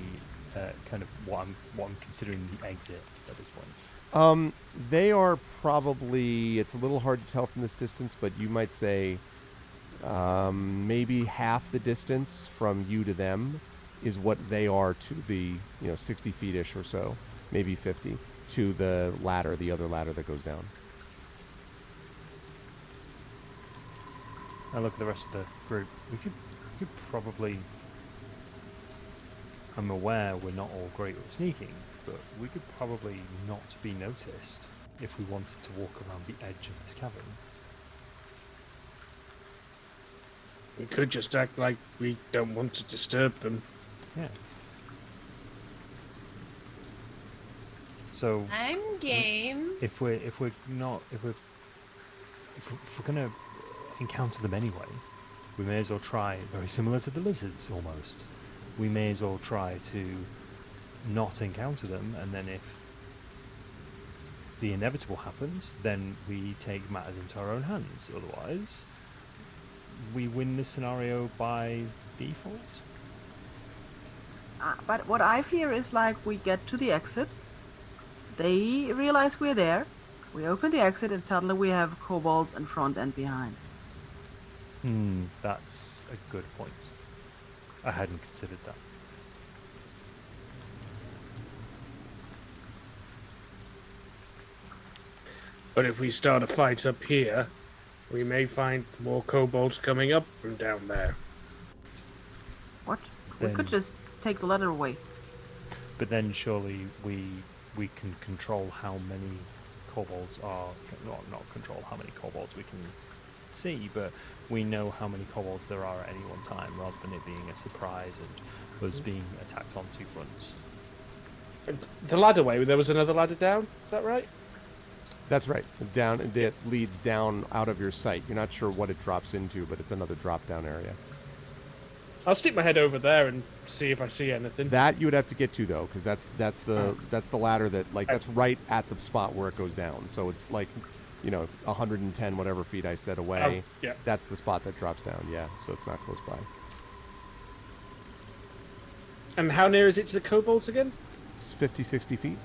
kind of what I'm considering the exit at this point? They are probably, it's a little hard to tell from this distance, but you might say maybe half the distance from you to them is what they are to the 60 feet-ish or so, maybe 50, to the ladder, the other ladder that goes down. I look at the rest of the group. We could probably. I'm aware we're not all great at sneaking, but we could probably not be noticed if we wanted to walk around the edge of this cavern. We could just act like we don't want to disturb them. Yeah. So I'm game. if we're gonna encounter them anyway, we may as well try, very similar to the lizards almost. We may as well try to not encounter them, and then if the inevitable happens, then we take matters into our own hands. Otherwise, we win this scenario by default. But what I fear is like we get to the exit, they realize we're there, we open the exit, and suddenly we have kobolds in front and behind. That's a good point. I hadn't considered that. But if we start a fight up here, we may find more kobolds coming up from down there. What? We could Then- just take the ladder away. But then surely we can control how many kobolds are not control how many kobolds we can see, but we know how many kobolds there are at any one time, rather than it being a surprise and us being attacked on 2 fronts. The ladder way, there was another ladder down, is that right? That's right. Down, it leads down out of your sight. You're not sure what it drops into, but it's another drop-down area. I'll stick my head over there and see if I see anything. That you would have to get to though, because that's the ladder that that's right at the spot where it goes down. So it's like, 110 whatever feet I said away. Oh, yeah. That's the spot that drops down. Yeah, so it's not close by. And how near is it to the kobolds again? It's 50, 60 feet.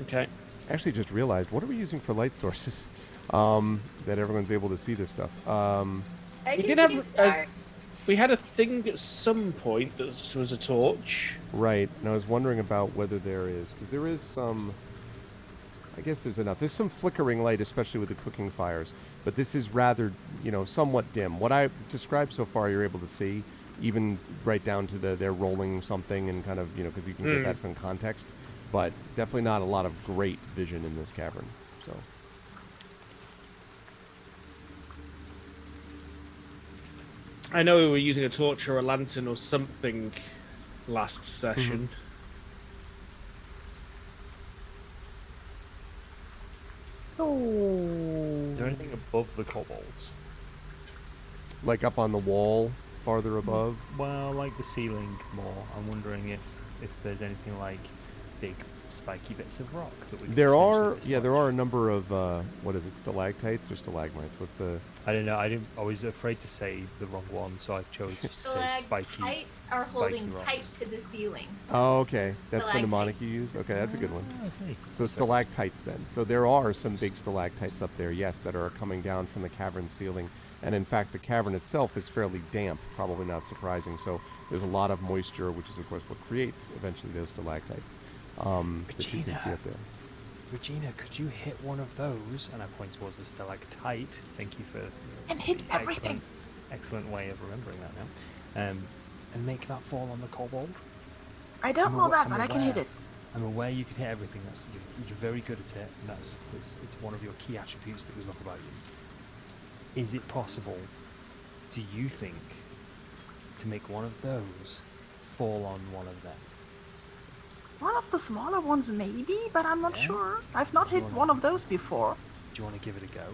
Okay. Actually, just realized, what are we using for light sources? That everyone's able to see this stuff. I We can did see have it dark. we had a thing at some point that was a torch. Right, and I was wondering about whether there is, because there is some, I guess there's enough. There's some flickering light, especially with the cooking fires, but this is rather, somewhat dim. What I've described so far, you're able to see, even right down to they're rolling something and kind of, because you can get that from context, but definitely not a lot of great vision in this cavern, so. I know we were using a torch or a lantern or something last session. So... Is there anything above the kobolds? Like up on the wall, farther above. Well, like the ceiling more. I'm wondering if there's anything like big spiky bits of rock that we can There are, potentially there are a dislodge. number of, what is it, stalactites or stalagmites? What's the... I don't know. I was afraid to say the wrong one, so I chose to say spiky. Stalactites are spiky holding rocks. tight to the ceiling. Oh, okay. That's the Stalactite. mnemonic you use? Okay, that's a good one. Ah, I see. So stalactites then. So there are some big stalactites up there, yes, that are coming down from the cavern ceiling. And in fact, the cavern itself is fairly damp, probably not surprising. So there's a lot of moisture, which is, of course, what creates eventually those stalactites that you can see up there. Regina, could you hit one of those? And I point towards the stalactite. Thank you for And hit everything. excellent way of remembering that now. And make that fall on the kobold. I don't know that, I'm but I can hit aware. it. I'm aware you can hit everything. You're very good at it, and it's one of your key attributes that we love about you. Is it possible, do you think, to make one of those fall on one of them? One of the smaller ones maybe, but I'm not Yeah? sure. I've not hit Sure. one of those before. Do you want to give it a go?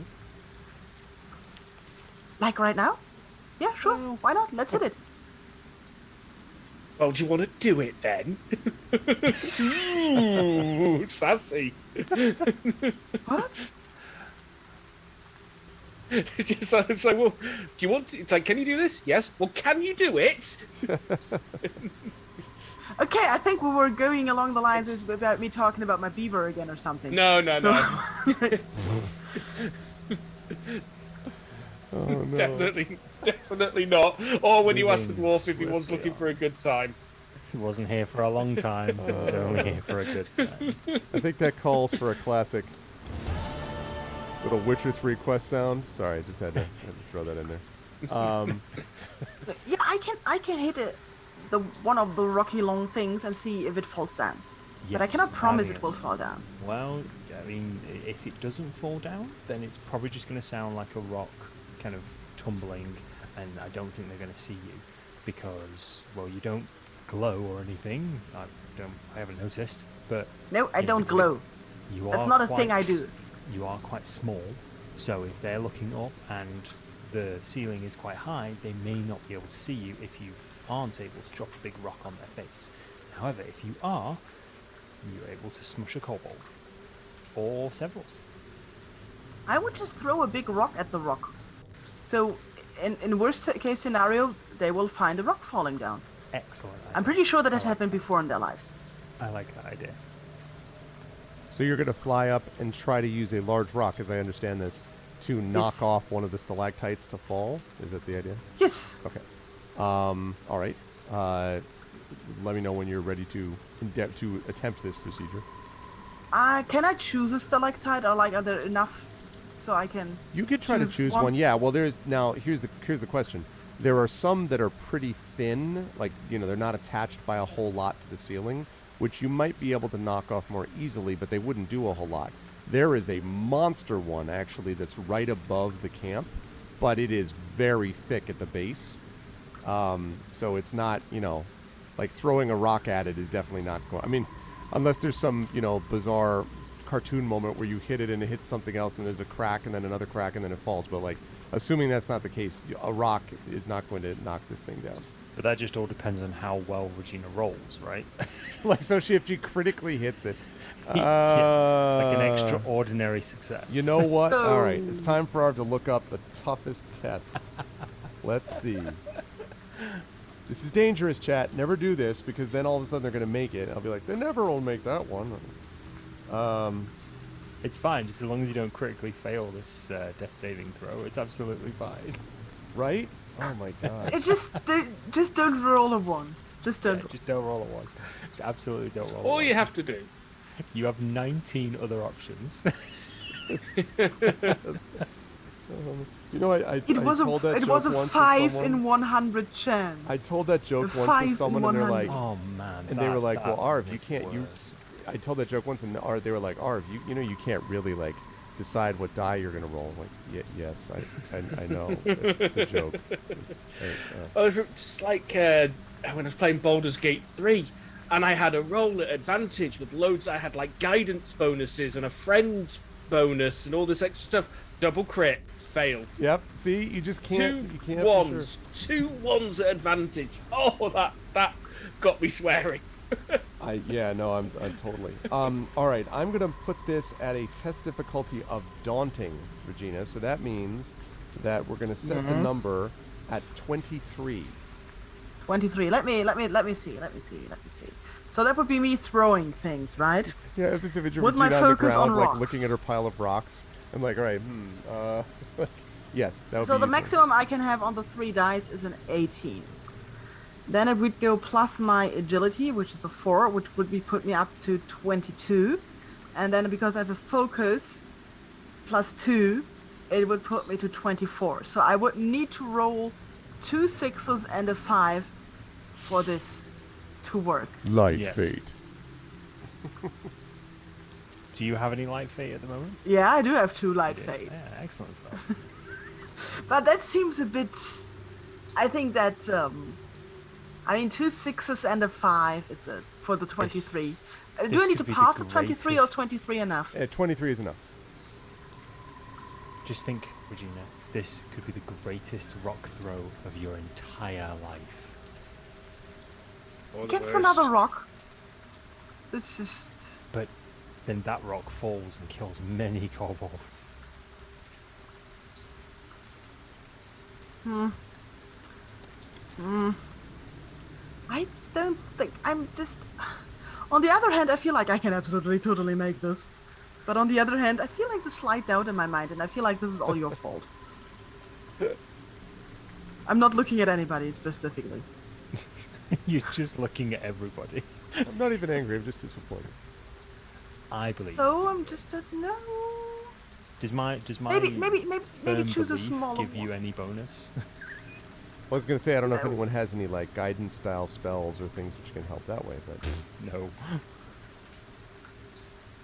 Like right now? Yeah, sure. Well- Why not? Let's hit it. Well, do you want to do it then? Ooh, sassy. What? It's like, well, do you want to, it's like, can you do this? Yes. Well, can you do it? Okay, I think we were going along the lines of about me talking about my beaver again or something. No. Oh, no. Definitely not. Or when you ask the Moving dwarf if he was swiftly looking on. for a good time. He wasn't here for a long time. He was only here for a good time. I think that calls for a classic little Witcher 3 quest sound. Sorry, I just had to throw that in there. Yeah, I can hit it, the one of the rocky long things and see if it falls down. But I Yes, cannot promise think it will it's- fall down. Well, I mean, if it doesn't fall down, then it's probably just going to sound like a rock kind of tumbling, and I don't think they're going to see you because, well, you don't glow or anything. I haven't noticed, but No, I you don't know, glow. You That's are not a thing I quite- do. You are quite small, so if they're looking up and the ceiling is quite high, they may not be able to see you if you aren't able to drop a big rock on their face. However, if you are, you're able to smush a kobold. Or several. I would just throw a big rock at the rock. So, in worst case scenario, they will find a rock falling down. Excellent. I'm pretty sure that has happened before in their lives. I like that idea. So you're going to fly up and try to use a large rock, as I understand this, to knock Yes. off one of the stalactites to fall? Is that the idea? Yes. Okay. All right. Let me know when you're ready to attempt this procedure. Can I choose a stalactite, or like, are there enough so I can? You could try to choose choose one? one. Yeah. Well, here's the question. There are some that are pretty thin, like they're not attached by a whole lot to the ceiling, which you might be able to knock off more easily, but they wouldn't do a whole lot. There is a monster one actually that's right above the camp, but it is very thick at the base. So it's not, like throwing a rock at it is definitely not going. I mean, unless there's some, bizarre cartoon moment where you hit it and it hits something else and there's a crack and then another crack and then it falls. But like, assuming that's not the case, a rock is not going to knock this thing down. But that just all depends on how well Regina rolls, right? Like, so if she critically hits it. Yeah, like an extraordinary success. You know what? So- All right, it's time for our to look up the toughest test. Let's see. This is dangerous, chat. Never do this, because then all of a sudden they're going to make it. I'll be like, they never will make that one. It's fine, just as long as you don't critically fail this death saving throw. It's absolutely fine. Right? Oh my god. It just don't roll a one. Just don't. Yeah, just don't roll a one. Just absolutely don't roll a All one. you have to do. You have 19 other options. You know, I It was told that it joke was a once 5 with someone. in 100 chance. I told that joke A once 5 with in someone, and they're 100. like, Oh man. and they were like, well, Arv, you makes can't. it You. worse. I told that joke once, and they were like, Arv, you can't really like decide what die you're gonna roll. I'm like, yes, I know. It's the joke. Oh, it's like when I was playing Baldur's Gate 3, and I had a roll at advantage with loads. I had like guidance bonuses and a friend's bonus and all this extra stuff. Double crit, fail. Yep. See, you just can't. You can't. for sure. Two ones at advantage. Oh, that got me swearing. I'm totally. All right, I'm gonna put this at a test difficulty of daunting, Regina. So that means that we're gonna set the Yes. number at 23. 23. Let me see. So that would be me throwing things, right? Yeah, if this image of With my Regina on the focus ground, on like rocks. looking at her pile of rocks. I'm like, all right, Yes, that would So be the you, maximum I can have on the 3 dice is an 18. Then it would go plus my agility, which is a 4, which would be put me up to 22. And then because I have a focus plus 2, it would put me to 24. So I would need to roll 2 6s and a 5 for this to work. Light Yes. fate. Do you have any light fate at the moment? Yeah, I do have 2 light You do? fate. Yeah, excellent stuff. But that seems a bit... I think that's... I mean, 2 6s and a 5 it's for the 23. Do this I need to could be the pass the 23 or greatest- 23 enough? 23 is enough. Just think, Regina, this could be the greatest rock throw of your entire life. Or the Gets worst. another rock. It's just... But then that rock falls and kills many kobolds. I don't think... I'm just... On the other hand, I feel like I can absolutely, totally make this. But on the other hand, I feel like the slight doubt in my mind, and I feel like this is all your fault. I'm not looking at anybody specifically. You're just looking at everybody. I'm not even angry. I'm just disappointed. I believe. So I'm just no. Does my Maybe firm choose a belief smaller give you one. any bonus? I was going to say, I don't know if anyone has any like guidance style spells or things which can help that way, but No.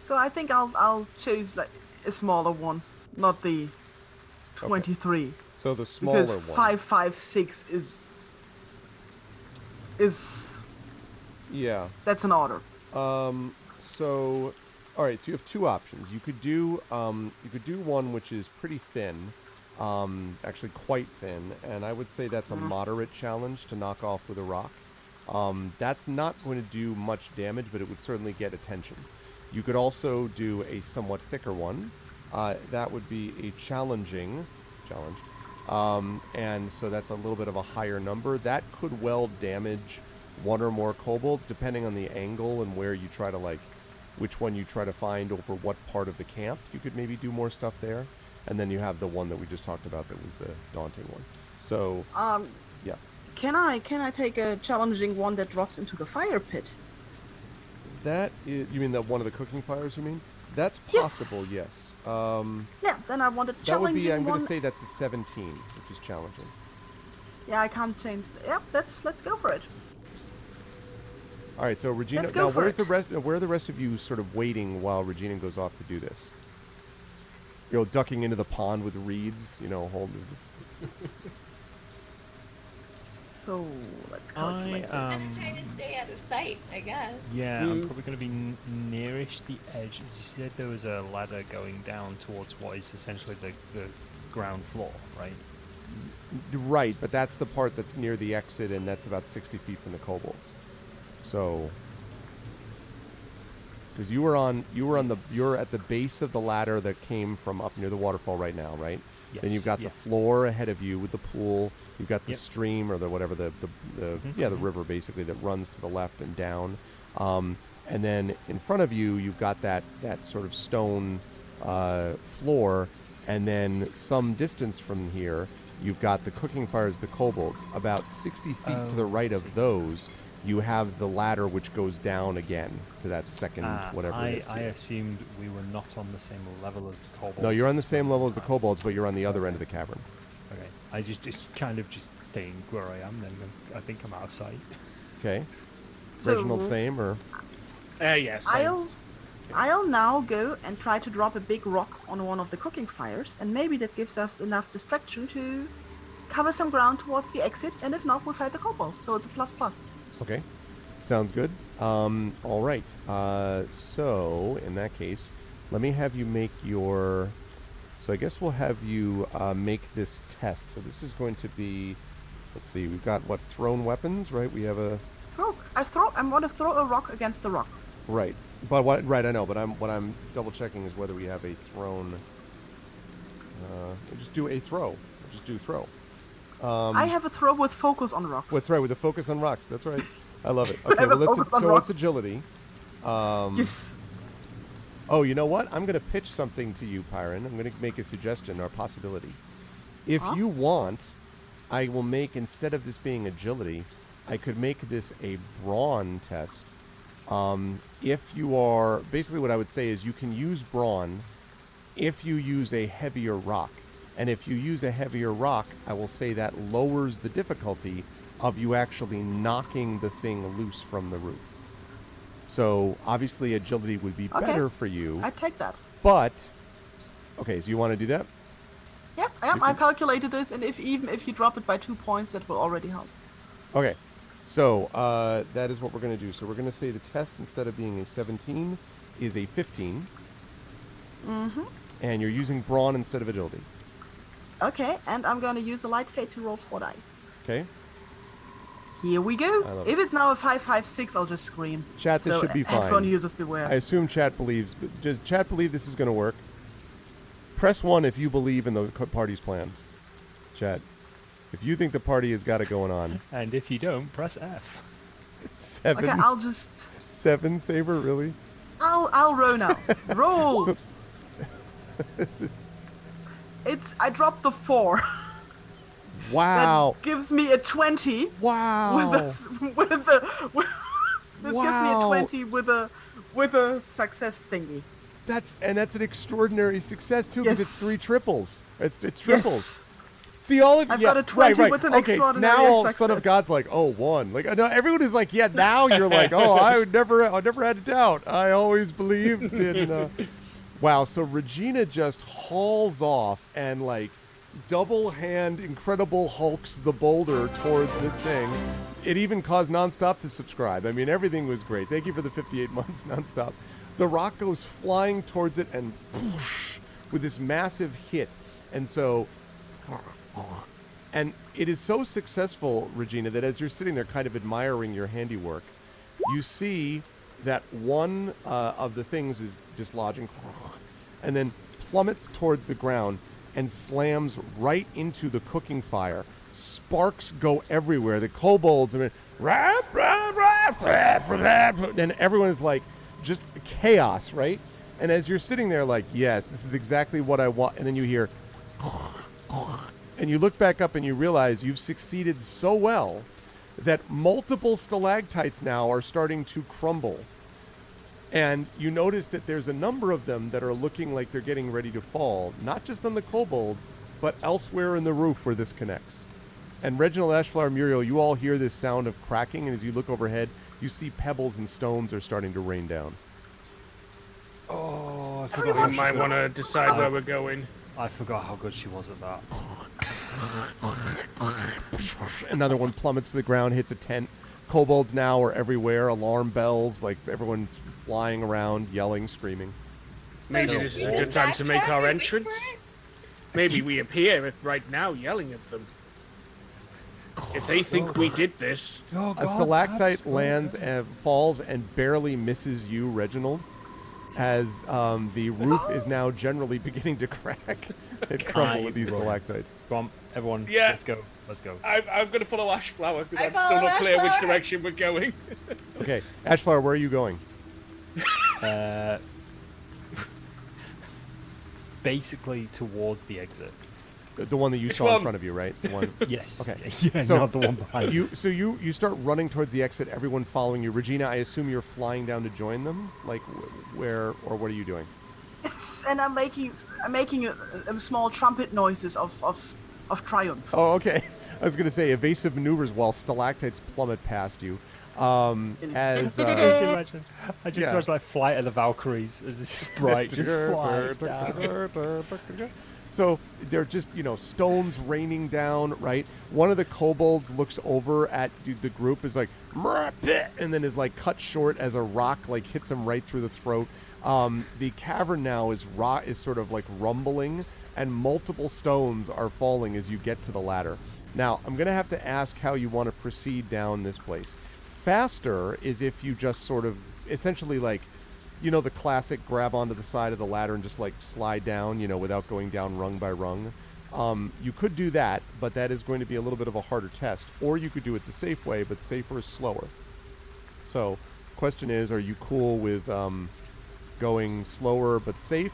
So I think I'll choose like a smaller one, not the 23. so the smaller Because one. 556 is Yeah. that's an order. So, all right. So you have two options. You could do one which is pretty thin, actually quite thin, and I would say that's a moderate challenge to knock off with a rock. That's not going to do much damage, but it would certainly get attention. You could also do a somewhat thicker one. That would be a challenge. And so that's a little bit of a higher number. That could well damage one or more kobolds, depending on the angle and where you try to which one you try to find over what part of the camp. You could maybe do more stuff there. And then you have the one that we just talked about that was the daunting one. So, yeah. Can I take a challenging one that drops into the fire pit? That is, you mean that one of the cooking fires, you mean? That's Yes. possible, yes. Yeah, then I want a That would challenging be, I'm one. going to say that's a 17, which is challenging. Yeah, I can't change. Yep, let's go for it. All right, so Regina, Let's go now for where's it. the rest? Where are the rest of you sort of waiting while Regina goes off to do this? You know, ducking into the pond with reeds. You know, holding. So let's calculate. this. I'm trying to stay out of sight, I guess. Yeah, I'm probably going to be nearish the edge. As you said, there was a ladder going down towards what is essentially the ground floor, right? Right, but that's the part that's near the exit, and that's about 60 feet from the kobolds. So, because you're at the base of the ladder that came from up near the waterfall right now, right? Yes. Then you've got yeah. the floor ahead of you with the pool. You've got the Yep. stream or the whatever the river basically that runs to the left and down. And then in front of you, you've got that sort of stone floor, and then some distance from here, you've got the cooking fires, the kobolds. About 60 feet to the right of those, you have the ladder which goes down again to that second whatever it is. I assumed we were not on the same level as the kobolds. No, you're on the same level as the kobolds, but you're on the other end of the cavern. Okay, I just kind of just staying where I am. Then I think I'm out of sight. Okay. So- Reginald, same or? Yes. I'll now go and try to drop a big rock on one of the cooking fires, and maybe that gives us enough distraction to cover some ground towards the exit, and if not, we'll fight the kobolds, so it's a plus. Okay, sounds good. All right. So in that case, let me have you make your. So I guess we'll have you make this test. So this is going to be. Let's see. We've got what thrown weapons, right? We have a. I want to throw a rock against the rock. Right. But what? Right. I know. But what I'm double checking is whether we have a thrown. Just do a throw. Just do throw. I have a throw with focus on rocks. That's right, with a focus on rocks. That's right. I love it. Okay, have a well, focus on so rocks. it's agility. Yes. Oh, you know what? I'm going to pitch something to you, Pyron. I'm going to make a suggestion or possibility. If you want, I will make, instead of this being agility, I could make this a brawn test. If you are, basically what I would say is you can use brawn if you use a heavier rock. And if you use a heavier rock, I will say that lowers the difficulty of you actually knocking the thing loose from the roof. So obviously agility would be better for you. I take that. But, okay, so you want to do that? Yep, I calculated this, and if you drop it by 2 points, that will already help. Okay, so that is what we're going to do. So we're going to say the test, instead of being a 17, is a 15. Mm-hmm. And you're using brawn instead of agility. Okay, and I'm going to use a light fate to roll 4 dice. Okay. Here we go. If it's now a 5, 5, 6, I'll just scream. Chat, this should be fine. Headphone users beware. I assume chat believes. Does chat believe this is going to work? Press 1 if you believe in the party's plans. Chat. If you think the party has got it going on. And if you don't, press F. 7. Okay, I'll just... 7, Saber, really? I'll roll now. Roll! So, this is... I dropped the 4. Wow. That gives me a 20. Wow. This gives me a 20 with a success thingy. That's an extraordinary success too, because it's 3 triples. It's triples. Yes. See, all of I've got a 20 with an extraordinary now all success. Son of God's like, oh, 1. Like, no, everyone is like, yeah. Now you're like, oh, I never had a doubt. I always believed in. Wow. So Regina just hauls off and like double hand Incredible Hulks the boulder towards this thing. It even caused Nonstop to subscribe. I mean, everything was great. Thank you for the 58 months, Nonstop. The rock goes flying towards it and whoosh, with this massive hit. And so, and it is so successful, Regina, that as you're sitting there kind of admiring your handiwork, you see that one of the things is dislodging and then plummets towards the ground and slams right into the cooking fire. Sparks go everywhere. The kobolds, and everyone is like, just chaos, right? And as you're sitting there like, yes, this is exactly what I want, and then you hear, and you look back up and you realize you've succeeded so well that multiple stalactites now are starting to crumble. And you notice that there's a number of them that are looking like they're getting ready to fall, not just on the kobolds, but elsewhere in the roof where this connects. And Reginald, Ashflower, Muriel, you all hear this sound of cracking, and as you look overhead, you see pebbles and stones are starting to rain down. Oh, I We forgot. might want to decide where we're going. I forgot how good she was at that. Another one plummets to the ground, hits a tent. Kobolds now are everywhere, alarm bells, like everyone's flying around, yelling, screaming. Maybe this is a good time to make our entrance. Maybe we appear right now yelling at them. If they think we did this... A stalactite lands and falls and barely misses you, Reginald, as the roof is now generally beginning to crack and crumble with these stalactites. Go on, everyone, Yeah. let's go. Let's go. I'm going to follow Ashflower because I I'm still follow not clear which Ashflower. direction we're going. Okay, Ashflower, where are you going? Basically towards the exit. The one that you Which saw in one? front of you, right? The one. Yes. Okay. Yeah, So, not the one behind. You start running towards the exit. Everyone following you. Regina, I assume you're flying down to join them. Like where or what are you doing? Yes, and I'm making small trumpet noises of triumph. Oh, okay. I was gonna say evasive maneuvers while stalactites plummet past you. As I just imagine like Flight of the Valkyries as this sprite just flies down. So they're just, stones raining down, right? One of the kobolds looks over at the group, is like, and then is like cut short as a rock like hits him right through the throat. The cavern now is sort of like rumbling, and multiple stones are falling as you get to the ladder. Now, I'm going to have to ask how you want to proceed down this place. Faster is if you just sort of, essentially like, the classic grab onto the side of the ladder and just like slide down, without going down rung by rung. You could do that, but that is going to be a little bit of a harder test. Or you could do it the safe way, but safer is slower. So, question is, are you cool with going slower but safe,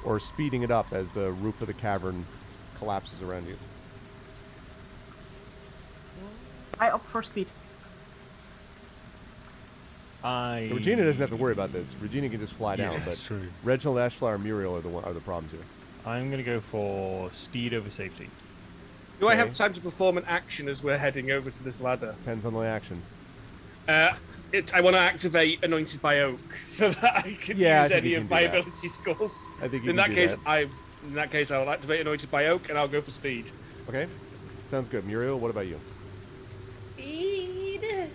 or speeding it up as the roof of the cavern collapses around you? I opt for speed. Regina doesn't have to worry about this. Regina can just fly Yeah, down. that's But true. Reginald, Ashflower, Muriel are the problems here. I'm going to go for speed over safety. Do I have Okay. time to perform an action as we're heading over to this ladder? Depends on the action. I want to activate Anointed by Oak so that I can Yeah, I use think any you of can do my that. ability scores. I think you In can that do case, that. in that case, I will activate Anointed by Oak, and I'll go for speed. Okay, sounds good. Muriel, what about you? Speed.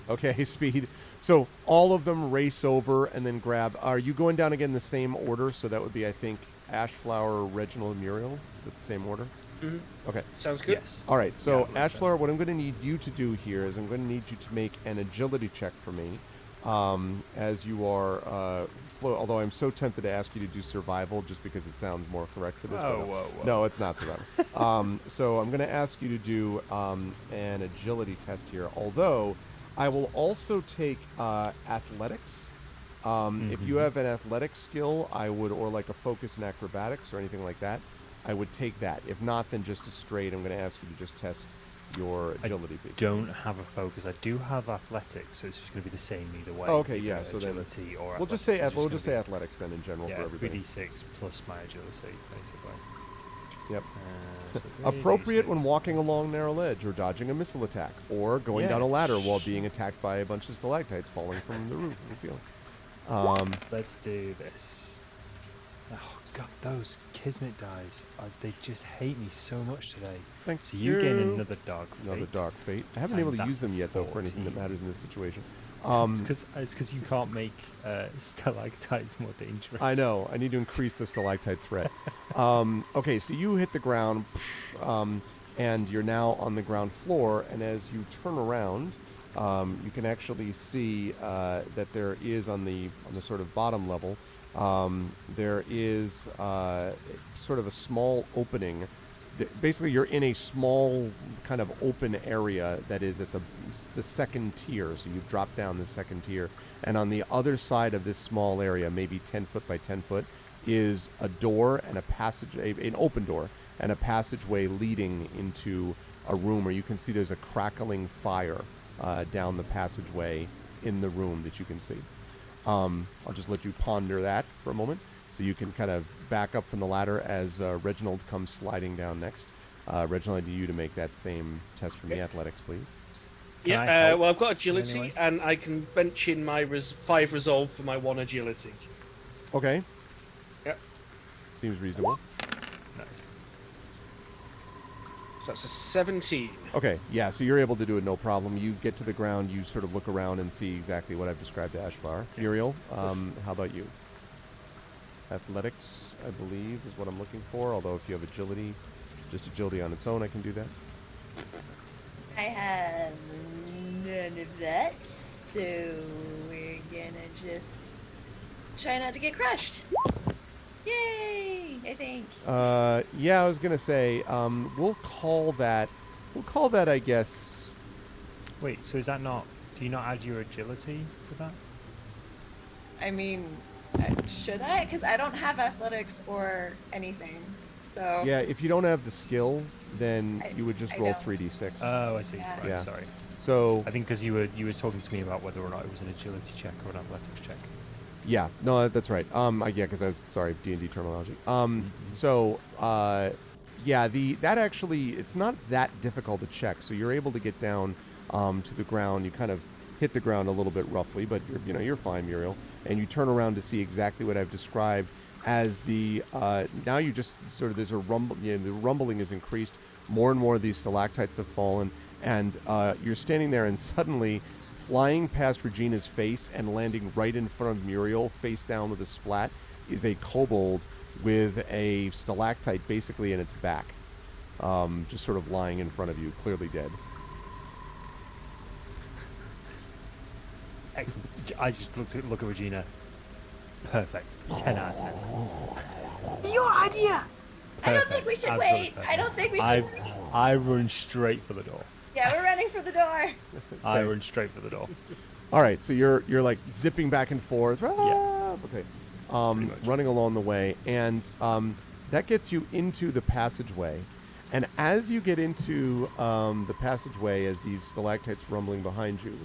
Okay, speed. So all of them race over and then grab. Are you going down again in the same order? So that would be, I think, Ashflower, Reginald, and Muriel. Is it the same order? Mhm. Okay. Sounds good. Yes. All right. So Yeah, I believe so. Ashflower, what I'm going to need you to do here is I'm going to need you to make an agility check for me, as you are. Although I'm so tempted to ask you to do survival just because it sounds more correct for this. but Whoa. No, it's not survival. So I'm going to ask you to do an agility test here. Although I will also take athletics. If you have an athletic skill, I would, or like a focus in acrobatics or anything like that, I would take that. If not, then just a straight. I'm going to ask you to just test your agility piece. Don't have a focus. I do have athletics, so it's just going to be the same either way. Oh, okay, Either yeah. So then agility or we'll just say athletics is we'll just say gonna athletics then in general be, for everybody. 3d6 plus my agility, basically. Yep. So Appropriate 3d6. when walking along narrow ledge or dodging a missile attack or going down a Yeah. ladder while being attacked by a bunch of stalactites falling from the roof of the ceiling. Let's do this. Oh god, those Kismet dies. They just hate me so much today. Thank So you gain you. another dog. Another fate. dark fate. I haven't been And able to that use them yet, though, for anything that 14. matters in this situation. It's because you can't make stalactites more dangerous. I know. I need to increase the stalactite threat. Okay, so you hit the ground, and you're now on the ground floor. And as you turn around, you can actually see that there is on the sort of bottom level, there is sort of a small opening. Basically, you're in a small kind of open area that is at the second tier. So you've dropped down the second tier, and on the other side of this small area, maybe 10 foot by 10 foot, is a door and a passage, an open door and a passageway leading into a room where you can see there's a crackling fire down the passageway in the room that you can see. I'll just let you ponder that for a moment. So you can kind of back up from the ladder as Reginald comes sliding down next. Reginald, I need you to make that same test for me. Athletics, please. Can I Yeah, help well, I've got agility, in any way? and I can bench in my 5 resolve for my 1 agility. Okay. Yep. Seems reasonable. Nice. So that's a 17. Okay, yeah, so you're able to do it no problem. You get to the ground, you sort of look around and see exactly what I've described to Ashvar. Muriel, how about you? Athletics, I believe, is what I'm looking for, although if you have agility, just agility on its own, I can do that. I have none of that, so we're gonna just try not to get crushed. Yay! I think. Yeah, I was going to say, we'll call that, I guess, Wait, so is that not? Do you not add your agility to that? I mean, should I? Because I don't have athletics or anything. So yeah, if you don't have the skill, then you would just I roll don't. 3d6. Oh, I see. Yeah. Right, Yeah. sorry. So, I think because you were talking to me about whether or not it was an agility check or an athletics check. yeah, no, that's right. Yeah, because I was, sorry, D&D terminology. Yeah, that actually, it's not that difficult to check. So you're able to get down to the ground. You kind of hit the ground a little bit roughly, but you're fine, Muriel. And you turn around to see exactly what I've described as the, now you just sort of, there's a rumble, the rumbling is increased. More and more of these stalactites have fallen. And you're standing there, and suddenly, flying past Regina's face and landing right in front of Muriel, face down with a splat, is a kobold with a stalactite basically in its back, just sort of lying in front of you, clearly dead. Excellent. I just look at Regina. Perfect. 10 out of 10. Your idea. I don't think Perfect. we should Absolutely wait. perfect. I don't think we should. I run straight for the door. Yeah, we're running for the door. I run straight for the door. All right, so you're like zipping back and forth. Ah, okay. much. Running along the way, and that gets you into the passageway. And as you get into the passageway, as these stalactites rumbling behind you,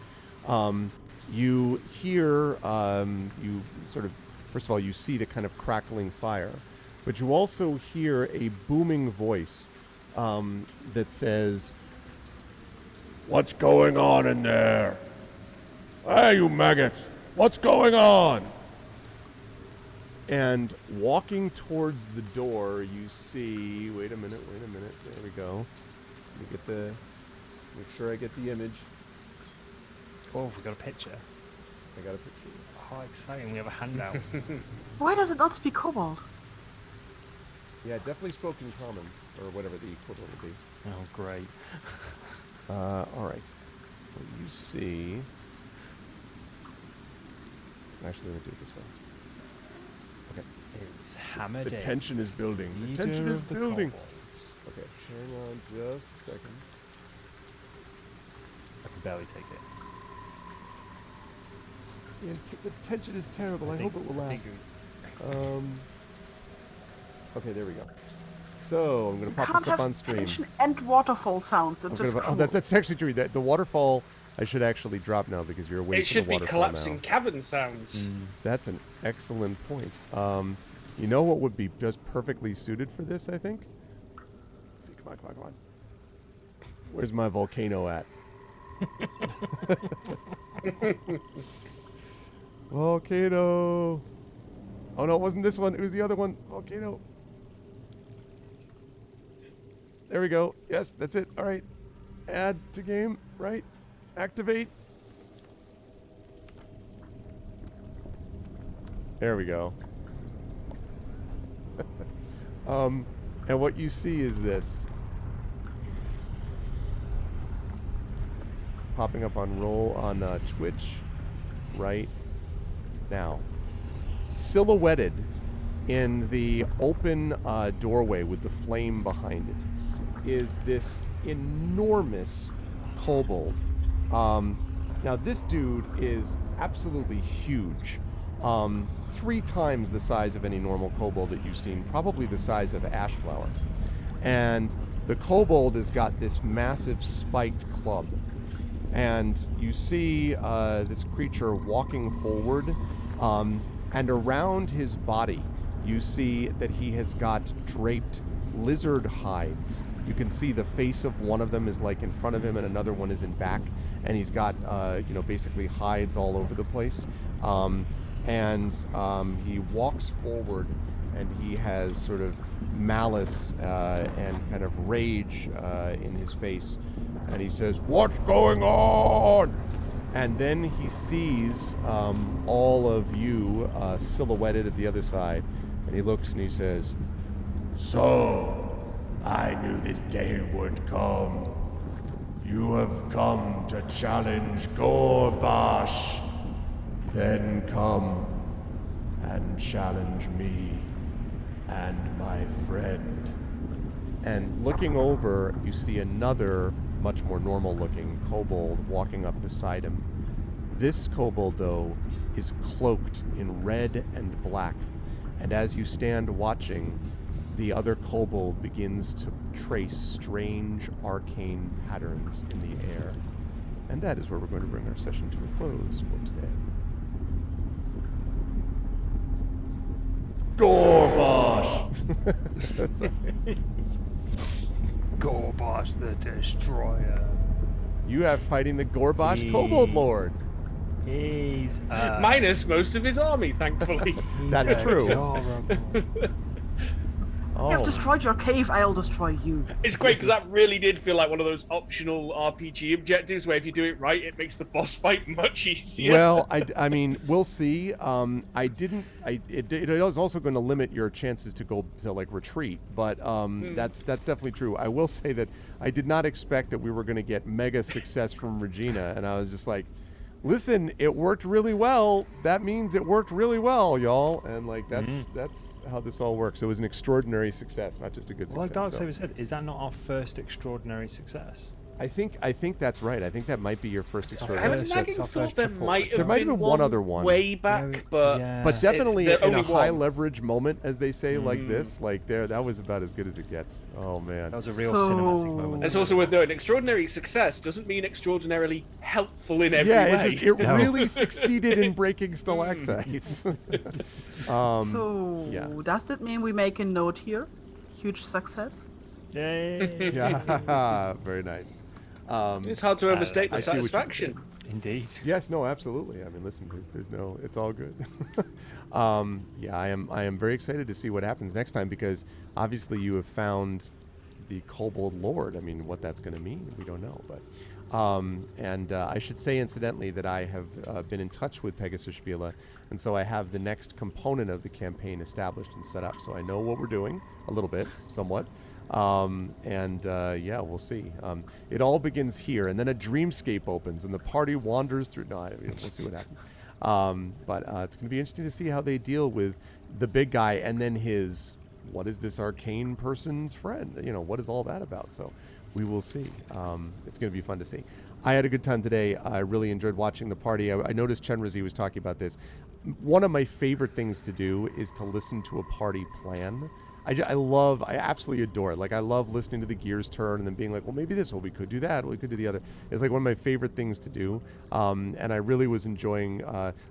you hear, you sort of, first of all, you see the kind of crackling fire, but you also hear a booming voice that says, "What's going on in there? Hey, you maggots! What's going on?" And walking towards the door, you see... Wait a minute. There we go. Let me make sure I get the image. Oh, we got a picture. I got a picture. Oh, exciting. We have a handout. Why does it not speak Kobold? Yeah, definitely spoken common, or whatever the equivalent would be. Oh, great. All right. What you see... Actually, let me do it this way. Okay. It's hammered The in. tension is building. The Leader tension is of the building. kobolds. Okay, hang on just a second. I can barely take it. Yeah, the tension is terrible. I hope it will last. Okay, there we go. So I'm going to pop this up on stream. Tension and waterfall sounds. It's just cool. That's actually true. The waterfall, I should actually drop now because you're away It from should the be waterfall collapsing now. cavern sounds. That's an excellent point. You know what would be just perfectly suited for this, I think? Let's see. Come on. Where's my volcano at? Volcano. Oh, no, it wasn't this one. It was the other one. Volcano. There we go. Yes, that's it. All right. Add to game. Right. Activate. There we go. And what you see is this. Popping up on Twitch right now. Silhouetted in the open doorway with the flame behind it is this enormous kobold. Now this dude is absolutely huge. 3 times the size of any normal kobold that you've seen, probably the size of Ashflower. And the kobold has got this massive spiked club. And you see this creature walking forward, and around his body, you see that he has got draped lizard hides. You can see the face of one of them is like in front of him and another one is in back. And he's got, basically hides all over the place. And he walks forward and he has sort of malice and kind of rage in his face. And he says, "What's going on?" And then he sees all of you silhouetted at the other side. And he looks and he says, "So, I knew this day would come. You have come to challenge Gorbash. Then come and challenge me and my friend." And looking over, you see another, much more normal-looking kobold walking up beside him. This kobold, though, is cloaked in red and black. And as you stand watching, the other kobold begins to trace strange arcane patterns in the air. And that is where we're going to bring our session to a close for today. Gorbash! Gorbash the Destroyer. You have fighting the Gorbash Kobold Lord. He's Minus most of his army, thankfully. That's true. You have destroyed your cave, I'll destroy you. It's great because that really did feel like one of those optional RPG objectives where if you do it right, it makes the boss fight much easier. Well, I mean, we'll see. It is also going to limit your chances to go to like retreat, but that's definitely true. I will say that I did not expect that we were going to get mega success from Regina, and I was just like, listen, it worked really well. That means it worked really well, y'all. And like that's how this all works. It was an extraordinary success, not just a good success. Like Dark Saber said, is that not our first extraordinary success? I think that's right. I think that might be your first I extraordinary. was First, nagging it's our thought first there triple. might have There might have been one other one. way back, but But definitely the in a only high one. leverage moment, as they say, like this, like there, that was about as good as it gets. Oh man. That was a real cinematic moment. It's also worth noting, extraordinary success doesn't mean extraordinarily helpful in every Yeah, way. it No. really succeeded in breaking stalactites. So yeah. does that mean we make a note here? Huge success. Yay! Yeah, very nice. It's hard to overstate I the see what you satisfaction. Indeed. Yes, no, absolutely. I mean, listen, there's no, it's all good. Yeah, I am very excited to see what happens next time because obviously you have found the Kobold Lord. I mean, what that's going to mean, we don't know. But I should say, incidentally, that I have been in touch with Pegasus Spiele, and so I have the next component of the campaign established and set up. So I know what we're doing a little bit, somewhat. Yeah, we'll see. It all begins here, and then a dreamscape opens, and the party wanders through. No, we'll see what happens. But it's going to be interesting to see how they deal with the big guy, and then his. What is this arcane person's friend? You know, what is all that about? So we will see. It's going to be fun to see. I had a good time today. I really enjoyed watching the party. I noticed Chenrazi was talking about this. One of my favorite things to do is to listen to a party plan. I absolutely adore it. Like, I love listening to the gears turn and then being like, well, maybe this, well, we could do that, we could do the other. It's like one of my favorite things to do. And I really was enjoying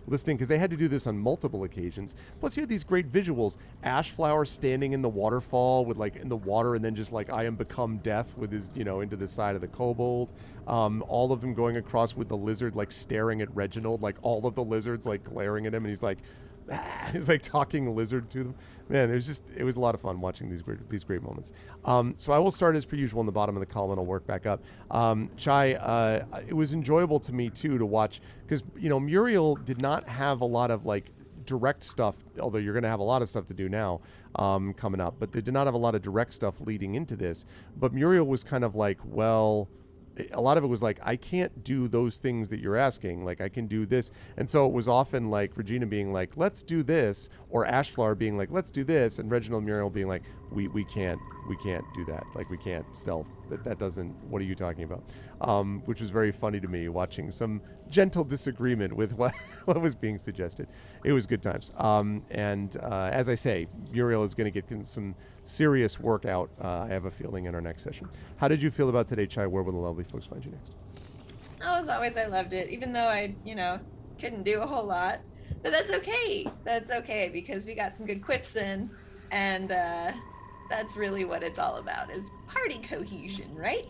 listening because they had to do this on multiple occasions. Plus, you had these great visuals. Ashflower standing in the waterfall with, like, in the water and then just, like, I am become death with his, into the side of the kobold. All of them going across with the lizard, like, staring at Reginald, like, all of the lizards, like, glaring at him. And he's like talking lizard to them. Man, it was a lot of fun watching these great moments. So I will start as per usual in the bottom of the column and I'll work back up. Chai, it was enjoyable to me too to watch because Muriel did not have a lot of like direct stuff, although you're going to have a lot of stuff to do now coming up, but they did not have a lot of direct stuff leading into this. But Muriel was kind of like, well, a lot of it was like, I can't do those things that you're asking. Like, I can do this. And so it was often like Regina being like, let's do this, or Ashflower being like, let's do this, and Reginald and Muriel being like, we can't do that. Like, we can't stealth. That doesn't, what are you talking about? Which was very funny to me, watching some gentle disagreement with what was being suggested. It was good times. As I say, Muriel is going to get some serious workout, I have a feeling, in our next session. How did you feel about today, Chai? Where will the lovely folks find you next? Oh, as always, I loved it, even though I, couldn't do a whole lot. But that's okay. That's okay, because we got some good quips in, and that's really what it's all about, is party cohesion, right?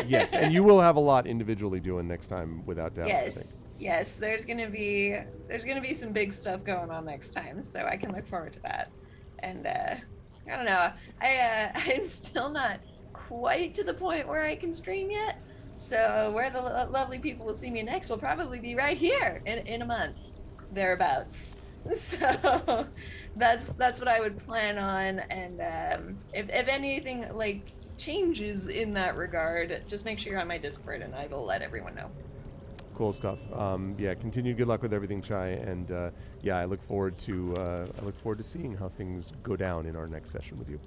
Yes, and you will have a lot individually doing next time, without doubt. Yes. I think. Yes, there's gonna be some big stuff going on next time, so I can look forward to that. And I don't know, I'm still not quite to the point where I can stream yet. So where the lovely people will see me next will probably be right here in a month, thereabouts. So that's what I would plan on. And if anything like changes in that regard, just make sure you're on my Discord and I will let everyone know. Cool stuff. Continued good luck with everything, Chai, and I look forward to seeing how things go down in our next session with you.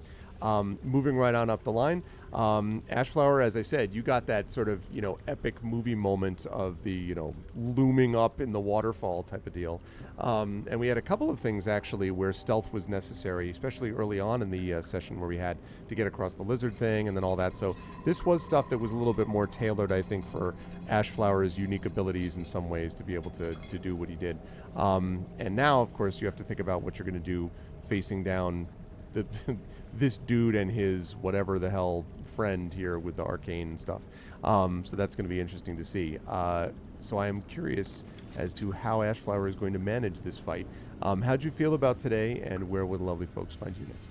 Moving right on up the line, Ashflower, as I said, you got that sort of epic movie moment of the looming up in the waterfall type of deal, and we had a couple of things actually where stealth was necessary, especially early on in the session where we had to get across the lizard thing and then all that. So this was stuff that was a little bit more tailored, I think, for Ashflower's unique abilities in some ways to be able to do what he did. And now, of course, you have to think about what you're going to do facing down the this dude and his whatever the hell friend here with the arcane stuff. So that's going to be interesting to see. So I am curious as to how Ashflower is going to manage this fight. How'd you feel about today, and where will the lovely folks find you next?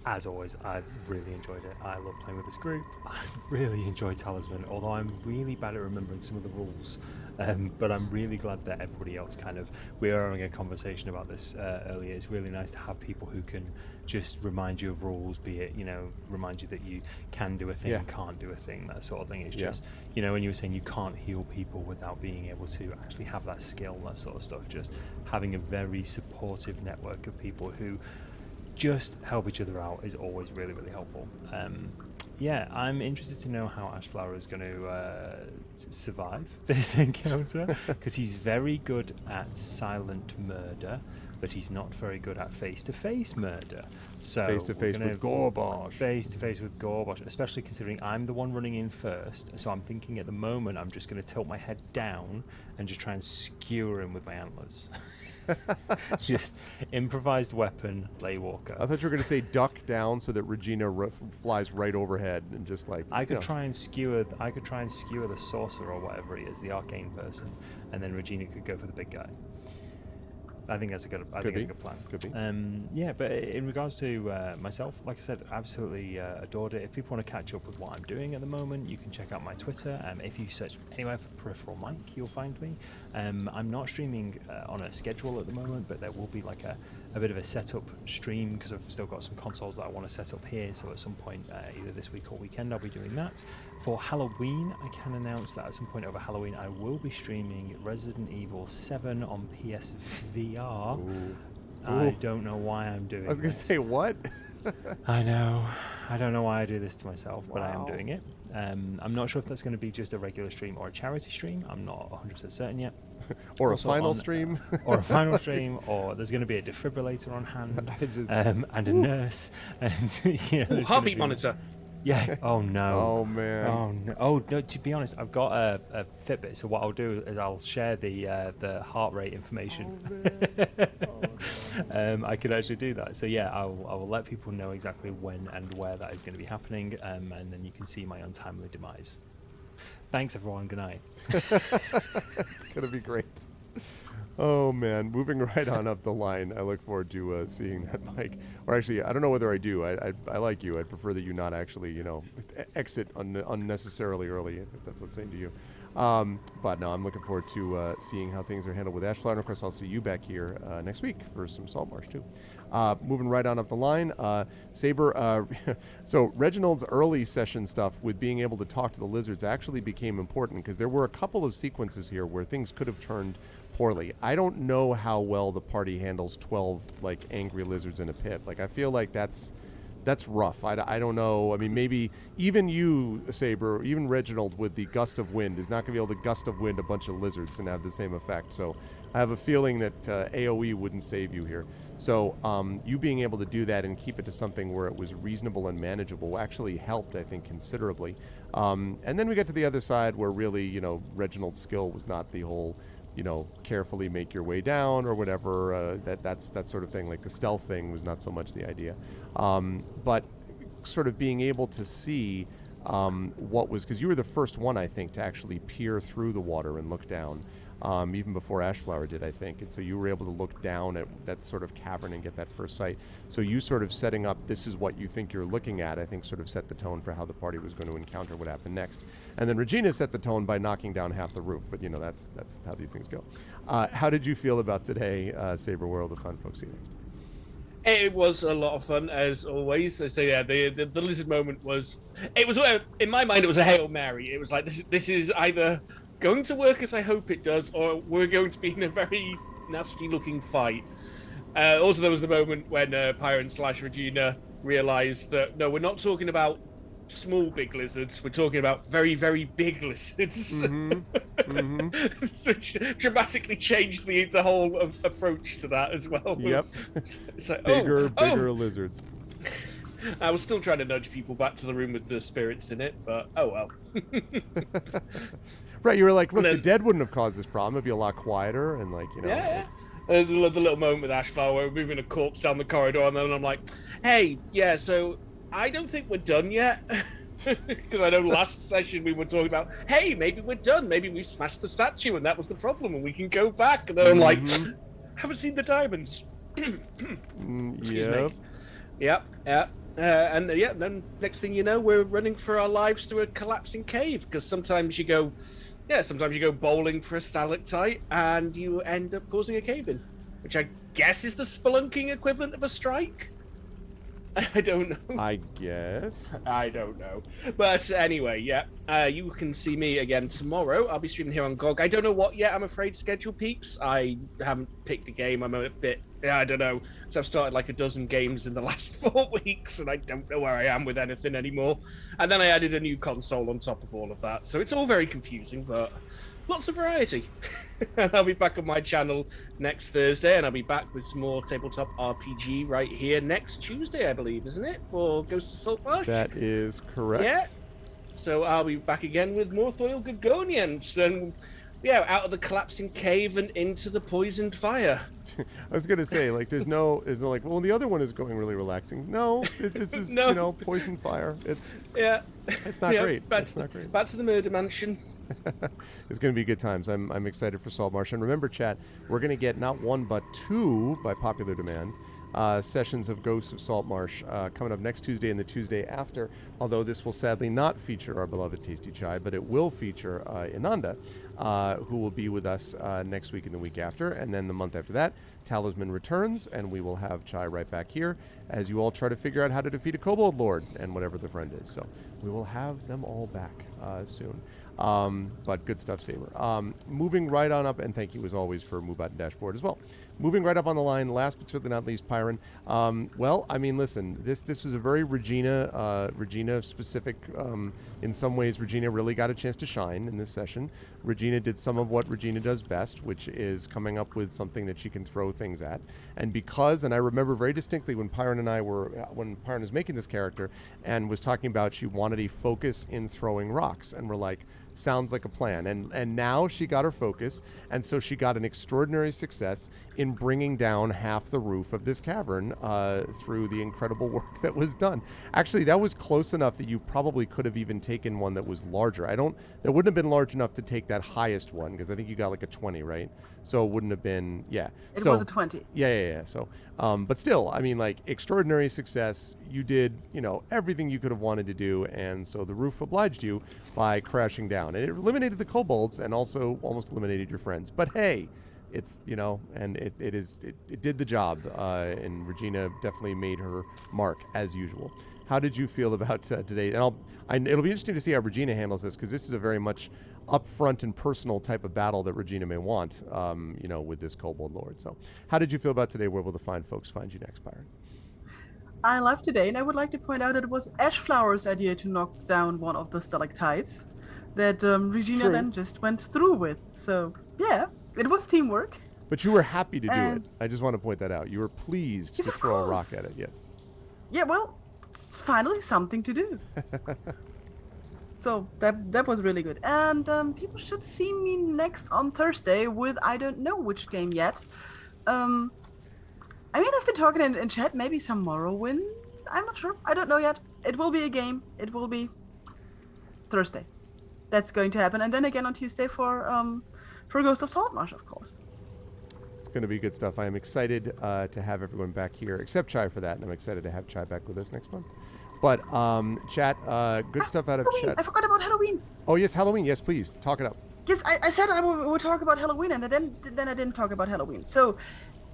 As always, I really enjoyed it. I love playing with this group. I really enjoyed Talisman, although I'm really bad at remembering some of the rules. But I'm really glad that everybody else we were having a conversation about this earlier. It's really nice to have people who can just remind you of rules, be it, remind you that you can do a thing and can't do a thing, that sort of thing. It's just, when you were saying you can't heal people without being able to actually have that skill, that sort of stuff, just having a very supportive network of people who just help each other out is always really, really helpful. yeah, I'm interested to know how Ashflower is going to survive this encounter, because he's very good at silent murder, but he's not very good at face-to-face murder. So Face-to-face with Gorbosh. Face-to-face with Gorbosh, especially considering I'm the one running in first. So I'm thinking at the moment I'm just going to tilt my head down and just try and skewer him with my antlers. Just improvised weapon, Laywalker. I thought you were going to say duck down so that Regina flies right overhead and just like. I could try and skewer the sorcerer or whatever he is, the arcane person, and then Regina could go for the big guy. I think that's a good plan. Could be. Yeah, but in regards to myself, like I said, absolutely adored it. If people want to catch up with what I'm doing at the moment, you can check out my Twitter. If you search anywhere for Peripheral Mike, you'll find me. I'm not streaming on a schedule at the moment, but there will be like a bit of a setup stream because I've still got some consoles that I want to set up here. So at some point, either this week or weekend, I'll be doing that. For Halloween, I can announce that at some point over Halloween, I will be streaming Resident Evil 7 on PSVR. Ooh. I don't know why I'm doing this. I was going to say, what? I know. I don't know why I do this to myself, but I am Wow. doing it. I'm not sure if that's going to be just a regular stream or a charity stream. I'm not 100% certain yet. Or a Also final on, stream? Or a final stream, or there's going to be a defibrillator on hand, just- and a nurse, and there's gonna Heartbeat be- monitor. Yeah. Oh no. Oh, man. Oh no. Oh no. To be honest, I've got a Fitbit. So what I'll do is I'll share the heart rate information. I could actually do that. So yeah, I will let people know exactly when and where that is going to be happening, and then you can see my untimely demise. Thanks everyone. Good night. It's going to be great. Oh, man. Moving right on up the line, I look forward to seeing that, Mike. Or actually, I don't know whether I do. I like you. I'd prefer that you not actually, exit unnecessarily early, if that's what's saying to you. But no, I'm looking forward to seeing how things are handled with Ashflower. And of course, I'll see you back here next week for some Saltmarsh, too. Moving right on up the line, Saber. So Reginald's early session stuff with being able to talk to the lizards actually became important because there were a couple of sequences here where things could have turned poorly. I don't know how well the party handles 12 angry lizards in a pit. I feel like that's rough. I don't know. I mean, maybe even you, Saber, even Reginald with the gust of wind is not going to be able to gust of wind a bunch of lizards and have the same effect. So I have a feeling that AoE wouldn't save you here. So you being able to do that and keep it to something where it was reasonable and manageable actually helped, I think, considerably. And then we get to the other side where really, Reginald's skill was not the whole, carefully make your way down or whatever. That's that sort of thing. Like the stealth thing was not so much the idea. But sort of being able to see what was, because you were the first one, I think, to actually peer through the water and look down. Even before Ashflower did, I think. And so you were able to look down at that sort of cavern and get that first sight. So you sort of setting up, this is what you think you're looking at, I think sort of set the tone for how the party was going to encounter what happened next. And then Regina set the tone by knocking down half the roof. But, that's how these things go. How did you feel about today, Saber World of Fun, folks? See you next. It was a lot of fun, as always. So yeah, the lizard moment was in my mind, it was a Hail Mary. It was like, this is either going to work as I hope it does, or we're going to be in a very nasty looking fight. Also, there was the moment when Pyron / Regina realized that, no, we're not talking about small big lizards, we're talking about very, very big lizards. So dramatically changed the whole approach to that as well. Yep. It's like, bigger lizards. I was still trying to nudge people back to the room with the spirits in it, but oh well. Right, you were like, look, the dead wouldn't have caused this problem. It'd be a lot quieter and Yeah. The little moment with Ashflower, where we're moving a corpse down the corridor, and then I'm like, hey, yeah, so I don't think we're done yet. Because I know last session we were talking about, hey, maybe we're done. Maybe we've smashed the statue and that was the problem and we can go back. And then I'm like, haven't seen the diamonds. Excuse me. Yep. And then next thing you know, we're running for our lives through a collapsing cave. Because sometimes you go bowling for a stalactite and you end up causing a cave-in. Which I guess is the spelunking equivalent of a strike. I don't know. I guess. I don't know. But anyway, yeah. You can see me again tomorrow. I'll be streaming here on GOG. I don't know what yet, I'm afraid, schedule peeps. I haven't picked a game. I'm a bit, I don't know. So I've started like a dozen games in the last 4 weeks, and I don't know where I am with anything anymore. And then I added a new console on top of all of that. So it's all very confusing, but lots of variety. And I'll be back on my channel next Thursday, and I'll be back with some more tabletop RPG right here next Tuesday, I believe, isn't it? For Ghost of Saltmarsh? That is correct. Yeah. So I'll be back again with more Thoil Gagonians, and yeah, out of the collapsing cave and into the poisoned fire. I was gonna say, like, there's no like, well, the other one is going really relaxing. No, this is No. poison fire. It's Yeah. it's not Yeah, great. Back It's not great. Back to the murder mansion. It's going to be good times. I'm excited for Saltmarsh. And remember, chat, we're going to get not one but two, by popular demand, sessions of Ghosts of Saltmarsh coming up next Tuesday and the Tuesday after. Although this will sadly not feature our beloved Tasty Chai, but it will feature Inanda, who will be with us next week and the week after. And then the month after that, Talisman returns, and we will have Chai right back here as you all try to figure out how to defeat a Kobold Lord and whatever the friend is. So we will have them all back soon. But good stuff, Saber. Moving right on up, and thank you as always for Moobot and Dashboard as well. Moving right up on the line, last but certainly not least, Pyron. Well, I mean, listen, this was a very Regina specific. In some ways, Regina really got a chance to shine in this session. Regina did some of what Regina does best, which is coming up with something that she can throw things at. And I remember very distinctly when Pyron was making this character and was talking about she wanted a focus in throwing rocks, and we're like, sounds like a plan. And now she got her focus, and so she got an extraordinary success in bringing down half the roof of this cavern through the incredible work that was done. Actually, that was close enough that you probably could have even taken one that was larger. That wouldn't have been large enough to take that highest one, because I think you got like a 20, right? So it wouldn't have been, yeah. It was a 20. Yeah. So, but still, I mean, like, extraordinary success. You did, everything you could have wanted to do, and so the roof obliged you by crashing down. And it eliminated the kobolds and also almost eliminated your friends. But hey, it's, and it did the job, and Regina definitely made her mark, as usual. How did you feel about today? And it'll be interesting to see how Regina handles this, because this is a very much upfront and personal type of battle that Regina may want, with this Kobold Lord. So how did you feel about today? Where will the fine folks find you next, Byron? I love today, and I would like to point out that it was Ashflower's idea to knock down one of the stalactites that Regina True. then just went through with. So, yeah, it was teamwork. But you were happy to do it. I just want to point that out. You were pleased Yes, to of throw a rock course. at it, yes. Yeah, well, it's finally something to do. So that was really good. And people should see me next on Thursday with I don't know which game yet. I mean, I've been talking in chat, maybe some Morrowind. I'm not sure. I don't know yet. It will be a game. It will be Thursday. That's going to happen. And then again on Tuesday for Ghost of Saltmarsh, of course. It's going to be good stuff. I am excited to have everyone back here, except Chai for that, and I'm excited to have Chai back with us next month. But chat, good stuff out of Halloween. chat. I forgot about Halloween. Oh, yes, Halloween. Yes, please. Talk it up. Yes, I said I would talk about Halloween, and then I didn't talk about Halloween. So,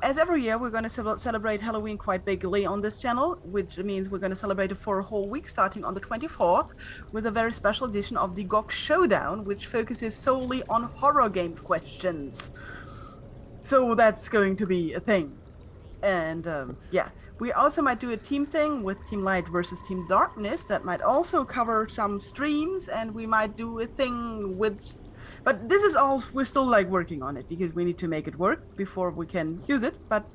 as every year, we're going to celebrate Halloween quite bigly on this channel, which means we're going to celebrate it for a whole week, starting on the 24th, with a very special edition of the GOG Showdown, which focuses solely on horror game questions. So that's going to be a thing. And, yeah. We also might do a team thing with Team Light versus Team Darkness that might also cover some streams, and we might do a thing with... But this is all, we're still like working on it because we need to make it work before we can use it, but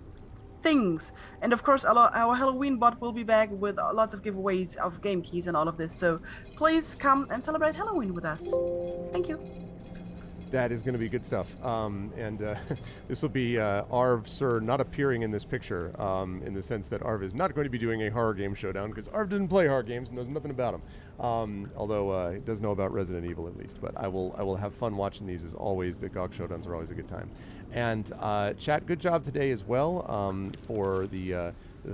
things. And of course, our Halloween bot will be back with lots of giveaways of game keys and all of this. So please come and celebrate Halloween with us. Thank you. That is going to be good stuff. This will be Arv, sir, not appearing in this picture in the sense that Arv is not going to be doing a horror game showdown, because Arv doesn't play horror games and knows nothing about them. Although he does know about Resident Evil at least. But I will have fun watching these as always. The GOG showdowns are always a good time. And chat, good job today as well for the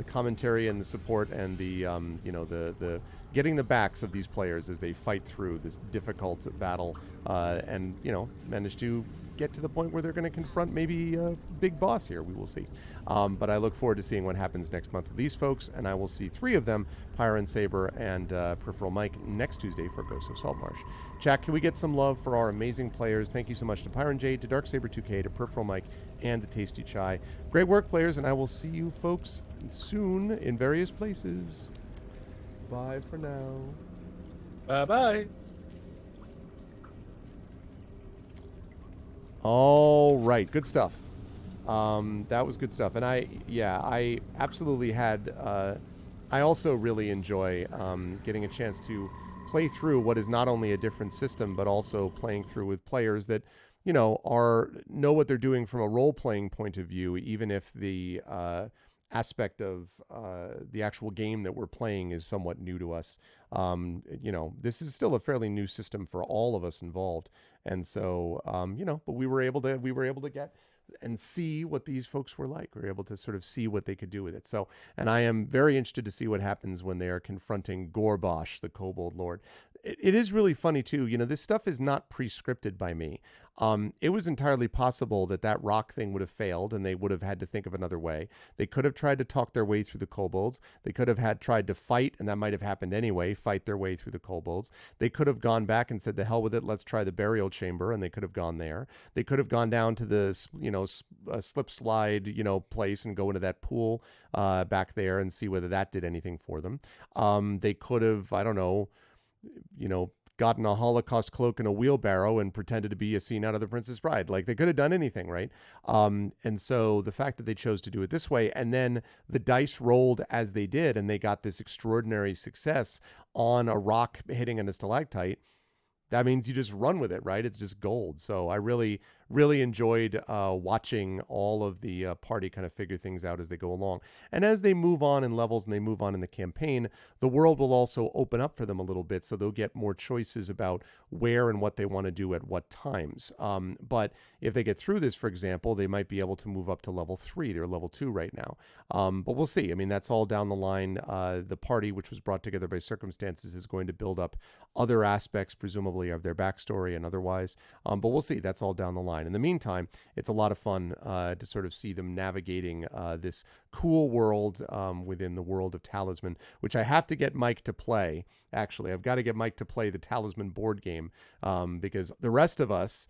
commentary and the support and the getting the backs of these players as they fight through this difficult battle and manage to get to the point where they're going to confront maybe a big boss here. We will see. But I look forward to seeing what happens next month with these folks, and I will see 3 of them, Pyre and Saber and Peripheral Mike, next Tuesday for Ghosts of Saltmarsh. Chat, can we get some love for our amazing players? Thank you so much to Pyre and Jade, to Darksaber2K, to Peripheral Mike, and to Tasty Chai. Great work, players, and I will see you folks soon in various places. Bye for now. Bye-bye. All right, good stuff. That was good stuff. And I absolutely had, I also really enjoy getting a chance to play through what is not only a different system, but also playing through with players that, you know, know what they're doing from a role-playing point of view, even if the aspect of the actual game that we're playing is somewhat new to us. You know, this is still a fairly new system for all of us involved. And so, you know, but we were able to get and see what these folks were like. We were able to sort of see what they could do with it. So, and I am very interested to see what happens when they are confronting Gorbosh, the Kobold Lord. It is really funny too. You know, this stuff is not pre-scripted by me. It was entirely possible that rock thing would have failed and they would have had to think of another way. They could have tried to talk their way through the kobolds. They could have tried to fight, and that might have happened anyway, fight their way through the kobolds. They could have gone back and said, the hell with it, let's try the burial chamber, and they could have gone there. They could have gone down to the, you know, slip slide, you know, place and go into that pool back there and see whether that did anything for them. They could have, I don't know, you know, gotten a Holocaust cloak and a wheelbarrow and pretended to be a scene out of The Princess Bride. Like, they could have done anything, right? And so the fact that they chose to do it this way, and then the dice rolled as they did, and they got this extraordinary success on a rock hitting a stalactite, that means you just run with it, right? It's just gold. So I really, really enjoyed watching all of the party kind of figure things out as they go along. And as they move on in levels and they move on in the campaign, the world will also open up for them a little bit, so they'll get more choices about where and what they want to do at what times. But if they get through this, for example, they might be able to move up to level 3. They're level 2 right now. But we'll see. I mean, that's all down the line. The party, which was brought together by circumstances, is going to build up other aspects, presumably, of their backstory and otherwise. But we'll see. That's all down the line. In the meantime, it's a lot of fun to sort of see them navigating this cool world within the world of Talisman, which I have to get Mike to play. Actually, I've got to get Mike to play the Talisman board game because the rest of us,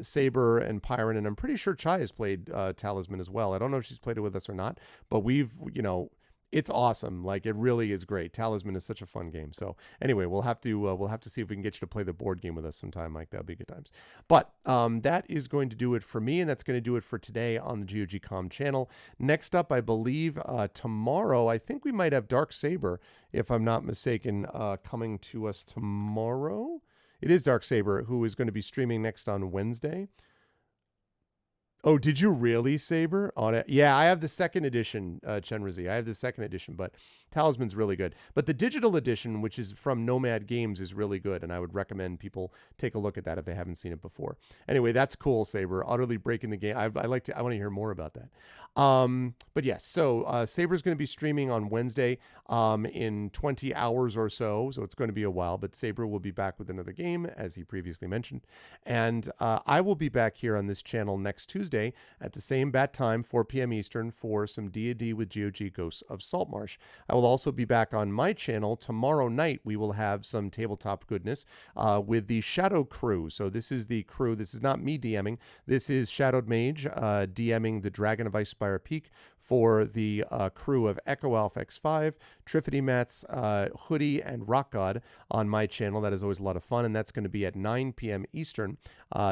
Saber and Pyron, and I'm pretty sure Chai has played Talisman as well. I don't know if she's played it with us or not, but we've, you know, it's awesome. Like, it really is great. Talisman is such a fun game. So anyway, we'll have to see if we can get you to play the board game with us sometime, Mike. That'll be good times. But that is going to do it for me, and that's going to do it for today on the GOG.com channel. Next up, I believe tomorrow, I think we might have Dark Saber, if I'm not mistaken, coming to us tomorrow. It is Dark Saber, who is going to be streaming next on Wednesday. Oh, did you really, Saber? On it? Yeah, I have the second edition, Chenrizi. I have the second edition, but Talisman's really good. But the digital edition, which is from Nomad Games, is really good, and I would recommend people take a look at that if they haven't seen it before. Anyway, that's cool, Saber. Utterly breaking the game. I want to hear more about that. But yes, so Saber's going to be streaming on Wednesday in 20 hours or so it's going to be a while, but Saber will be back with another game, as he previously mentioned. And I will be back here on this channel next Tuesday at the same bat time, 4 p.m. Eastern, for some D&D with GOG Ghosts of Saltmarsh. I will also be back on my channel tomorrow night. We will have some tabletop goodness with the Shadow Crew. So this is the crew. This is not me DMing. This is Shadowed Mage DMing the Dragon of Ice Spire Peak for the crew of Echo Alpha X5, Triffity Mats, Hoodie, and Rock God on my channel. That is always a lot of fun, and that's going to be at 9 p.m. Eastern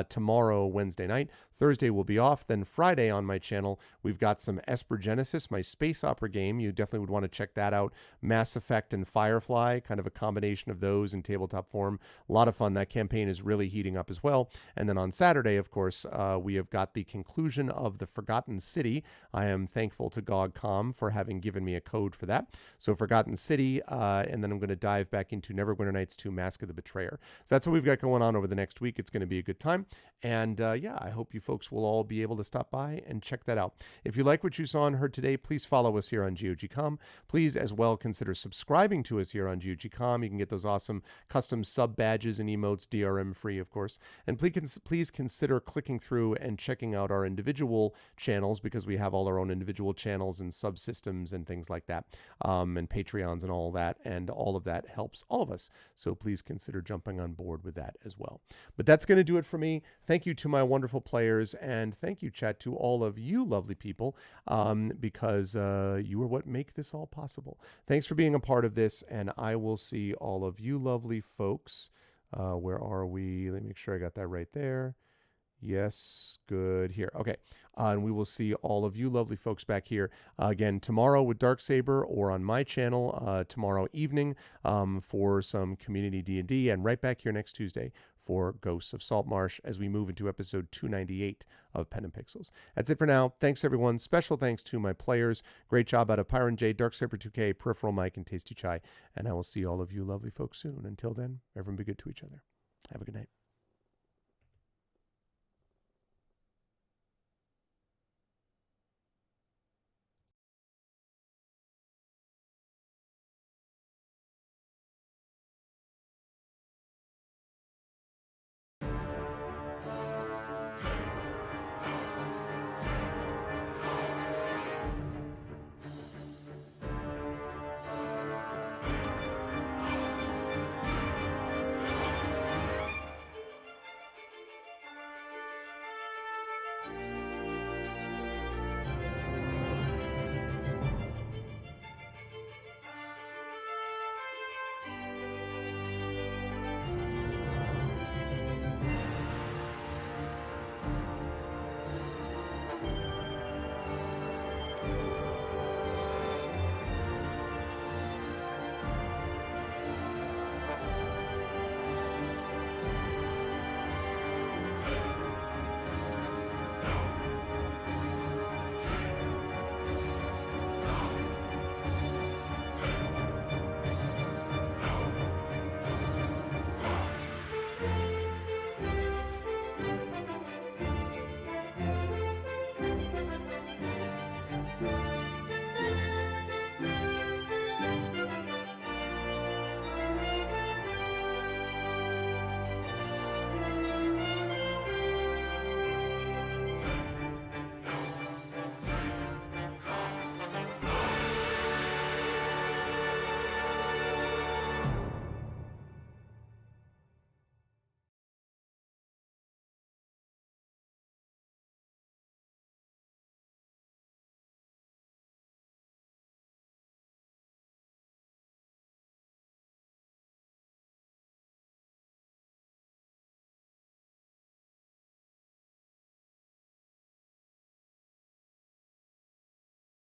tomorrow, Wednesday night. Thursday will be off. Then Friday on my channel, we've got some Esper Genesis, my space opera game. You definitely would want to check that out. Mass Effect and Firefly, kind of a combination of those in tabletop form. A lot of fun. That campaign is really heating up as well. And then on Saturday, of course, we have got the conclusion of The Forgotten City, I am thankful to GOG.com for having given me a code for that. So Forgotten City, and then I'm going to dive back into Neverwinter Nights 2 Mask of the Betrayer. So that's what we've got going on over the next week. It's going to be a good time. And I hope you folks will all be able to stop by and check that out. If you like what you saw and heard today, please follow us here on GOG.com. Please as well consider subscribing to us here on GOG.com. You can get those awesome custom sub badges and emotes, DRM free, of course. And please consider clicking through and checking out our individual channels, because we have all our own individual channels and subsystems and things like that, and Patreons and all that. And all of that helps all of us. So please consider jumping on board with that as well. But that's going to do it for me. Thank you to my wonderful players, and thank you, chat, to all of you lovely people, because you are what make this all possible. Thanks for being a part of this, and I will see all of you lovely folks. Where are we? Let me make sure I got that right there. Yes, good. Here. Okay. And we will see all of you lovely folks back here again tomorrow with Darksaber, or on my channel tomorrow evening for some community D&D, and right back here next Tuesday for Ghosts of Saltmarsh as we move into episode 298 of Pen and Pixels. That's it for now. Thanks, everyone. Special thanks to my players. Great job out of Pyron J, Darksaber 2K, Peripheral Mike, and Tasty Chai. And I will see all of you lovely folks soon. Until then, everyone be good to each other. Have a good night.